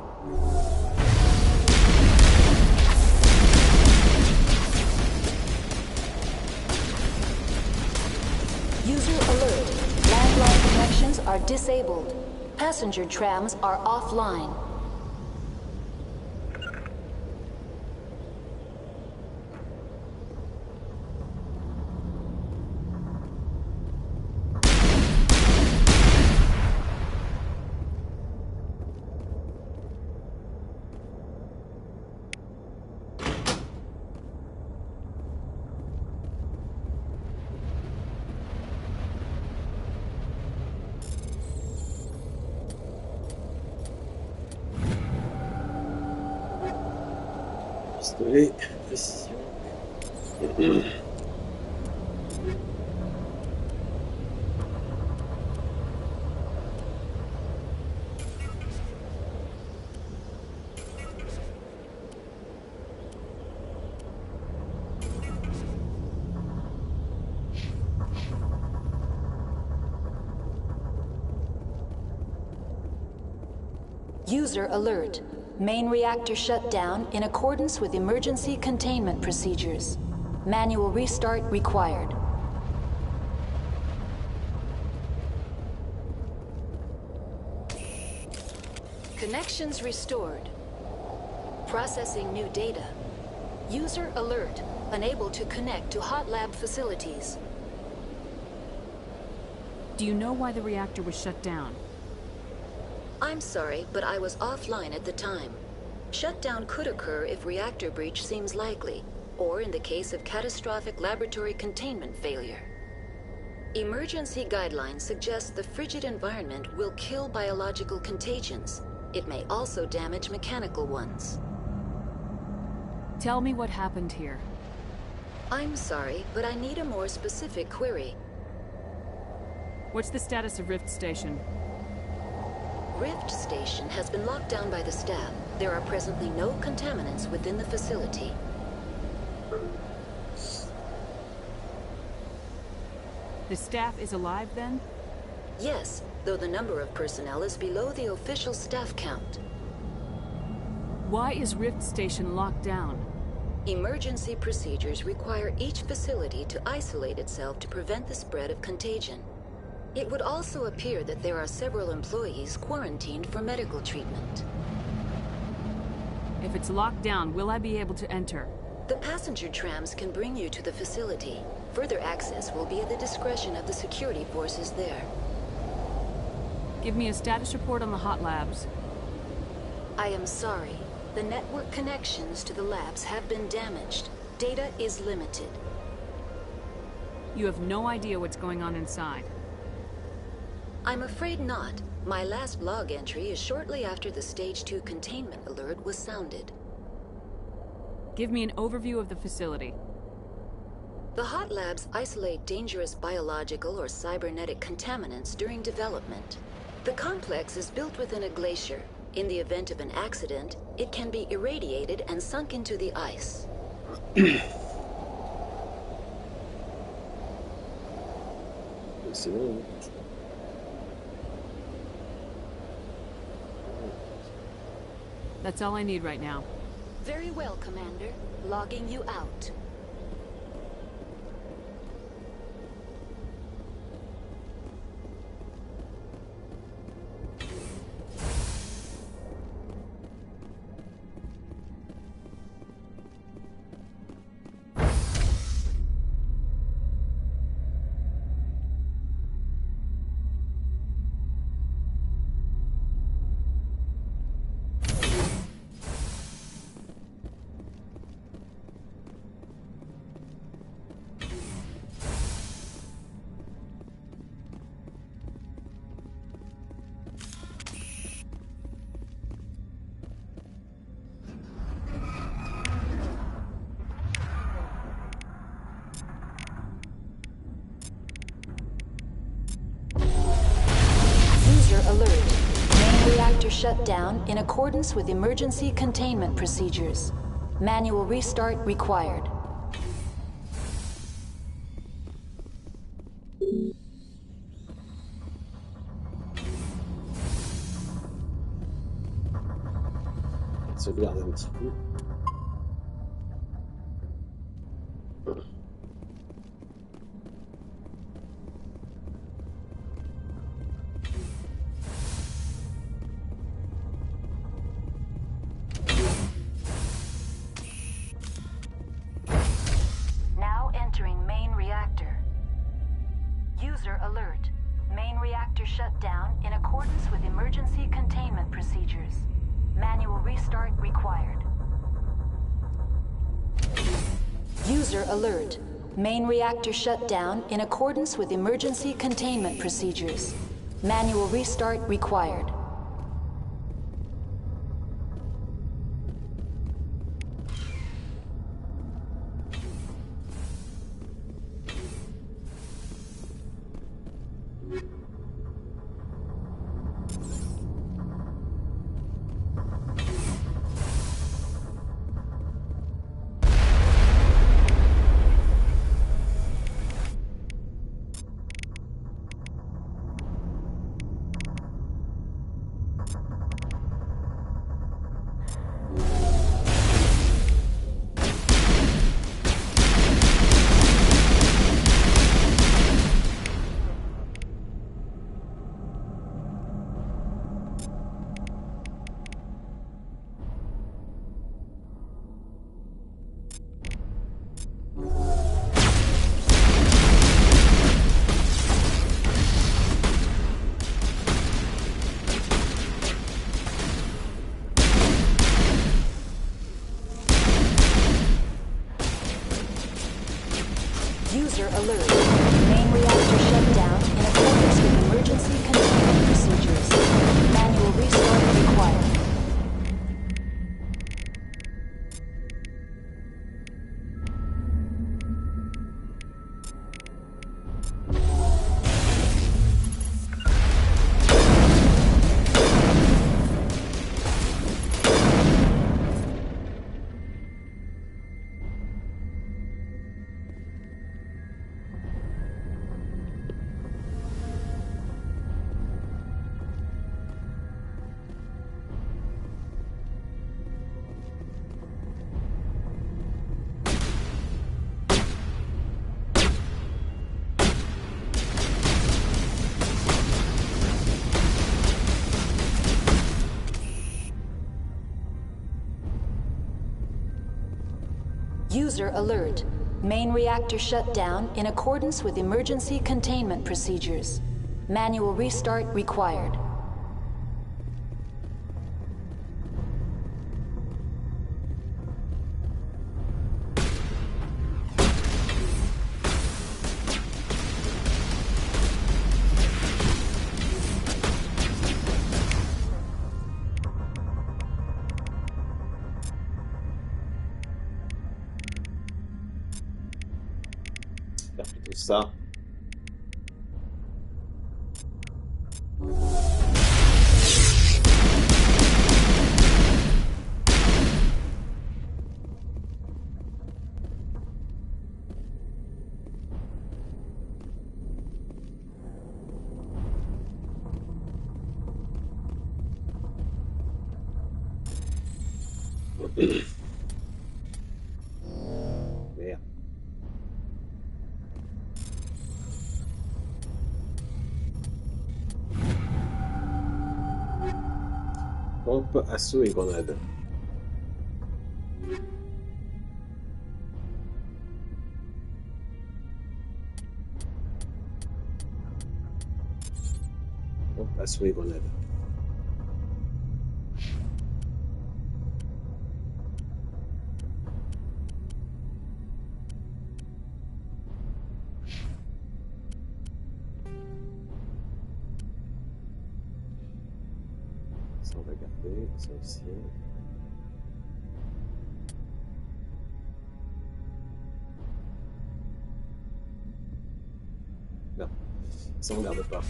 User alert. Landline connections are disabled. Passenger trams are offline. Pistolet, précision. User alert. Main reactor shut down in accordance with emergency containment procedures. Manual restart required. Connections restored. Processing new data. User alert. Unable to connect to hot lab facilities. Do you know why the reactor was shut down? I'm sorry, but I was offline at the time. Shutdown could occur if reactor breach seems likely, or in the case of catastrophic laboratory containment failure. Emergency guidelines suggest the frigid environment will kill biological contagions. It may also damage mechanical ones. Tell me what happened here. I'm sorry, but I need a more specific query. What's the status of Rift Station? Rift Station has been locked down by the staff. There are presently no contaminants within the facility. The staff is alive then? Yes, though the number of personnel is below the official staff count. Why is Rift Station locked down? Emergency procedures require each facility to isolate itself to prevent the spread of contagion. It would also appear that there are several employees quarantined for medical treatment. If it's locked down, will I be able to enter? The passenger trams can bring you to the facility. Further access will be at the discretion of the security forces there. Give me a status report on the hot labs. I am sorry. The network connections to the labs have been damaged. Data is limited. You have no idea what's going on inside. I'm afraid not. My last log entry is shortly after the Stage 2 containment alert was sounded. Give me an overview of the facility. The hot labs isolate dangerous biological or cybernetic contaminants during development. The complex is built within a glacier. In the event of an accident, it can be irradiated and sunk into the ice. C'est bon. That's all I need right now. Very well, Commander. Logging you out. Shut down in accordance with emergency containment procedures. Manual restart required. sauvegarder un petit peu. Now entering main reactor. User alert. Main reactor shut down in accordance with emergency containment procedures. Manual restart required. User alert. Main reactor shut down in accordance with emergency containment procedures. Manual restart required. User alert. Main reactor shut down in accordance with emergency containment procedures. Manual restart required. User alert. Main reactor shut down in accordance with emergency containment procedures. Manual restart required. Plutôt ça. Merde. Pompe, assaut et grenade. Pompe, assaut et grenade. Ça on va garder, ça aussi. Non, ça on garde pas.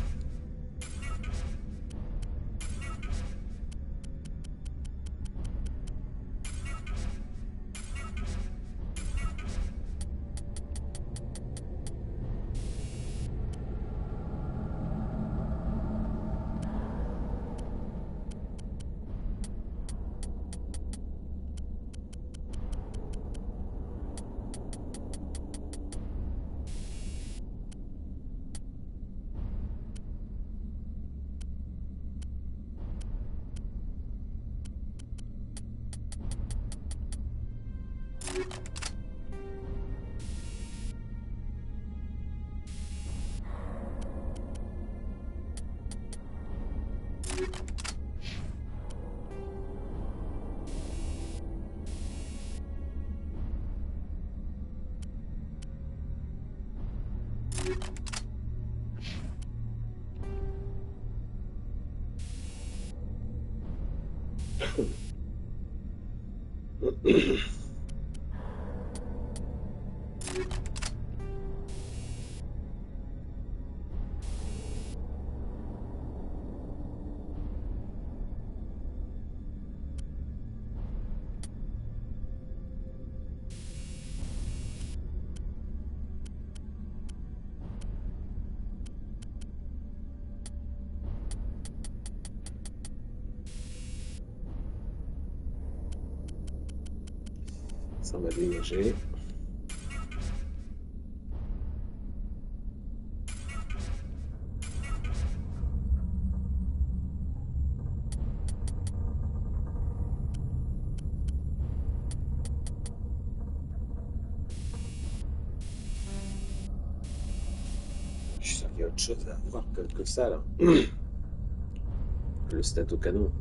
Ça, on va déménager. Je suis sûr qu'il y a autre chose à voir que ça, là. Le stat au canon.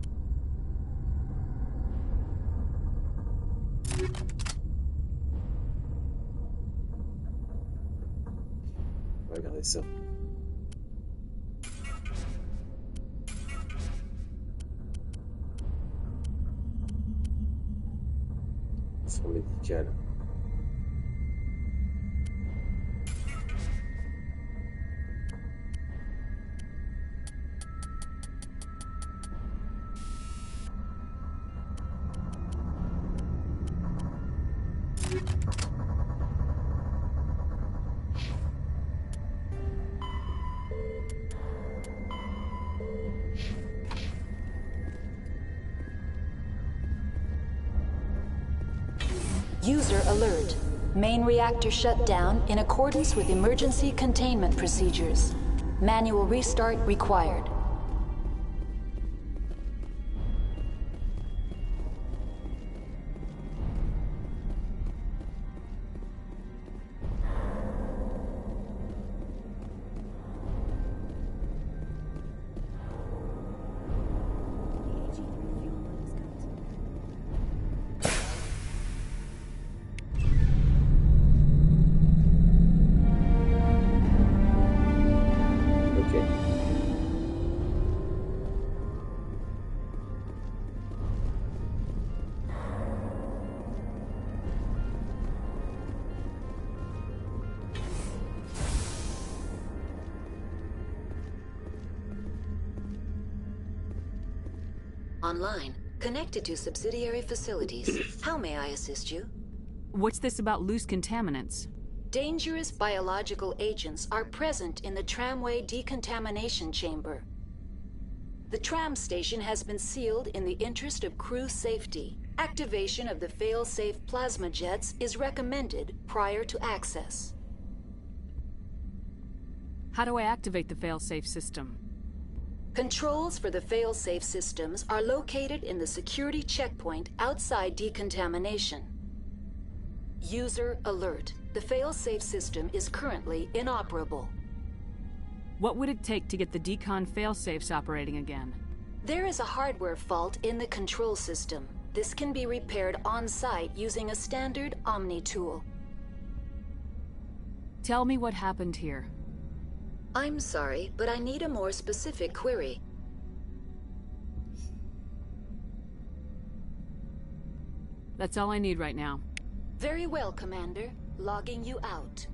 Regardez ça. Fonds médical. User alert. Main reactor shut down in accordance with emergency containment procedures. Manual restart required. Online, connected to subsidiary facilities. How may I assist you? What's this about loose contaminants? Dangerous biological agents are present in the tramway decontamination chamber. The tram station has been sealed in the interest of crew safety. Activation of the fail-safe plasma jets is recommended prior to access. How do I activate the fail-safe system? Controls for the fail-safe systems are located in the security checkpoint outside decontamination. User alert. The fail-safe system is currently inoperable. What would it take to get the decon fail-safes operating again? There is a hardware fault in the control system. This can be repaired on-site using a standard Omni tool. Tell me what happened here. I'm sorry, but I need a more specific query. That's all I need right now. Very well, Commander. Logging you out.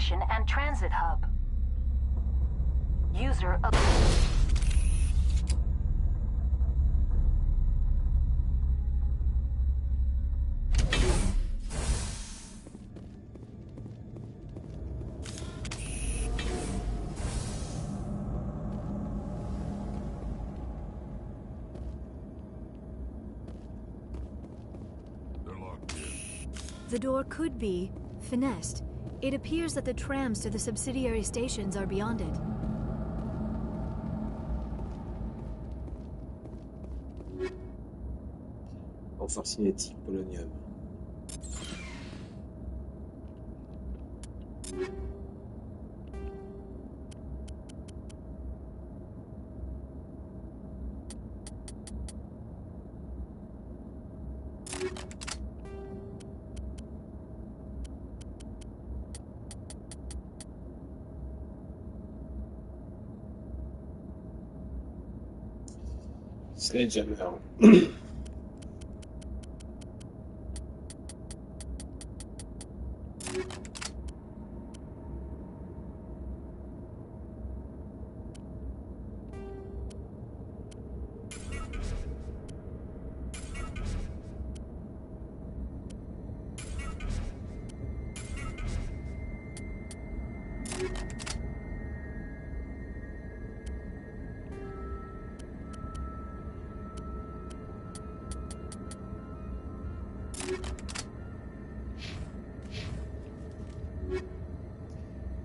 station and transit hub. User of... The door could be finessed. It appears that the trams to the subsidiary stations are beyond it. Renfort cinétique, polonium. Sledgehammer.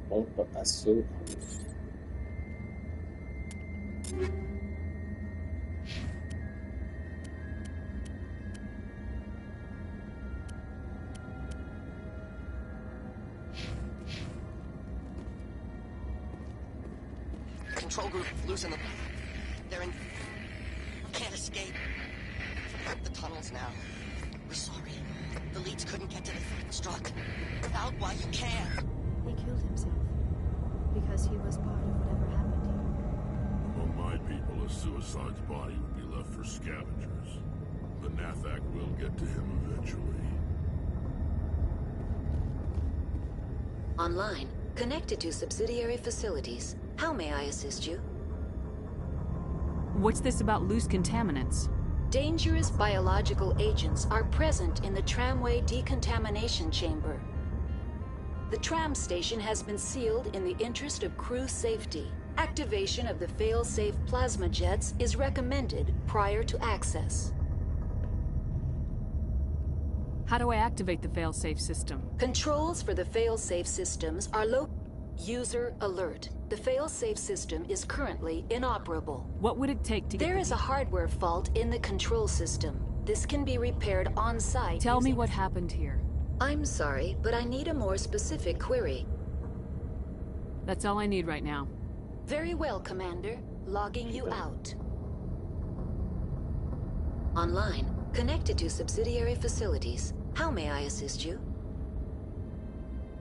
Pompe assaut. Control group, loosen them. They're in... Can't escape. The tunnels now. We're sorry. The leads couldn't get to the third strut. Out while you can. He killed himself because he was part of whatever happened here. Among my people, a suicide's body would be left for scavengers. The Nathak will get to him eventually. Online, connected to subsidiary facilities. How may I assist you? What's this about loose contaminants? Dangerous biological agents are present in the tramway decontamination chamber. The tram station has been sealed in the interest of crew safety. Activation of the fail-safe plasma jets is recommended prior to access. How do I activate the fail-safe system? Controls for the fail-safe systems are low. User alert. The fail-safe system is currently inoperable. What would it take to get... There is a hardware fault in the control system. This can be repaired on-site. Tell me what happened here. I'm sorry, but I need a more specific query. That's all I need right now. Very well, Commander. Logging you out. Online, connected to subsidiary facilities. How may I assist you?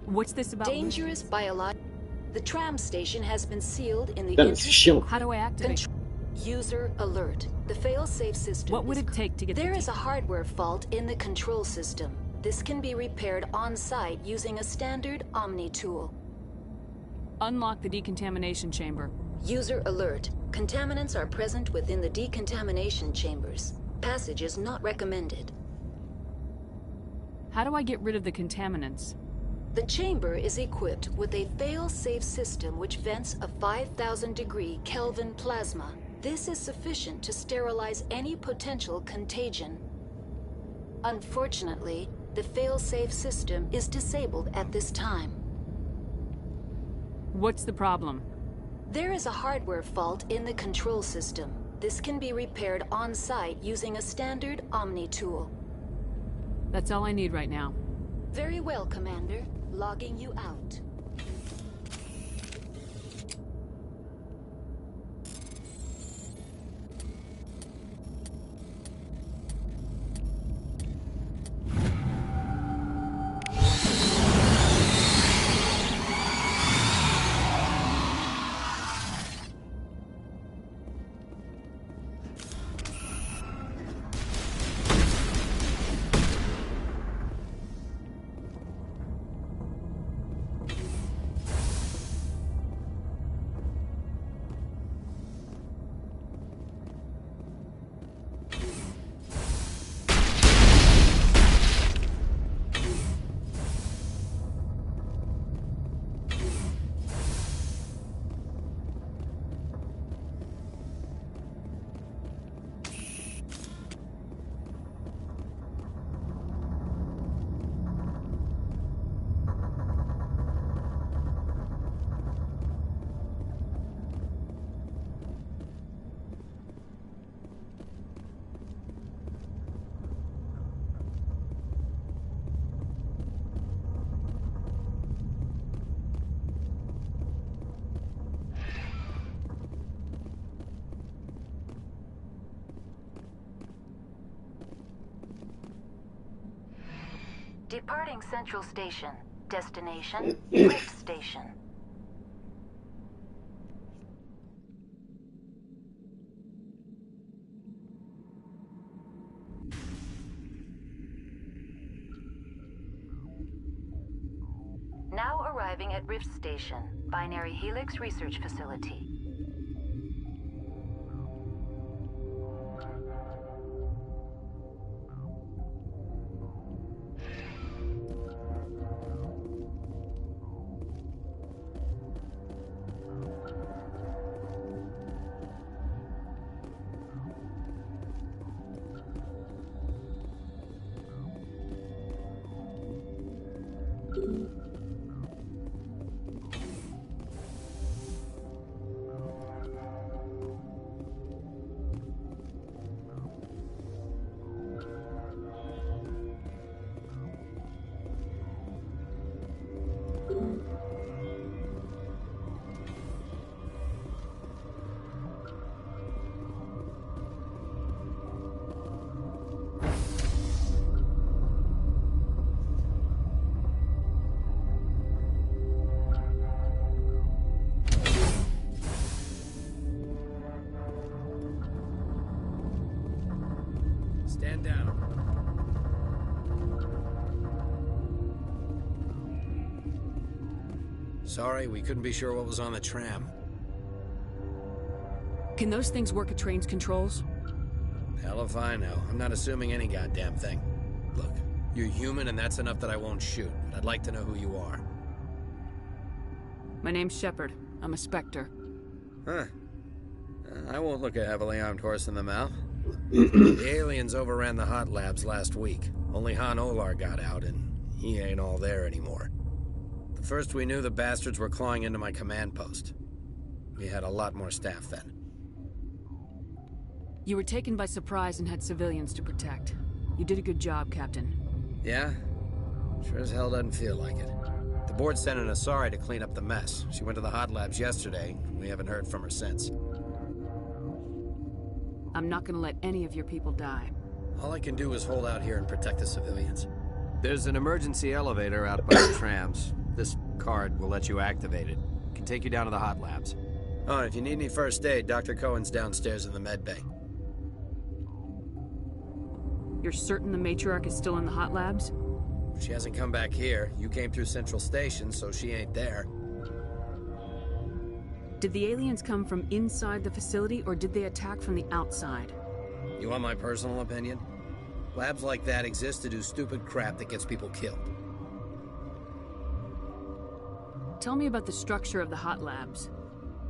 What's this about? Dangerous biological... The tram station has been sealed in the How do I activate? User alert. The fail-safe system. What would it take to get There is a hardware fault in the control system. This can be repaired on-site using a standard Omni tool. Unlock the decontamination chamber. User alert. Contaminants are present within the decontamination chambers. Passage is not recommended. How do I get rid of the contaminants? The chamber is equipped with a fail-safe system which vents a 5,000-degree Kelvin plasma. This is sufficient to sterilize any potential contagion. Unfortunately, the fail-safe system is disabled at this time. What's the problem? There is a hardware fault in the control system. This can be repaired on-site using a standard Omni tool. That's all I need right now. Very well, Commander. Logging you out. Departing Central Station. Destination, Rift Station. Now arriving at Rift Station, Binary Helix Research Facility. Stand down. Sorry, we couldn't be sure what was on the tram. Can those things work at train's controls? Hell if I know. I'm not assuming any goddamn thing. Look, you're human and that's enough that I won't shoot. But I'd like to know who you are. My name's Shepard. I'm a Spectre. Huh. I won't look a heavily armed horse in the mouth. The aliens overran the hot labs last week. Only Han Olar got out, and he ain't all there anymore. The first we knew, the bastards were clawing into my command post. We had a lot more staff then. You were taken by surprise and had civilians to protect. You did a good job, Captain. Yeah? Sure as hell doesn't feel like it. The board sent an Asari to clean up the mess. She went to the hot labs yesterday. We haven't heard from her since. I'm not gonna let any of your people die. All I can do is hold out here and protect the civilians. There's an emergency elevator out by the trams. This card will let you activate it. It can take you down to the hot labs. Oh, and if you need any first aid, Dr. Cohen's downstairs in the med bay. You're certain the matriarch is still in the hot labs? She hasn't come back here. You came through Central Station, so she ain't there. Did the aliens come from inside the facility, or did they attack from the outside? You want my personal opinion? Labs like that exist to do stupid crap that gets people killed. Tell me about the structure of the hot labs.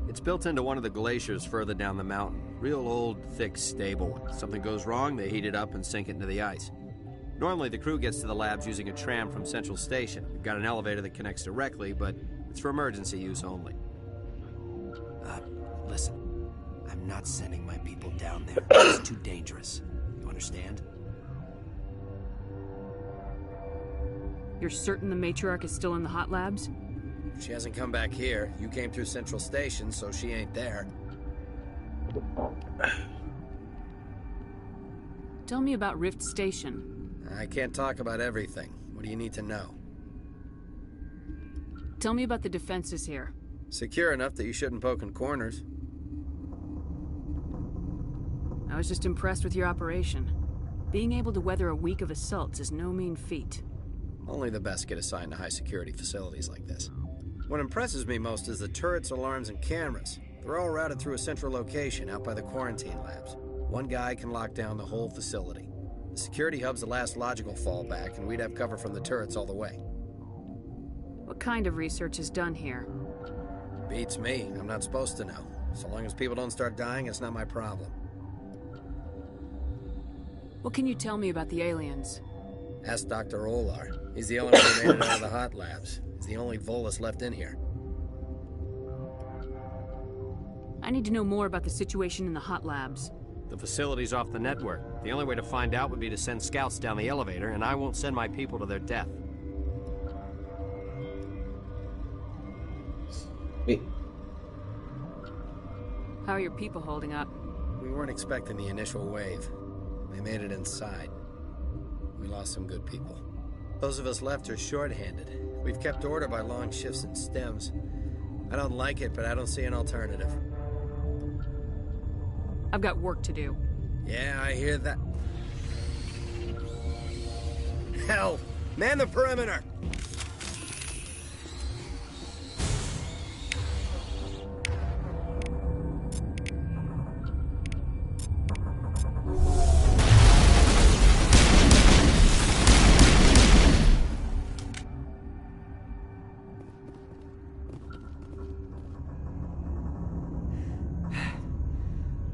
It's built into one of the glaciers further down the mountain. Real old, thick, stable. If something goes wrong, they heat it up and sink it into the ice. Normally, the crew gets to the labs using a tram from Central Station. We've got an elevator that connects directly, but it's for emergency use only. Listen, I'm not sending my people down there. It's too dangerous. You understand? You're certain the matriarch is still in the hot labs? She hasn't come back here. You came through Central Station, so she ain't there. Tell me about Rift Station. I can't talk about everything. What do you need to know? Tell me about the defenses here. Secure enough that you shouldn't poke in corners. I was just impressed with your operation. Being able to weather a week of assaults is no mean feat. Only the best get assigned to high-security facilities like this. What impresses me most is the turrets, alarms, and cameras. They're all routed through a central location out by the quarantine labs. One guy can lock down the whole facility. The security hub's the last logical fallback, and we'd have cover from the turrets all the way. What kind of research is done here? Beats me. I'm not supposed to know. So long as people don't start dying, it's not my problem. What can you tell me about the aliens? Ask Dr. Olar. He's the only one who made it out of the hot labs. He's the only Volus left in here. I need to know more about the situation in the hot labs. The facility's off the network. The only way to find out would be to send scouts down the elevator, and I won't send my people to their death. Me. How are your people holding up? We weren't expecting the initial wave. They made it inside. We lost some good people. Those of us left are short-handed. We've kept order by long shifts and stems. I don't like it, but I don't see an alternative. I've got work to do. Yeah, I hear that. Hell! Man the perimeter!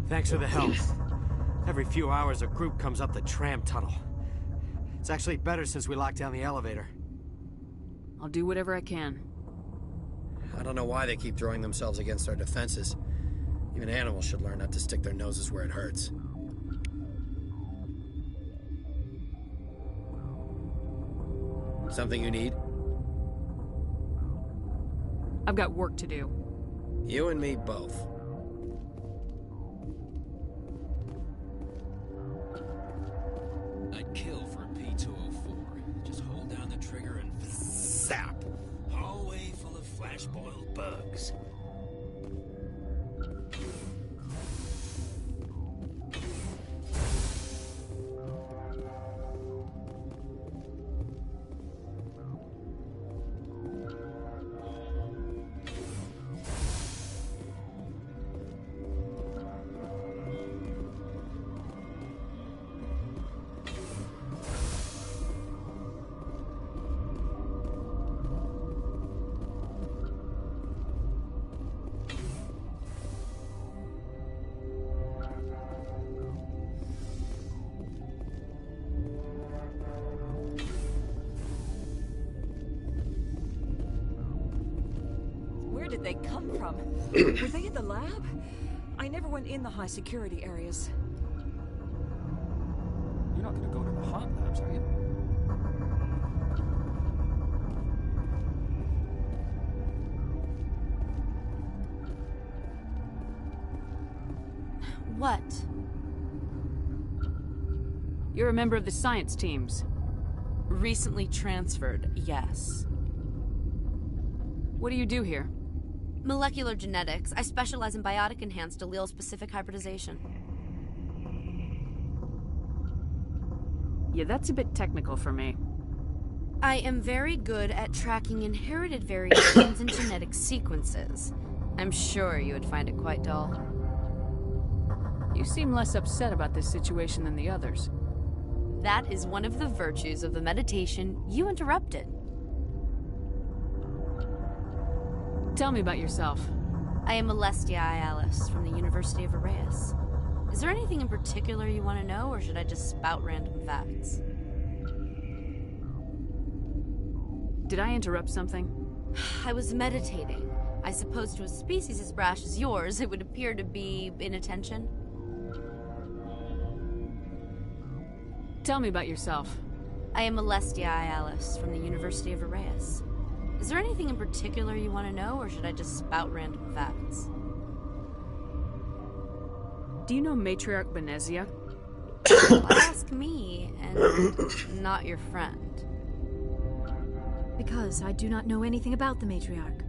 Thanks for the help. Every few hours, a group comes up the tram tunnel. It's actually better since we locked down the elevator. I'll do whatever I can. I don't know why they keep throwing themselves against our defenses. Even animals should learn not to stick their noses where it hurts. Something you need? I've got work to do. You and me both. I'd kill for a P-204. Just hold down the trigger and zap. Hallway full of flash-boiled bugs. Where did they come from? Were they in the lab? I never went in the high security areas. You're not going to go to the hot labs, are you? What? You're a member of the science teams. Recently transferred, yes. What do you do here? Molecular genetics. I specialize in biotic-enhanced allele-specific hybridization. Yeah, that's a bit technical for me. I am very good at tracking inherited variations in genetic sequences. I'm sure you would find it quite dull. You seem less upset about this situation than the others. That is one of the virtues of the meditation you interrupted. Tell me about yourself. I am Alestia Ayalis from the University of Arrayas. Is there anything in particular you want to know, or should I just spout random facts? Did I interrupt something? I was meditating. I suppose to a species as brash as yours, it would appear to be inattention. Tell me about yourself. I am Alestia Ayalis from the University of Arrayas. Is there anything in particular you want to know, or should I just spout random facts? Do you know Matriarch Benezia? Why ask me, and not your friend? Because I do not know anything about the Matriarch.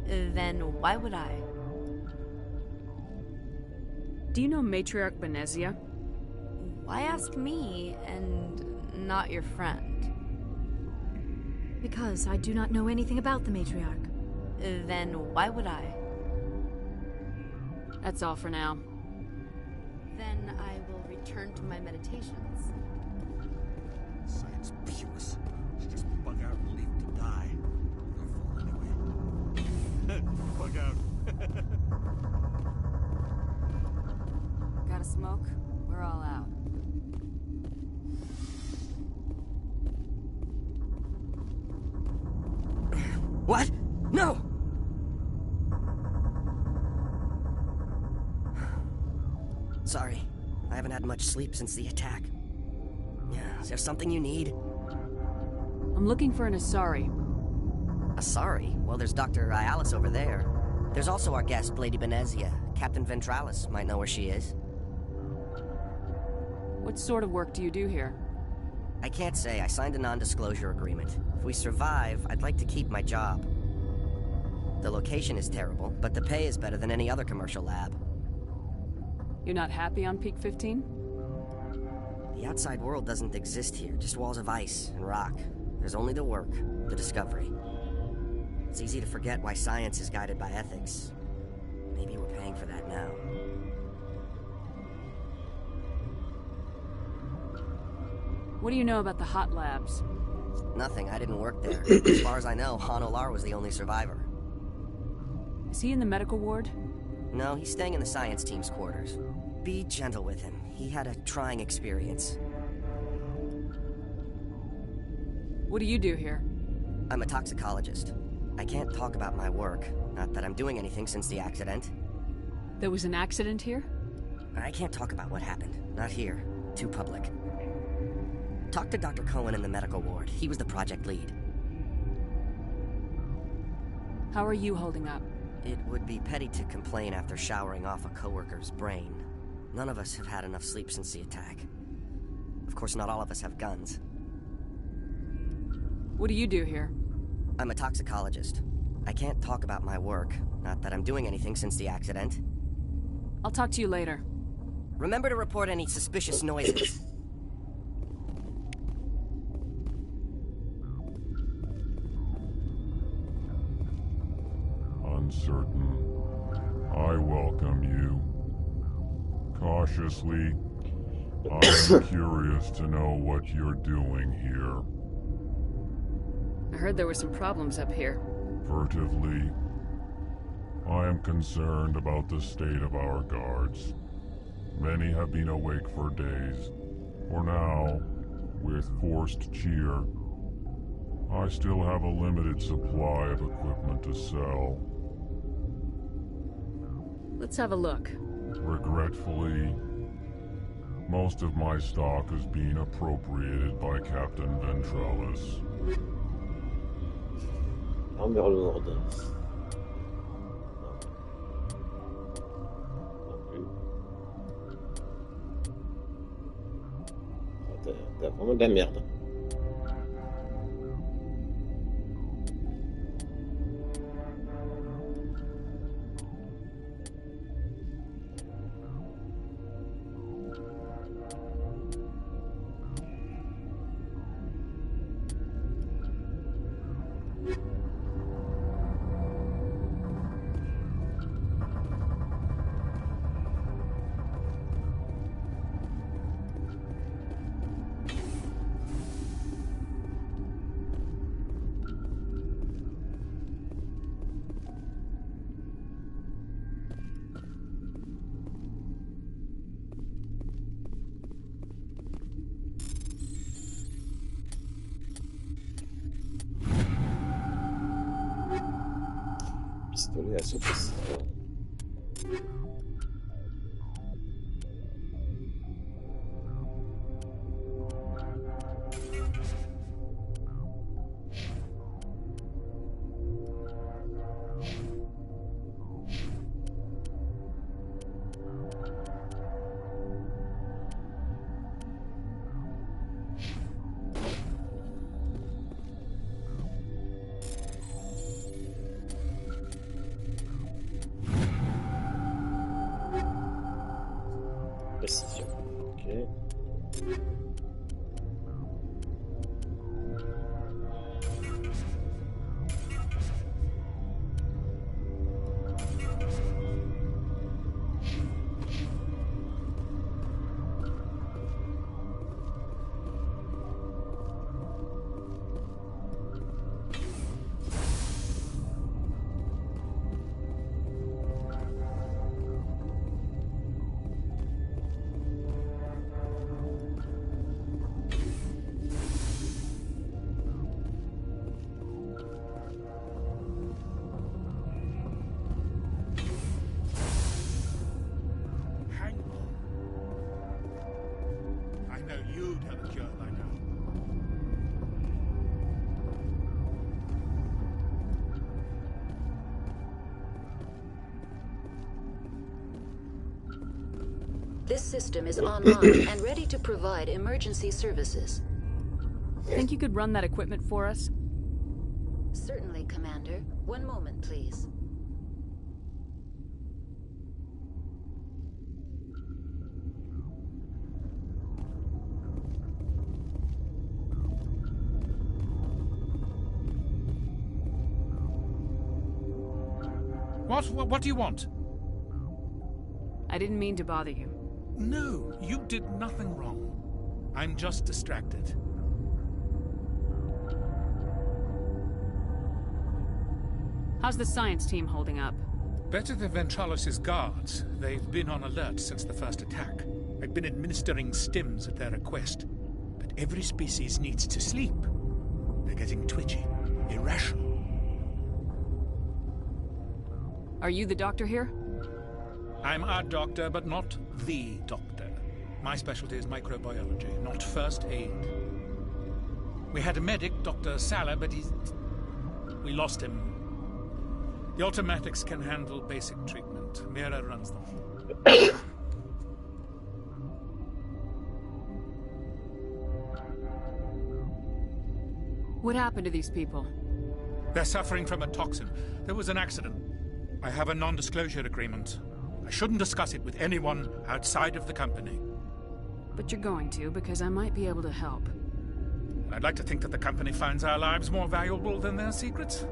Then why would I? Do you know Matriarch Benezia? Why ask me, and not your friend? Because I do not know anything about the Matriarch. Then why would I? That's all for now. Then I will return to my meditations. Science pukes. She just bug out and leave to die. Her fault anyway. Bug out. Got a smoke? We're all out. What? No! Sorry. I haven't had much sleep since the attack. Yeah, is there something you need? I'm looking for an Asari. Asari? Well, there's Dr. Ayalis over there. There's also our guest, Lady Benezia. Captain Ventralis might know where she is. What sort of work do you do here? I can't say. I signed a non-disclosure agreement. If we survive, I'd like to keep my job. The location is terrible, but the pay is better than any other commercial lab. You're not happy on Peak 15? The outside world doesn't exist here, just walls of ice and rock. There's only the work, the discovery. It's easy to forget why science is guided by ethics. Maybe we're paying for that now. What do you know about the hot labs? Nothing. I didn't work there. As far as I know, Han Olar was the only survivor. Is he in the medical ward? No, he's staying in the science team's quarters. Be gentle with him. He had a trying experience. What do you do here? I'm a toxicologist. I can't talk about my work. Not that I'm doing anything since the accident. There was an accident here? I can't talk about what happened. Not here. Too public. Talk to Dr. Cohen in the medical ward. He was the project lead. How are you holding up? It would be petty to complain after showering off a coworker's brain. None of us have had enough sleep since the attack. Of course, not all of us have guns. What do you do here? I'm a toxicologist. I can't talk about my work. Not that I'm doing anything since the accident. I'll talk to you later. Remember to report any suspicious noises. Uncertain. I welcome you. Cautiously, I'm curious to know what you're doing here. I heard there were some problems up here. Furtively, I am concerned about the state of our guards. Many have been awake for days. For now, with forced cheer, I still have a limited supply of equipment to sell. Let's have a look. Regretfully, most of my stock is being appropriated by Captain Ventrellis. Armure lourde. T'as vraiment de la merde. Pistolet à saucisson. Précision. Ok. This system is online and ready to provide emergency services. Think you could run that equipment for us? Certainly, Commander. One moment, please. What do you want? I didn't mean to bother you. No, you did nothing wrong. I'm just distracted. How's the science team holding up? Better than Ventralos' guards. They've been on alert since the first attack. I've been administering stims at their request. But every species needs to sleep. They're getting twitchy, irrational. Are you the doctor here? I'm a doctor, but not the doctor. My specialty is microbiology, not first aid. We had a medic, Dr. Sala, but we lost him. The automatics can handle basic treatment. Mira runs them. What happened to these people? They're suffering from a toxin. There was an accident. I have a non-disclosure agreement. I shouldn't discuss it with anyone outside of the company. But you're going to, because I might be able to help. I'd like to think that the company finds our lives more valuable than their secrets.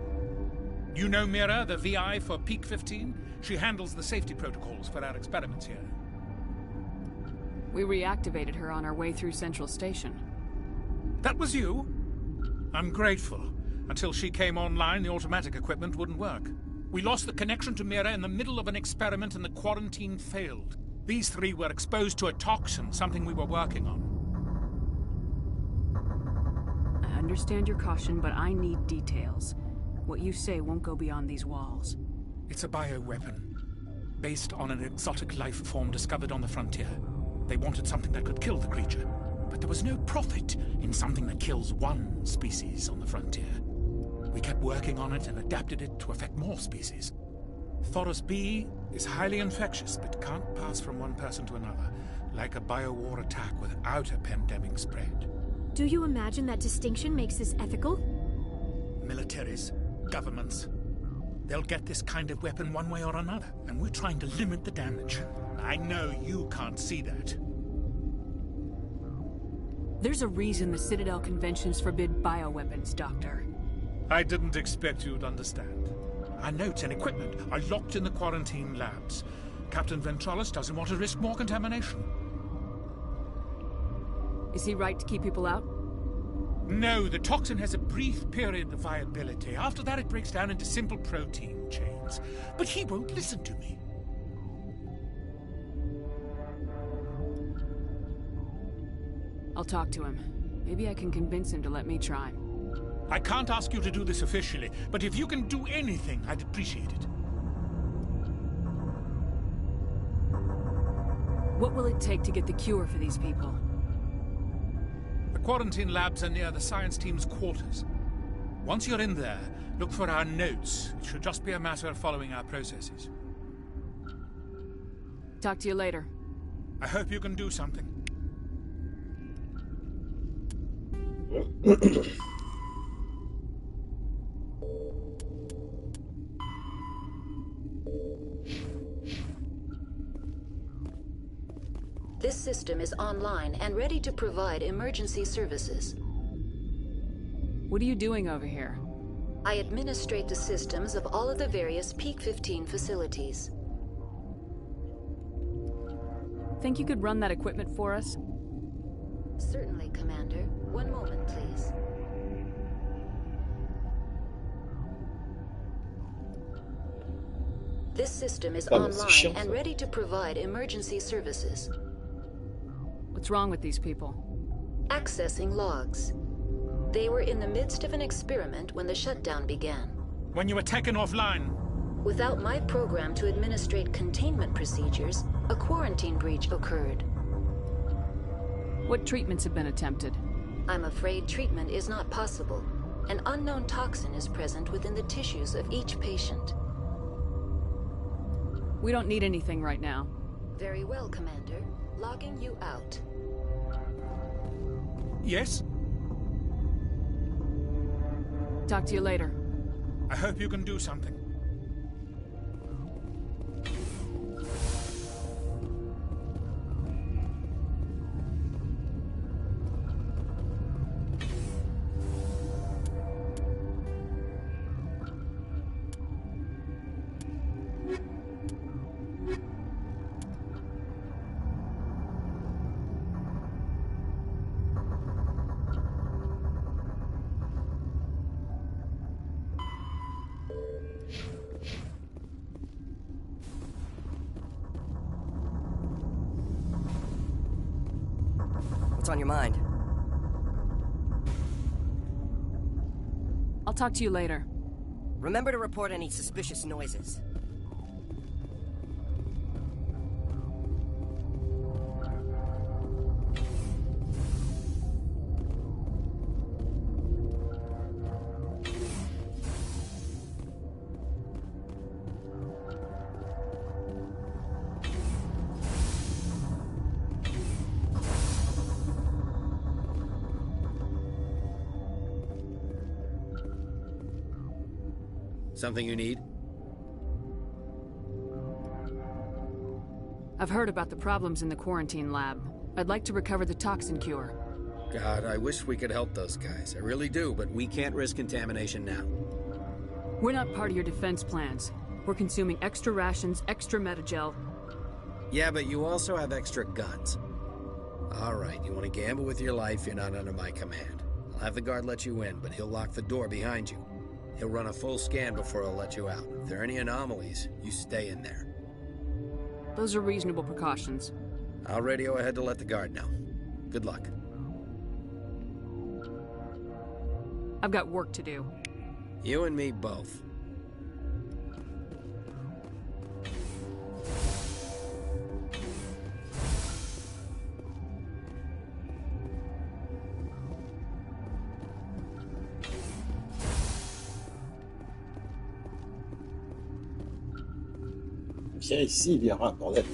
You know Mira, the VI for Peak 15? She handles the safety protocols for our experiments here. We reactivated her on our way through Central Station. That was you? I'm grateful. Until she came online, the automatic equipment wouldn't work. We lost the connection to Mira in the middle of an experiment and the quarantine failed. These three were exposed to a toxin, something we were working on. I understand your caution, but I need details. What you say won't go beyond these walls. It's a bioweapon, based on an exotic life form discovered on the frontier. They wanted something that could kill the creature, but there was no profit in something that kills one species on the frontier. We kept working on it and adapted it to affect more species. Thoros B is highly infectious, but can't pass from one person to another, like a biowar attack without a pandemic spread. Do you imagine that distinction makes this ethical? Militaries, governments, they'll get this kind of weapon one way or another, and we're trying to limit the damage. I know you can't see that. There's a reason the Citadel conventions forbid bioweapons, Doctor. I didn't expect you'd understand. Our notes and equipment are locked in the quarantine labs. Captain Ventralos doesn't want to risk more contamination. Is he right to keep people out? No, the toxin has a brief period of viability. After that, it breaks down into simple protein chains. But he won't listen to me. I'll talk to him. Maybe I can convince him to let me try. I can't ask you to do this officially, but if you can do anything, I'd appreciate it. What will it take to get the cure for these people? The quarantine labs are near the science team's quarters. Once you're in there, look for our notes. It should just be a matter of following our processes. Talk to you later. I hope you can do something. This system is online and ready to provide emergency services. What are you doing over here? I administrate the systems of all of the various Peak 15 facilities. Think you could run that equipment for us? Certainly, Commander. One moment, please. This system is online and ready to provide emergency services. What's wrong with these people? Accessing logs. They were in the midst of an experiment when the shutdown began. When you were taken offline? Without my program to administrate containment procedures, a quarantine breach occurred. What treatments have been attempted? I'm afraid treatment is not possible. An unknown toxin is present within the tissues of each patient. We don't need anything right now. Very well, Commander. Logging you out. Yes? Talk to you later. I hope you can do something. What's on your mind? I'll talk to you later. Remember to report any suspicious noises. Something you need? I've heard about the problems in the quarantine lab. I'd like to recover the toxin cure. God, I wish we could help those guys. I really do, but we can't risk contamination now. We're not part of your defense plans. We're consuming extra rations, extra Metagel. Yeah, but you also have extra guns. All right, you want to gamble with your life, you're not under my command. I'll have the guard let you in, but he'll lock the door behind you. He'll run a full scan before he'll let you out. If there are any anomalies, you stay in there. Those are reasonable precautions. I'll radio ahead to let the guard know. Good luck. I've got work to do. You and me both. Viens ici, Vera, bordel.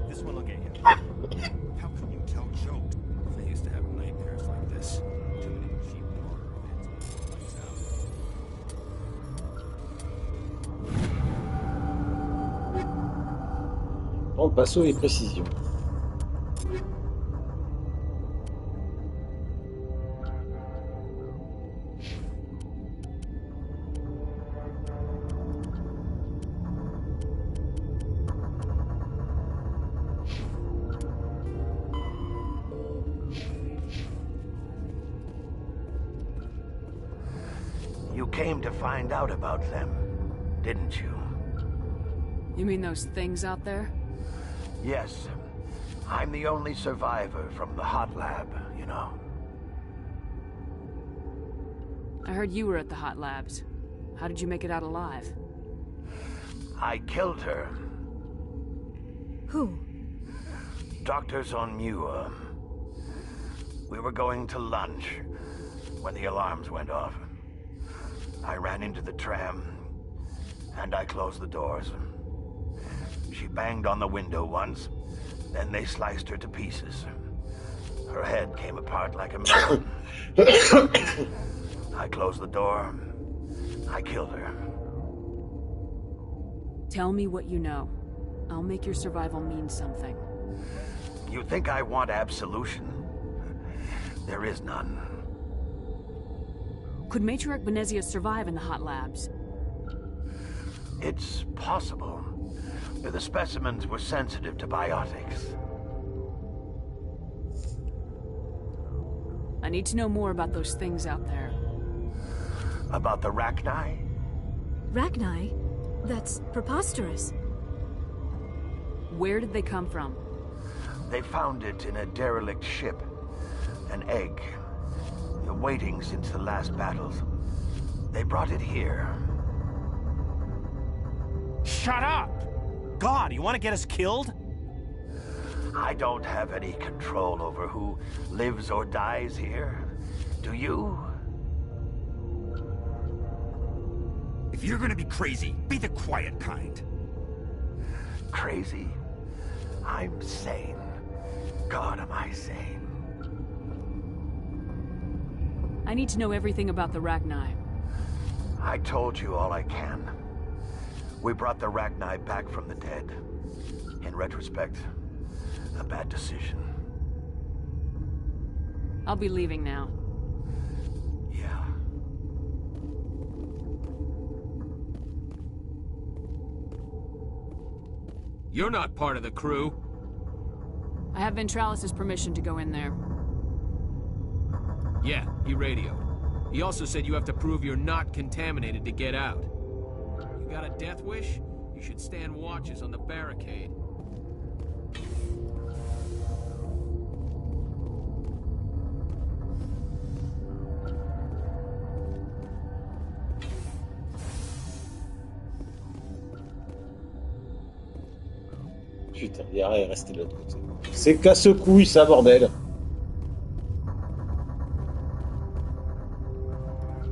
This one will get you. How can you tell jokes? I used to have nightmares like this. Too many cheap horror events. Lights out. On passe aux précisions. You came to find out about them, didn't you? You mean those things out there? Yes. I'm the only survivor from the hot lab, you know. I heard you were at the hot labs. How did you make it out alive? I killed her. Who? Dr. Zonmua. We were going to lunch when the alarms went off. I ran into the tram, and I closed the doors. She banged on the window once, then they sliced her to pieces. Her head came apart like a melon. I closed the door. I killed her. Tell me what you know. I'll make your survival mean something. You think I want absolution? There is none. Could Matriarch Benezia survive in the hot labs? It's possible. The specimens were sensitive to biotics. I need to know more about those things out there. About the Rachni? Rachni? That's preposterous. Where did they come from? They found it in a derelict ship. An egg. Waiting since the last battles. They brought it here. Shut up! God, you want to get us killed? I don't have any control over who lives or dies here. Do you? If you're gonna be crazy, be the quiet kind. Crazy? I'm sane. God, am I sane? I need to know everything about the Rachni. I told you all I can. We brought the Rachni back from the dead. In retrospect, a bad decision. I'll be leaving now. Yeah. You're not part of the crew. I have Ventralis' permission to go in there. Yeah, he radioed. He also said you have to prove you're not contaminated to get out. You got a death wish? You should stand watches on the barricade. Putain, Yara est resté de l'autre côté. C'est casse-couille ça, bordel.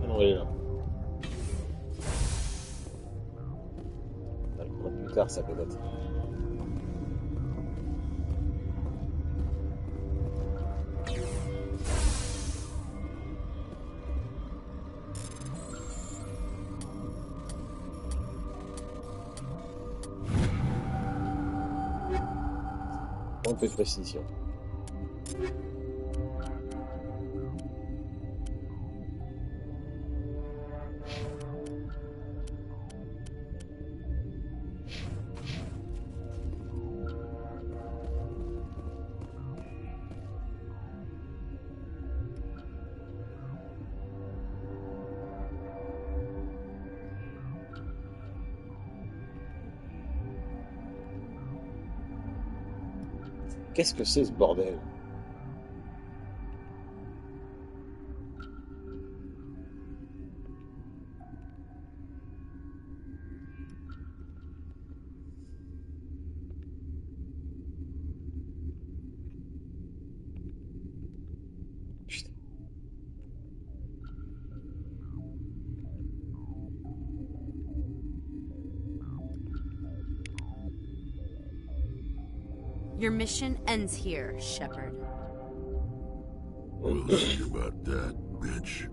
Ah non, elle est là. On va le prendre plus tard, ça peut-être. Un peu de précision. Qu'est-ce que c'est ce bordel? Putain. Your mission ends here, Shepard. We'll see about that, bitch.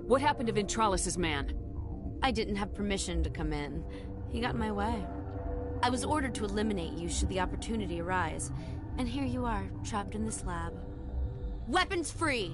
What happened to Ventralis' man? I didn't have permission to come in. He got in my way. I was ordered to eliminate you should the opportunity arise. And here you are, trapped in this lab. Weapons free!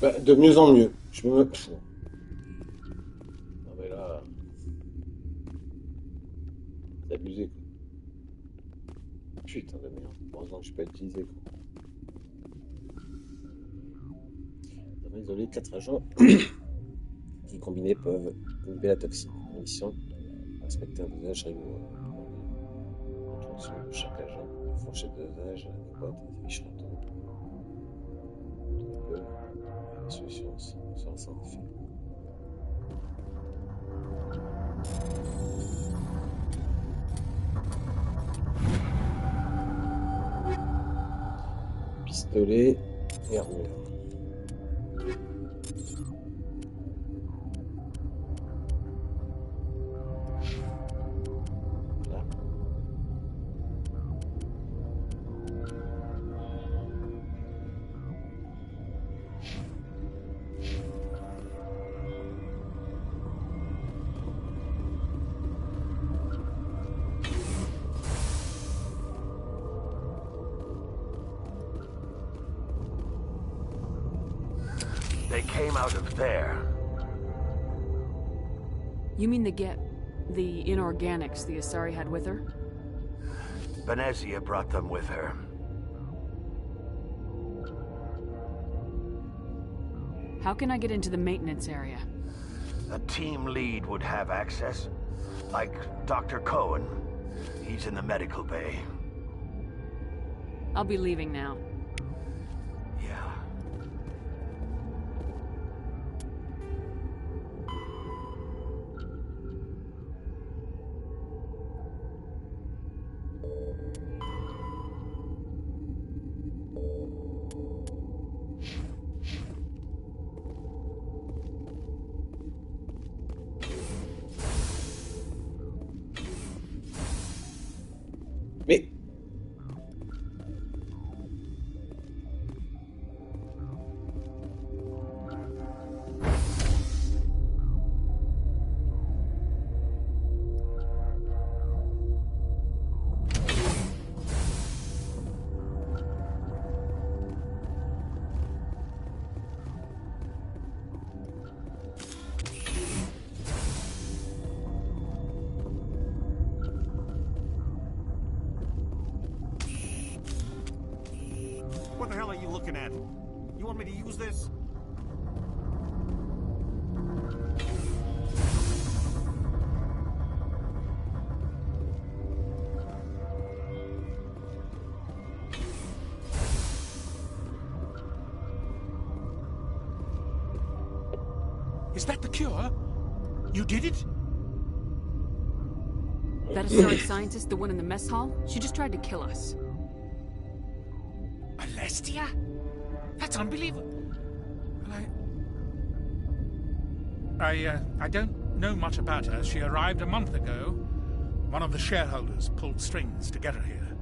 Bah, de mieux en mieux. Je me... Non mais là... C'est abusé quoi. Putain de merde. Bon. Heureusement que je peux utiliser. Nous avons isolé 4 agents qui combinés peuvent inhiber la toxine. Mission, respecter un dosage rigoureux. Instruction de chaque agent, fourchette de dosage adéquate et fiches retour. Donc, la solution sera sans effet. Pistolet et armure. They came out of there. You mean the inorganics the Asari had with her? Benezia brought them with her. How can I get into the maintenance area? A team lead would have access. Like Dr. Cohen. He's in the medical bay. I'll be leaving now. Yeah. Mais What the hell are you looking at? You want me to use this? Is that the cure? You did it? That Asari scientist, the one in the mess hall? She just tried to kill us. Alestia? That's unbelievable. I don't know much about her. She arrived a month ago. One of the shareholders pulled strings to get her here.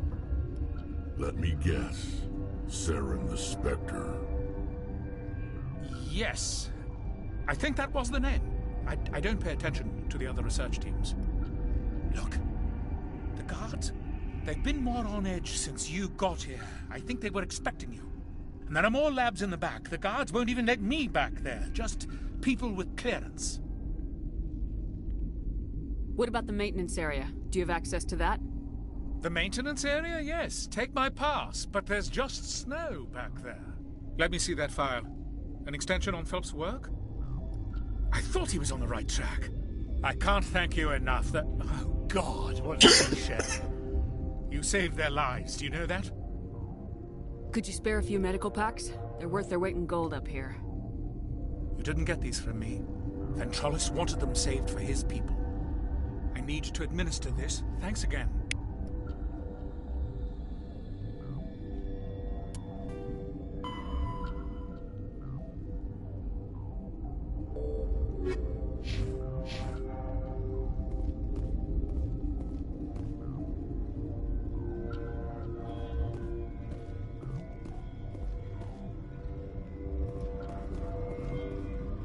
Let me guess. Saren the Spectre. Yes. I think that was the name. I don't pay attention to the other research teams. Look. The guards. They've been more on edge since you got here. I think they were expecting you. And there are more labs in the back. The guards won't even let me back there. Just people with clearance. What about the maintenance area? Do you have access to that? The maintenance area? Yes. Take my pass. But there's just snow back there. Let me see that file. An extension on Phelps' work? I thought he was on the right track. I can't thank you enough that... Oh, God, what a shame. You saved their lives, do you know that? Could you spare a few medical packs? They're worth their weight in gold up here. You didn't get these from me. Ventrollis wanted them saved for his people. I need to administer this. Thanks again.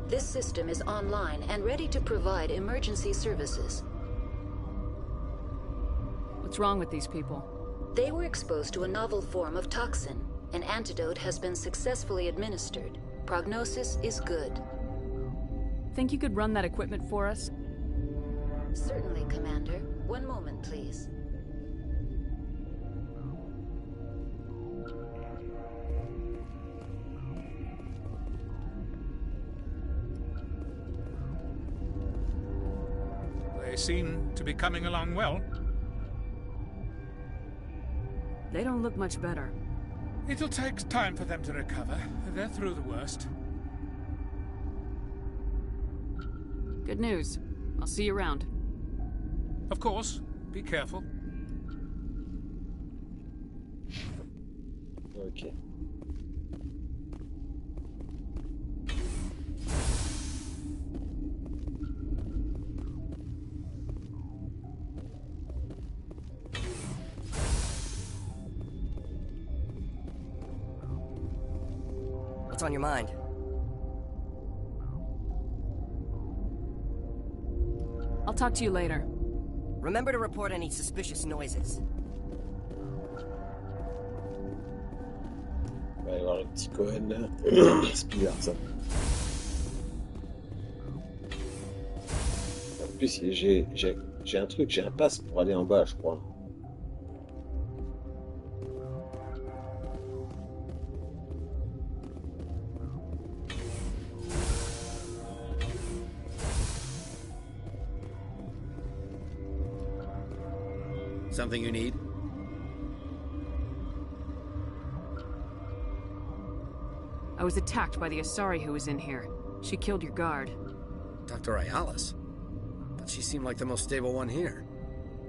This system is online and ready to provide emergency services. What's wrong with these people? They were exposed to a novel form of toxin. An antidote has been successfully administered. Prognosis is good. Think you could run that equipment for us? Certainly, Commander. One moment, please. They seem to be coming along well. They don't look much better. It'll take time for them to recover. They're through the worst. Good news. I'll see you around. Of course. Be careful. Ok. What's on your mind? I'll talk to you later. Remember to report any suspicious noises. On va aller voir le petit Cohen là. C'est bizarre ça. En plus, j'ai un truc, j'ai un pass pour aller en bas, je crois. Something you need? I was attacked by the Asari who was in here. She killed your guard. Dr. Ayalis? But she seemed like the most stable one here.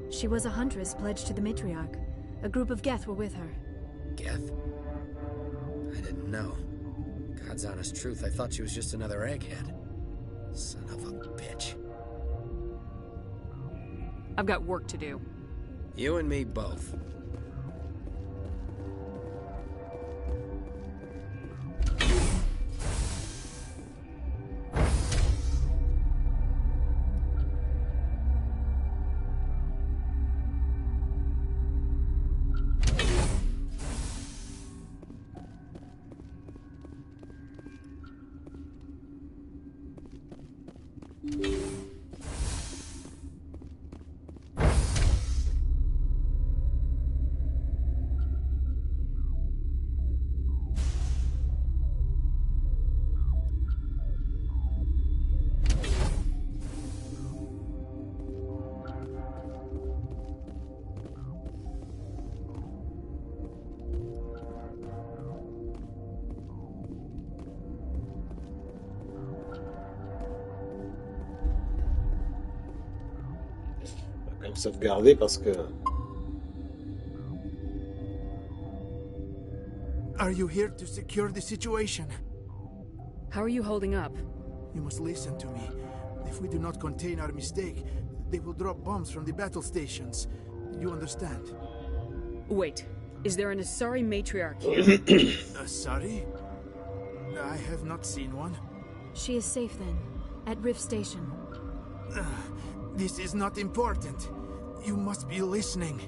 She was a huntress pledged to the Matriarch. A group of Geth were with her. Geth? I didn't know. God's honest truth, I thought she was just another egghead. Son of a bitch. I've got work to do. You and me both. Sauvegarder parce que... Are you here to secure the situation? How are you holding up? You must listen to me. If we do not contain our mistake, they will drop bombs from the battle stations. You understand? Wait, is there an Asari matriarch here? Asari? I have not seen one. She is safe then, at Rift Station. This is not important. You must be listening.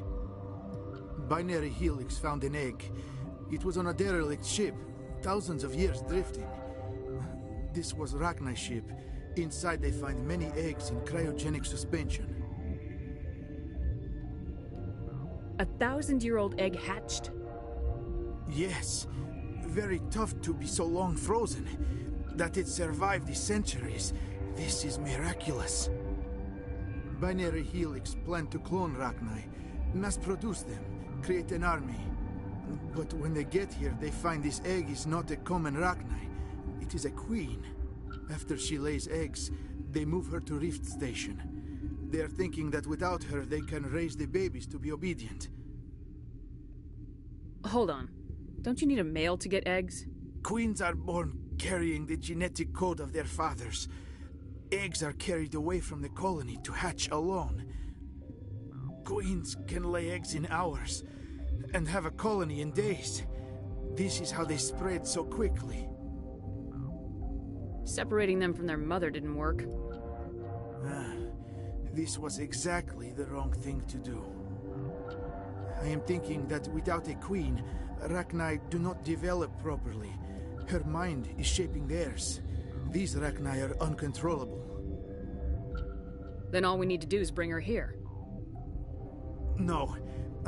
Binary Helix found an egg. It was on a derelict ship, thousands of years drifting. This was Rachni's ship. Inside they find many eggs in cryogenic suspension. 1,000-year-old egg hatched? Yes. Very tough to be so long frozen. That it survived the centuries. This is miraculous. Binary Helix planned to clone Rachni, mass-produce them, create an army. But when they get here, they find this egg is not a common Rachni. It is a queen. After she lays eggs, they move her to Rift Station. They are thinking that without her, they can raise the babies to be obedient. Hold on. Don't you need a male to get eggs? Queens are born carrying the genetic code of their fathers. Eggs are carried away from the colony to hatch alone. Queens can lay eggs in hours and have a colony in days. This is how they spread so quickly. Separating them from their mother didn't work. This was exactly the wrong thing to do. I am thinking that without a queen, Rachni do not develop properly. Her mind is shaping theirs. These Rachni are uncontrollable. Then all we need to do is bring her here. No,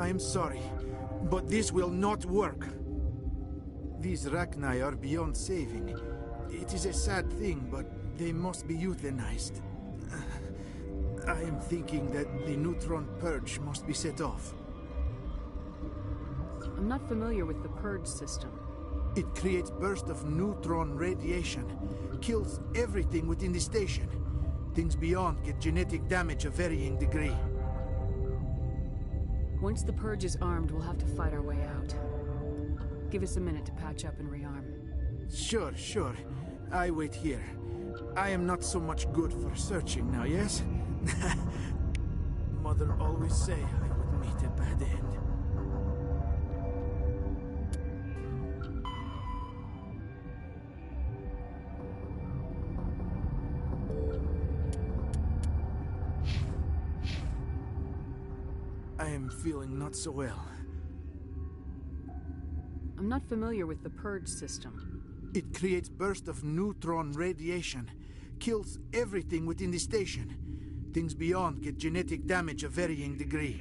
I am sorry, but this will not work. These Rachni are beyond saving. It is a sad thing, but they must be euthanized. I am thinking that the neutron purge must be set off. I'm not familiar with the purge system. It creates bursts of neutron radiation, kills everything within the station. Things beyond get genetic damage of varying degree. Once the purge is armed, we'll have to fight our way out. Give us a minute to patch up and rearm. Sure, sure. I wait here. I am not so much good for searching now, yes? Mother always say I would meet a bad end. I am feeling not so well. I'm not familiar with the purge system. It creates bursts of neutron radiation, kills everything within the station. Things beyond get genetic damage of varying degree.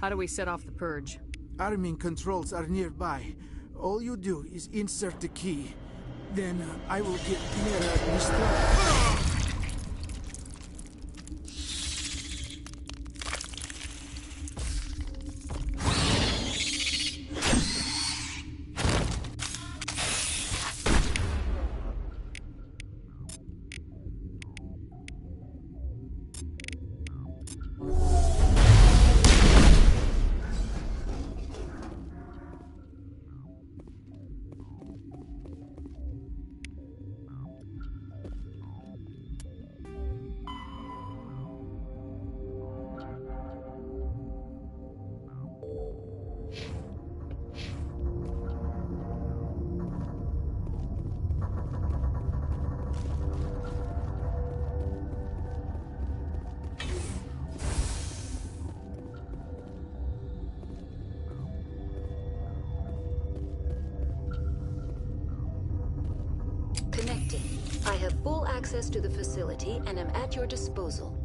How do we set off the purge? Arming controls are nearby. All you do is insert the key. Then I will get nearer this time. Connecting. I have full access to the facility and am at your disposal.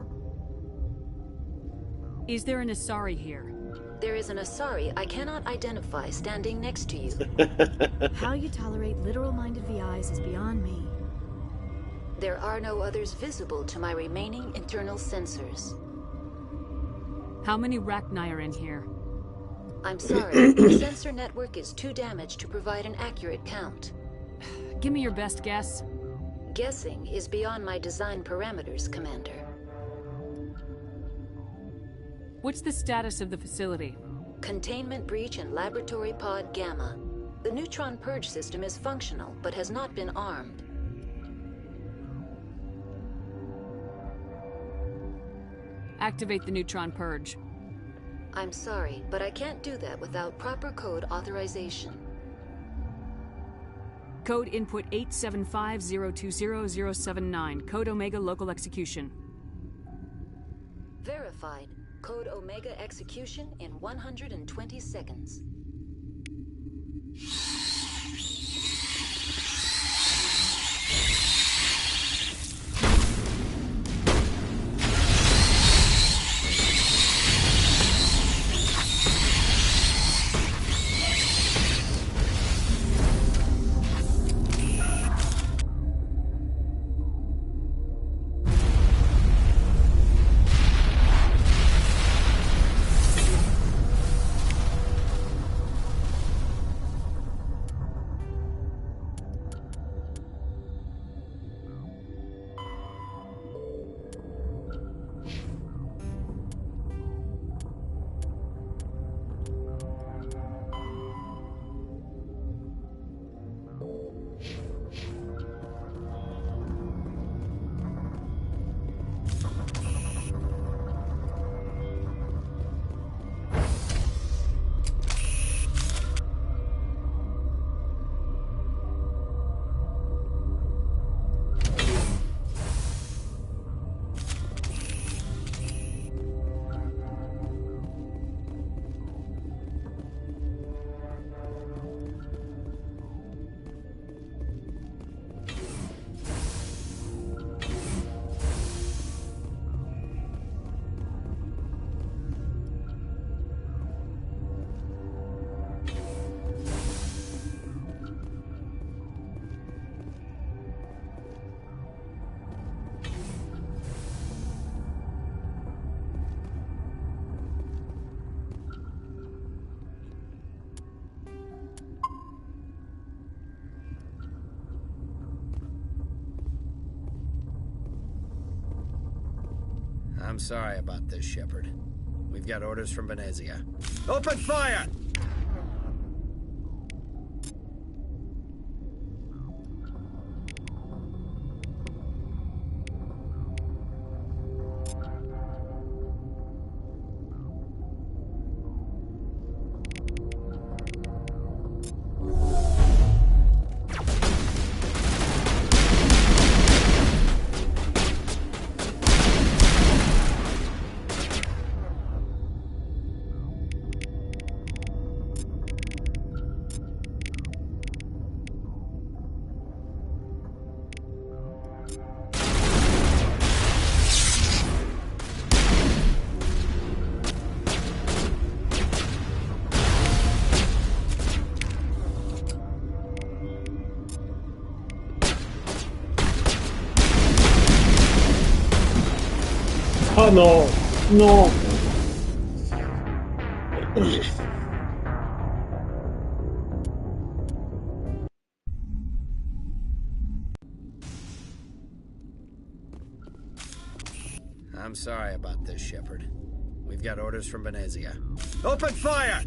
Is there an Asari here? There is an Asari I cannot identify standing next to you. How you tolerate literal-minded VIs is beyond me. There are no others visible to my remaining internal sensors. How many Rachni are in here? I'm sorry, the sensor network is too damaged to provide an accurate count. Give me your best guess. Guessing is beyond my design parameters, Commander. What's the status of the facility? Containment breach in Laboratory Pod Gamma. The neutron purge system is functional, but has not been armed. Activate the neutron purge. I'm sorry, but I can't do that without proper code authorization. Code input 875020079. Code Omega local execution. Verified. Code Omega execution in 120 seconds. I'm sorry about this, Shepard. We've got orders from Venezia. Open fire! Oh non, non. I'm sorry about this, Shepard. We've got orders from Venezia. Open fire!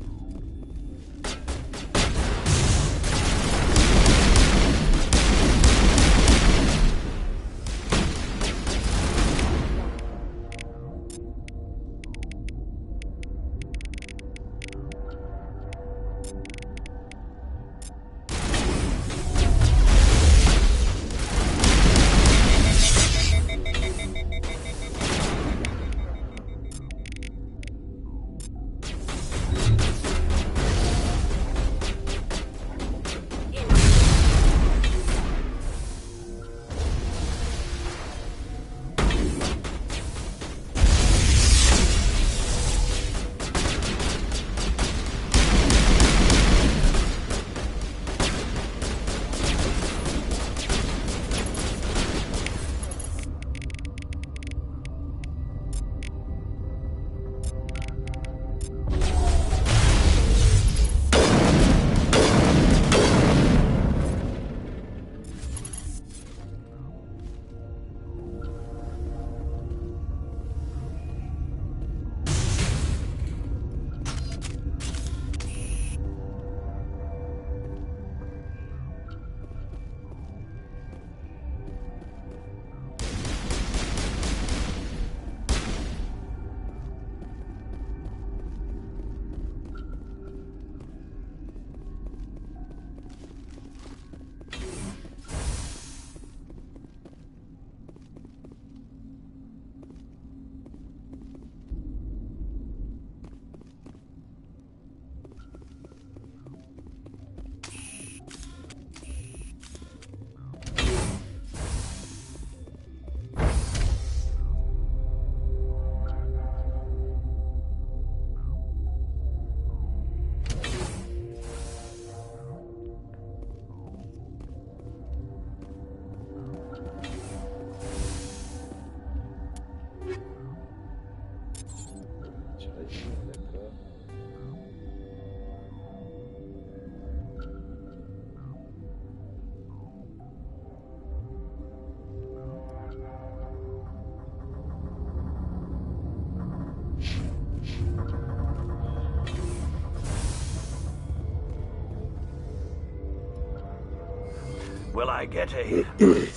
Will I get a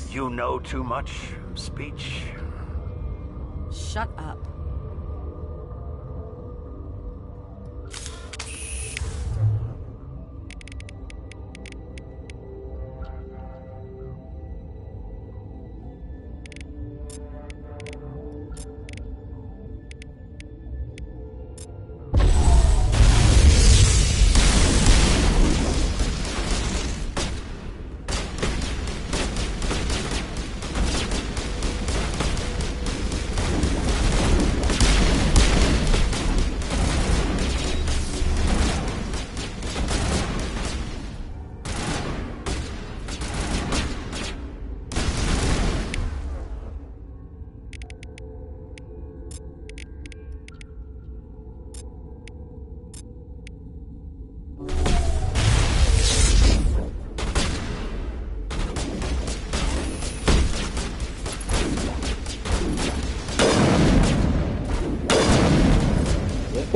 you know too much speech? Shut up.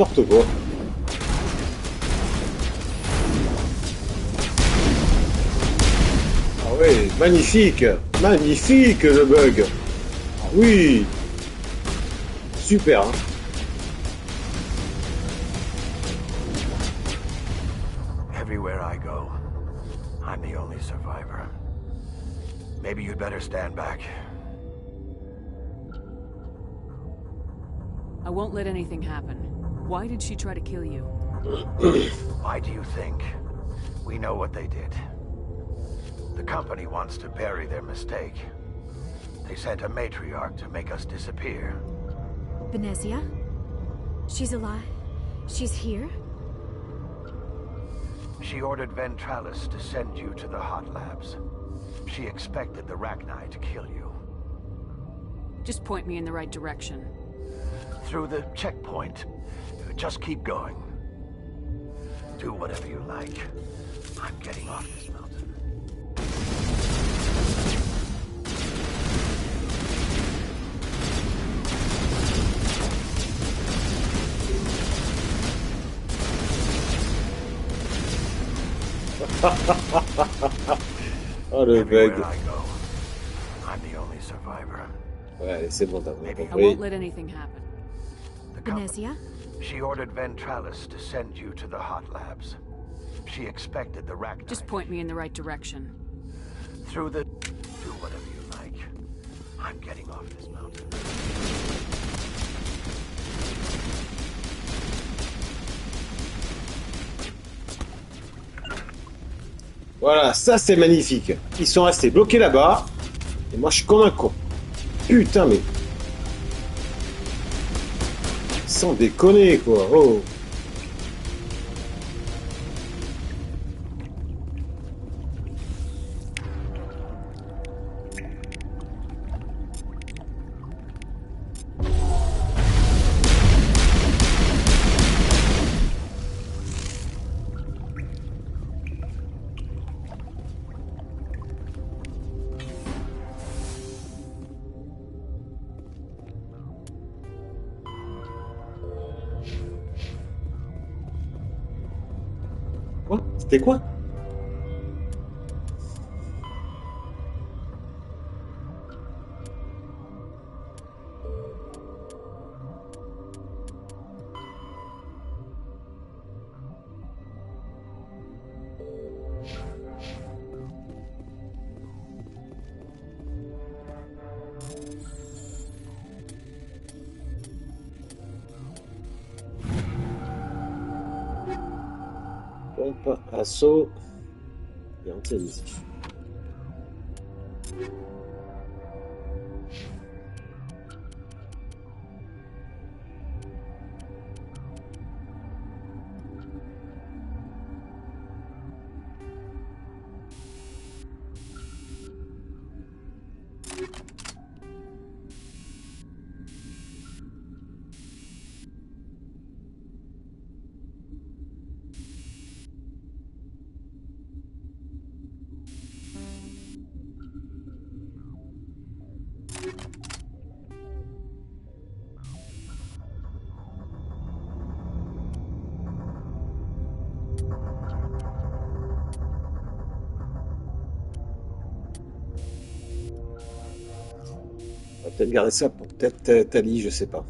N'importe quoi. Ah ouais, magnifique. Magnifique le bug. Ah oui. Super. Hein. Everywhere I go, I'm the only survivor. Maybe you'd better stand back. I won't let anything happen. Why did she try to kill you? Why do you think? We know what they did. The company wants to bury their mistake. They sent a matriarch to make us disappear. Venezia? She's alive? She's here? She ordered Ventralis to send you to the hot labs. She expected the Rachni to kill you. Just point me in the right direction. Through the checkpoint. Just keep going. Do whatever you like. I'm getting off this mountain. Oh le bug. I'm the only survivor. Ouais, c'est bon, t'as I compris. won't let anything happen. Venezia? She ordered Ventralis to send you to the hot labs. She expected the Rachni. Just point me in the right direction. Through the... Do whatever you like. I'm getting off this mountain. Voilà, ça c'est magnifique. Ils sont restés bloqués là-bas. Et moi je suis comme un con. Putain mais... Sans déconner quoi. Oh. Quoi? C'était quoi? Pompe, assaut et anti-émission. On va peut-être garder ça pour peut-être Tali, je sais pas.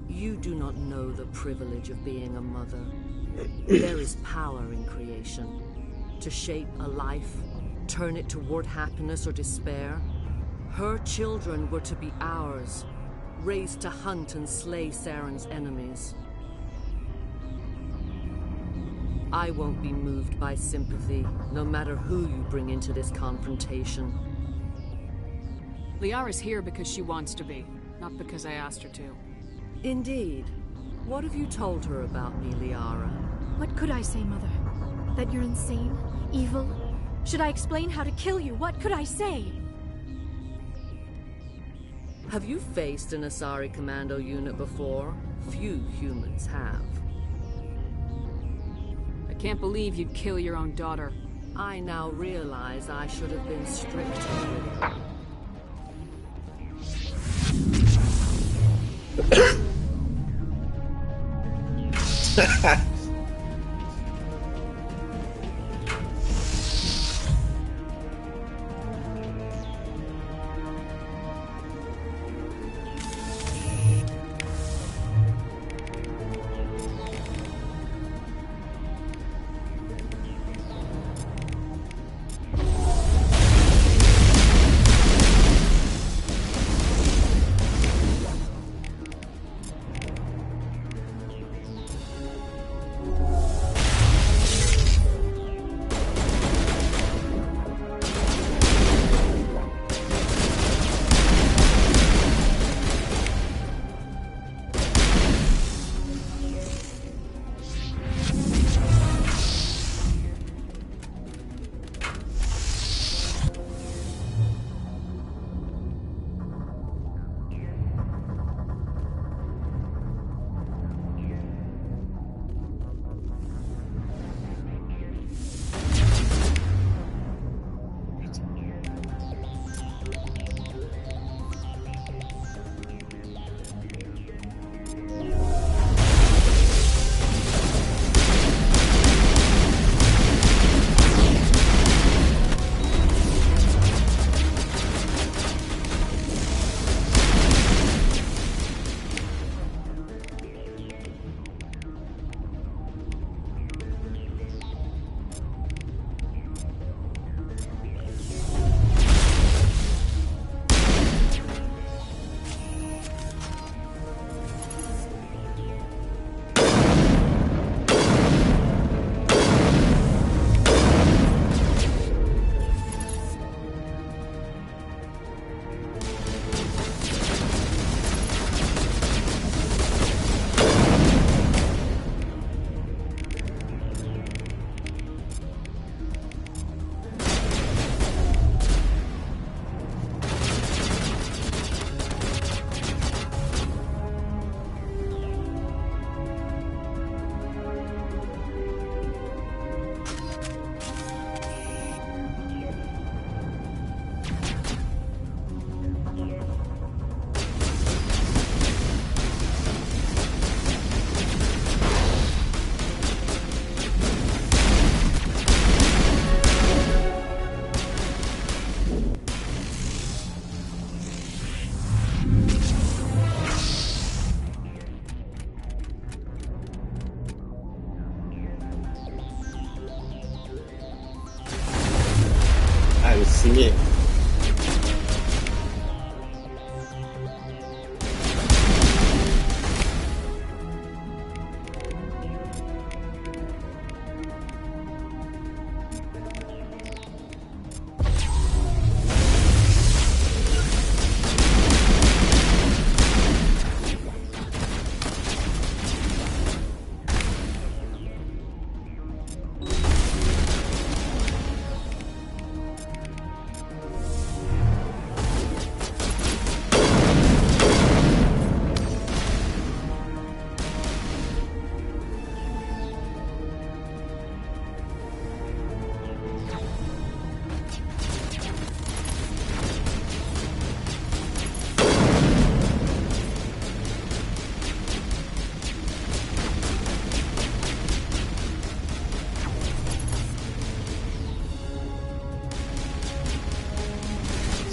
You do not know the privilege of being a mother. There is power in creation, to shape a life turn it toward happiness or despair. Her children were to be ours, raised to hunt and slay Saren's enemies. I won't be moved by sympathy, no matter who you bring into this confrontation. Liara's here because she wants to be, not because I asked her to. Indeed. What have you told her about me, Liara? What could I say, Mother? That you're insane? Evil? Should I explain how to kill you? What could I say? Have you faced an Asari commando unit before? Few humans have. I can't believe you'd kill your own daughter. I now realize I should have been stricter with it. signé.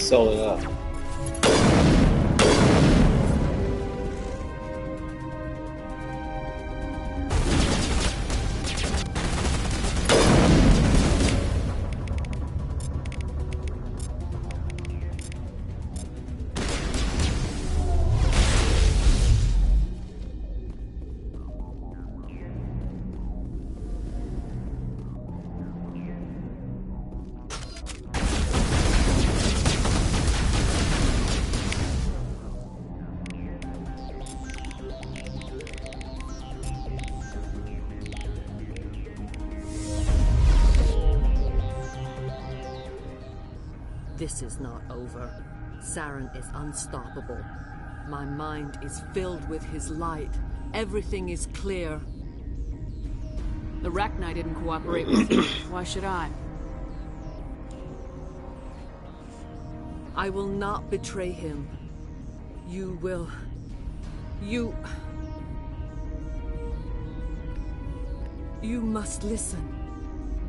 Sort it up. This is not over. Saren is unstoppable. My mind is filled with his light. Everything is clear. The Rachni didn't cooperate with you. Why should I? I will not betray him. You will... You must listen.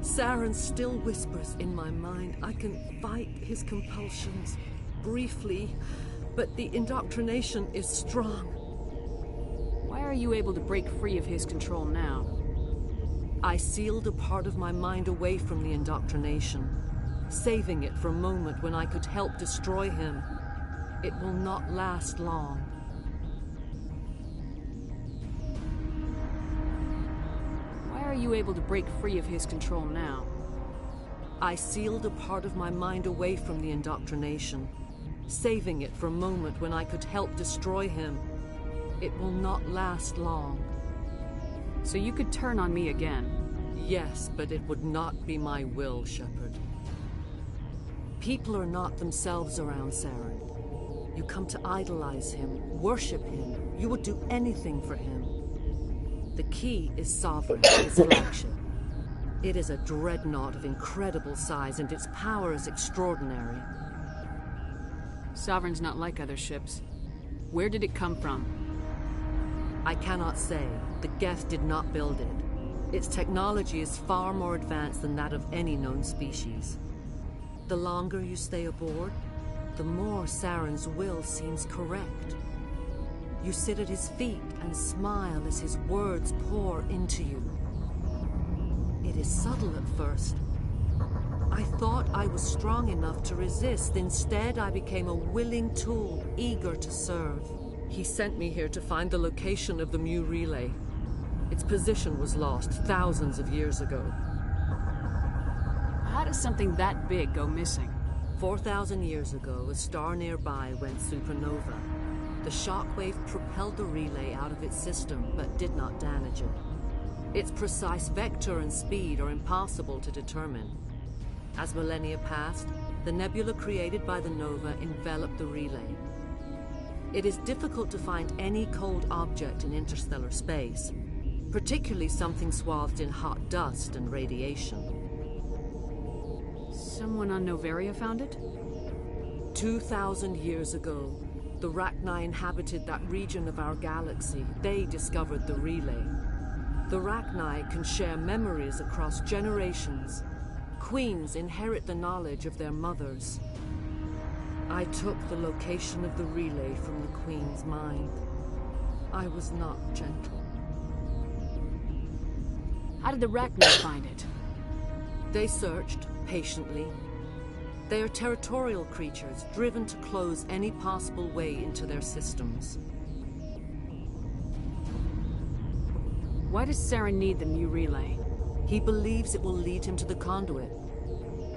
Saren still whispers in my mind. I can fight his compulsions briefly, but the indoctrination is strong. Why are you able to break free of his control now? I sealed a part of my mind away from the indoctrination, saving it for a moment when I could help destroy him. It will not last long. Why are you able to break free of his control now? I sealed a part of my mind away from the indoctrination, saving it for a moment when I could help destroy him. It will not last long. So you could turn on me again? Yes, but it would not be my will, Shepard. People are not themselves around Saren. You come to idolize him, worship him. You would do anything for him. The key is Sovereign, his flagship. It is a dreadnought of incredible size, and its power is extraordinary. Sovereign's not like other ships. Where did it come from? I cannot say. The Geth did not build it. Its technology is far more advanced than that of any known species. The longer you stay aboard, the more Saren's will seems correct. You sit at his feet and smile as his words pour into you. It is subtle at first. I thought I was strong enough to resist. Instead, I became a willing tool, eager to serve. He sent me here to find the location of the Mu relay. Its position was lost thousands of years ago. How does something that big go missing? 4,000 years ago, a star nearby went supernova. The shockwave propelled the relay out of its system, but did not damage it. Its precise vector and speed are impossible to determine. As millennia passed, the nebula created by the nova enveloped the relay. It is difficult to find any cold object in interstellar space, particularly something swathed in hot dust and radiation. Someone on Noveria found it? 2,000 years ago, the Rachni inhabited that region of our galaxy. They discovered the relay. The Rachni can share memories across generations. Queens inherit the knowledge of their mothers. I took the location of the relay from the Queen's mind. I was not gentle. How did the Rachni find it? They searched, patiently. They are territorial creatures, driven to close any possible way into their systems. Why does Saren need the Mu relay? He believes it will lead him to the conduit.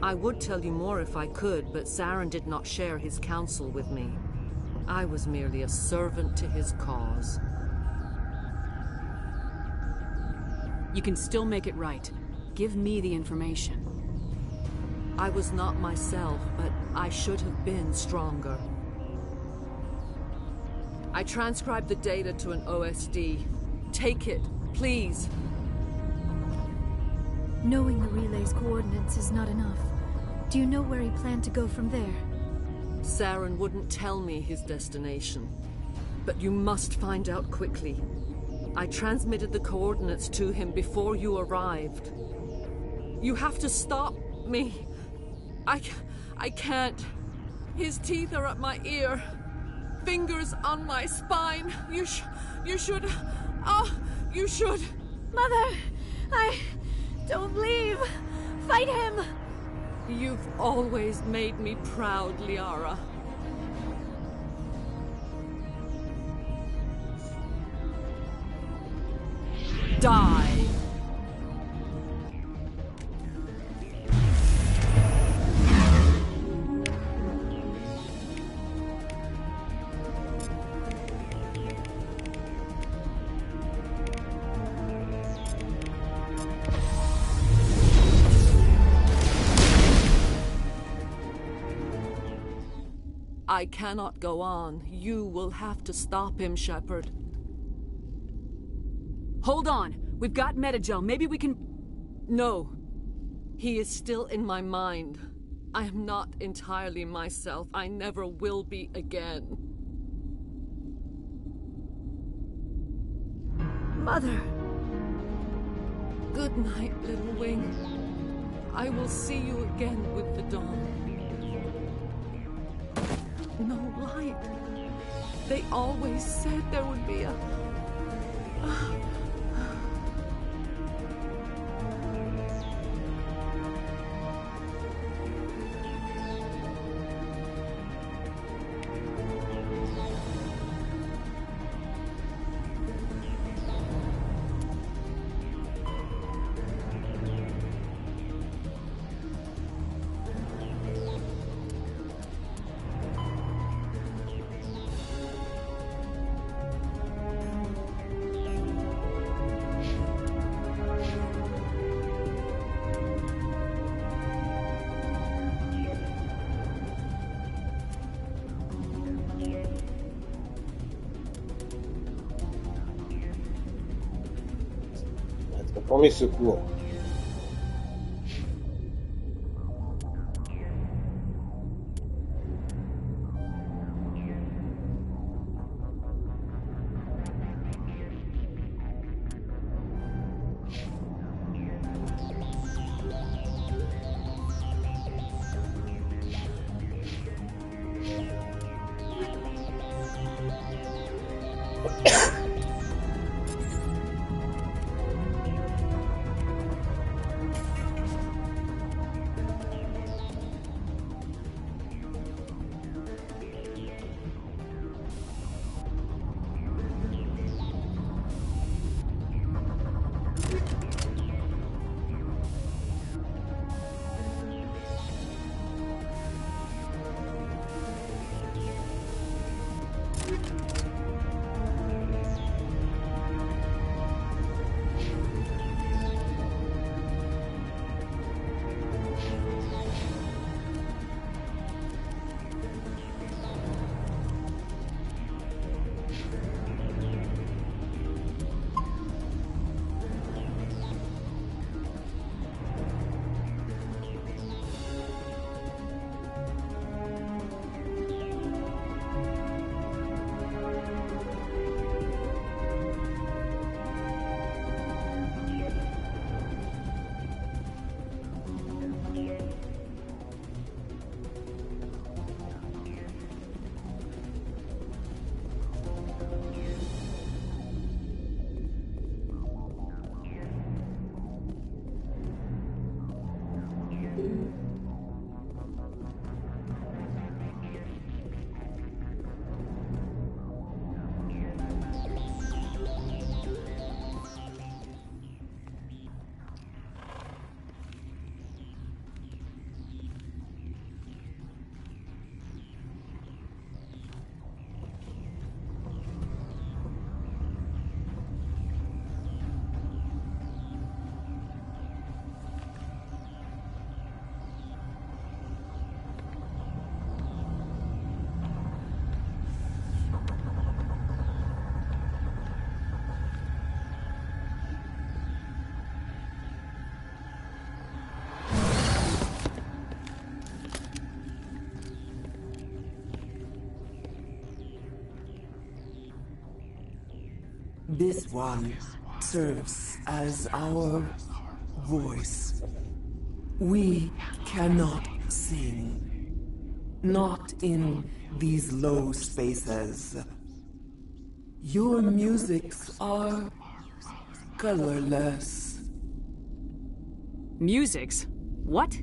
I would tell you more if I could, but Saren did not share his counsel with me. I was merely a servant to his cause. You can still make it right. Give me the information. I was not myself, but I should have been stronger. I transcribed the data to an OSD. Take it, please. Knowing the relay's coordinates is not enough. Do you know where he planned to go from there? Saren wouldn't tell me his destination. But you must find out quickly. I transmitted the coordinates to him before you arrived. You have to stop me. I can't. His teeth are at my ear. Fingers on my spine. You should... Oh, you should... Mother! Don't leave! Fight him! You've always made me proud, Liara. Die! I cannot go on. You will have to stop him, Shepard. Hold on. We've got Metagel. Maybe we can... No. He is still in my mind. I am not entirely myself. I never will be again. Mother! Good night, little wing. I will see you again with the dawn. No light. They always said there would be a... Premier secours. This one serves as our voice. We cannot sing. Not in these low spaces. Your musics are colorless. Musics? What?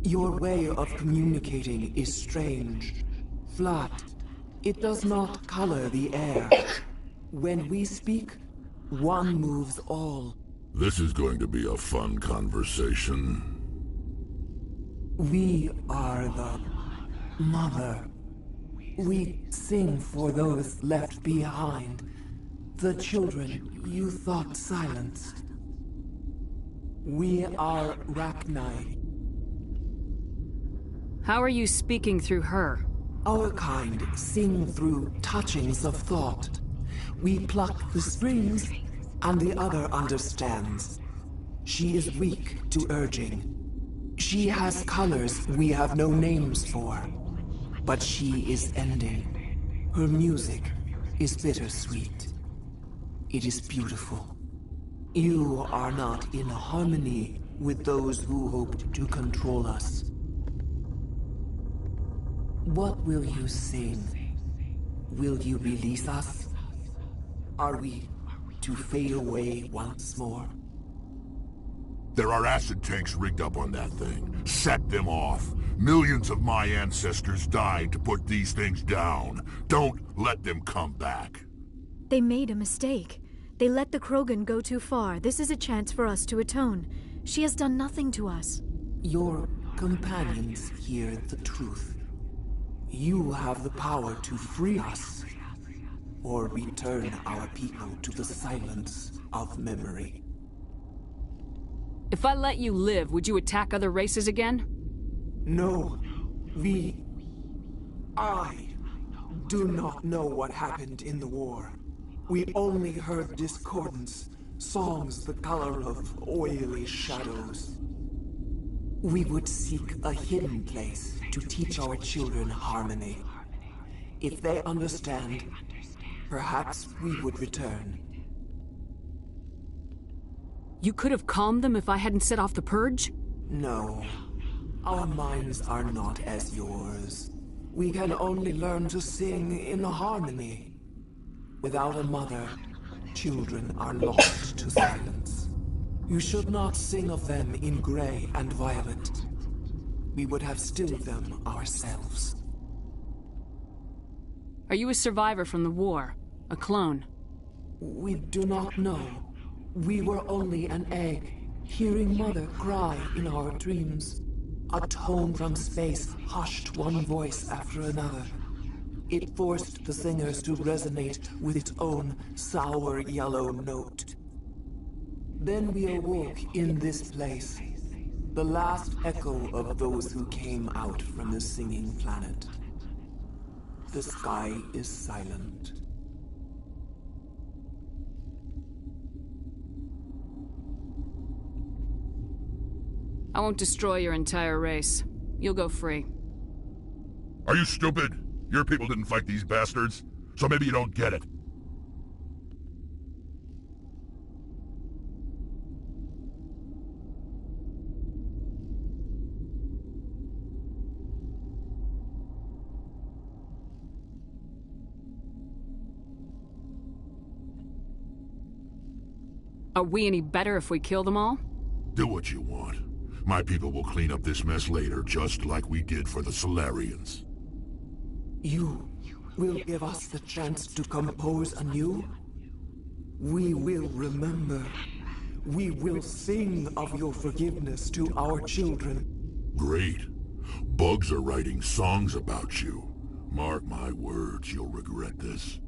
Your way of communicating is strange. Flat. It does not color the air. When we speak, one moves all. This is going to be a fun conversation. We are the mother. We sing for those left behind. The children you thought silenced. We are Rachni. How are you speaking through her? Our kind sing through touchings of thought. We pluck the strings, and the other understands. She is weak to urging. She has colors we have no names for. But she is ending. Her music is bittersweet. It is beautiful. You are not in harmony with those who hoped to control us. What will you sing? Will you release us? Are we to fade away once more? There are acid tanks rigged up on that thing. Set them off. Millions of my ancestors died to put these things down. Don't let them come back. They made a mistake. They let the Krogan go too far. This is a chance for us to atone. She has done nothing to us. Your companions hear the truth. You have the power to free us, or return our people to the silence of memory. If I let you live, would you attack other races again? No. I do not know what happened in the war. We only heard discordance, songs the color of oily shadows. We would seek a hidden place to teach our children harmony. If they understand, perhaps we would return. You could have calmed them if I hadn't set off the purge? No. Our minds are not as yours. We can only learn to sing in harmony. Without a mother, children are lost to silence. You should not sing of them in gray and violet. We would have stilled them ourselves. Are you a survivor from the war? A clone? We do not know. We were only an egg, hearing Mother cry in our dreams. A tone from space hushed one voice after another. It forced the singers to resonate with its own sour yellow note. Then we awoke in this place, the last echo of those who came out from the singing planet. The sky is silent. I won't destroy your entire race. You'll go free. Are you stupid? Your people didn't fight these bastards, so maybe you don't get it. Are we any better if we kill them all? Do what you want. My people will clean up this mess later, just like we did for the Solarians. You will give us the chance to compose anew? We will remember. We will sing of your forgiveness to our children. Great. Bugs are writing songs about you. Mark my words, you'll regret this.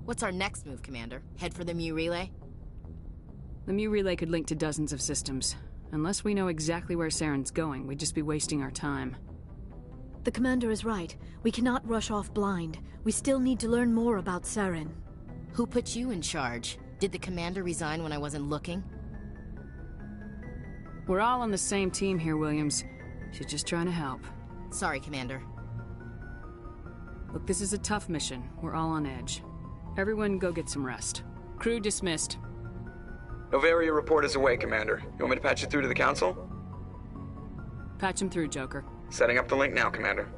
What's our next move, Commander? Head for the Mu Relay? The Mu Relay could link to dozens of systems. Unless we know exactly where Saren's going, we'd just be wasting our time. The Commander is right. We cannot rush off blind. We still need to learn more about Saren. Who put you in charge? Did the Commander resign when I wasn't looking? We're all on the same team here, Williams. She's just trying to help. Sorry, Commander. Look, this is a tough mission. We're all on edge. Everyone go get some rest. Crew dismissed. Novaria report is away, Commander. You want me to patch it through to the Council? Patch him through, Joker. Setting up the link now, Commander.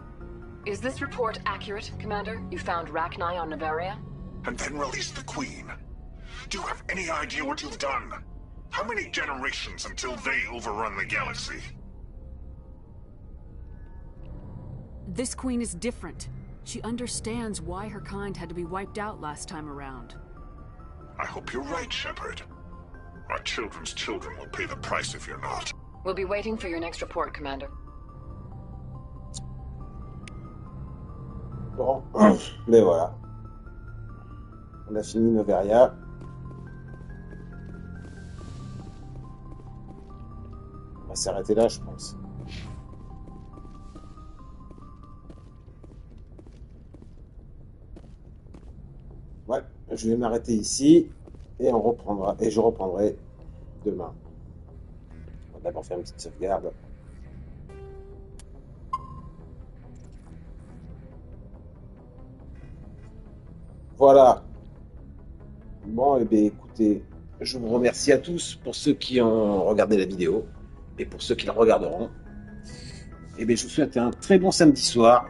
Is this report accurate, Commander? You found Rachni on Novaria? And then released the Queen. Do you have any idea what you've done? How many generations until they overrun the galaxy? This Queen is different. She understands why her kind had to be wiped out last time around. I hope you're right, Shepard. Our children's children will pay the price if you're not. We'll be waiting for your next report, Commander. Bon, mais voilà. On a fini Novaria. On va s'arrêter là, je pense. Ouais, je vais m'arrêter ici et on reprendra et je reprendrai demain. On va d'abord faire une petite sauvegarde. Voilà. Bon, et bien écoutez, je vous remercie à tous pour ceux qui ont regardé la vidéo et pour ceux qui la regarderont. Et bien je vous souhaite un très bon samedi soir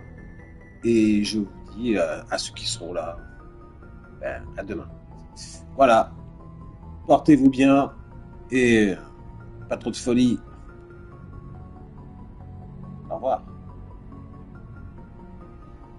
et je vous dis à ceux qui seront là, ben, à demain. Voilà. Portez-vous bien et pas trop de folie.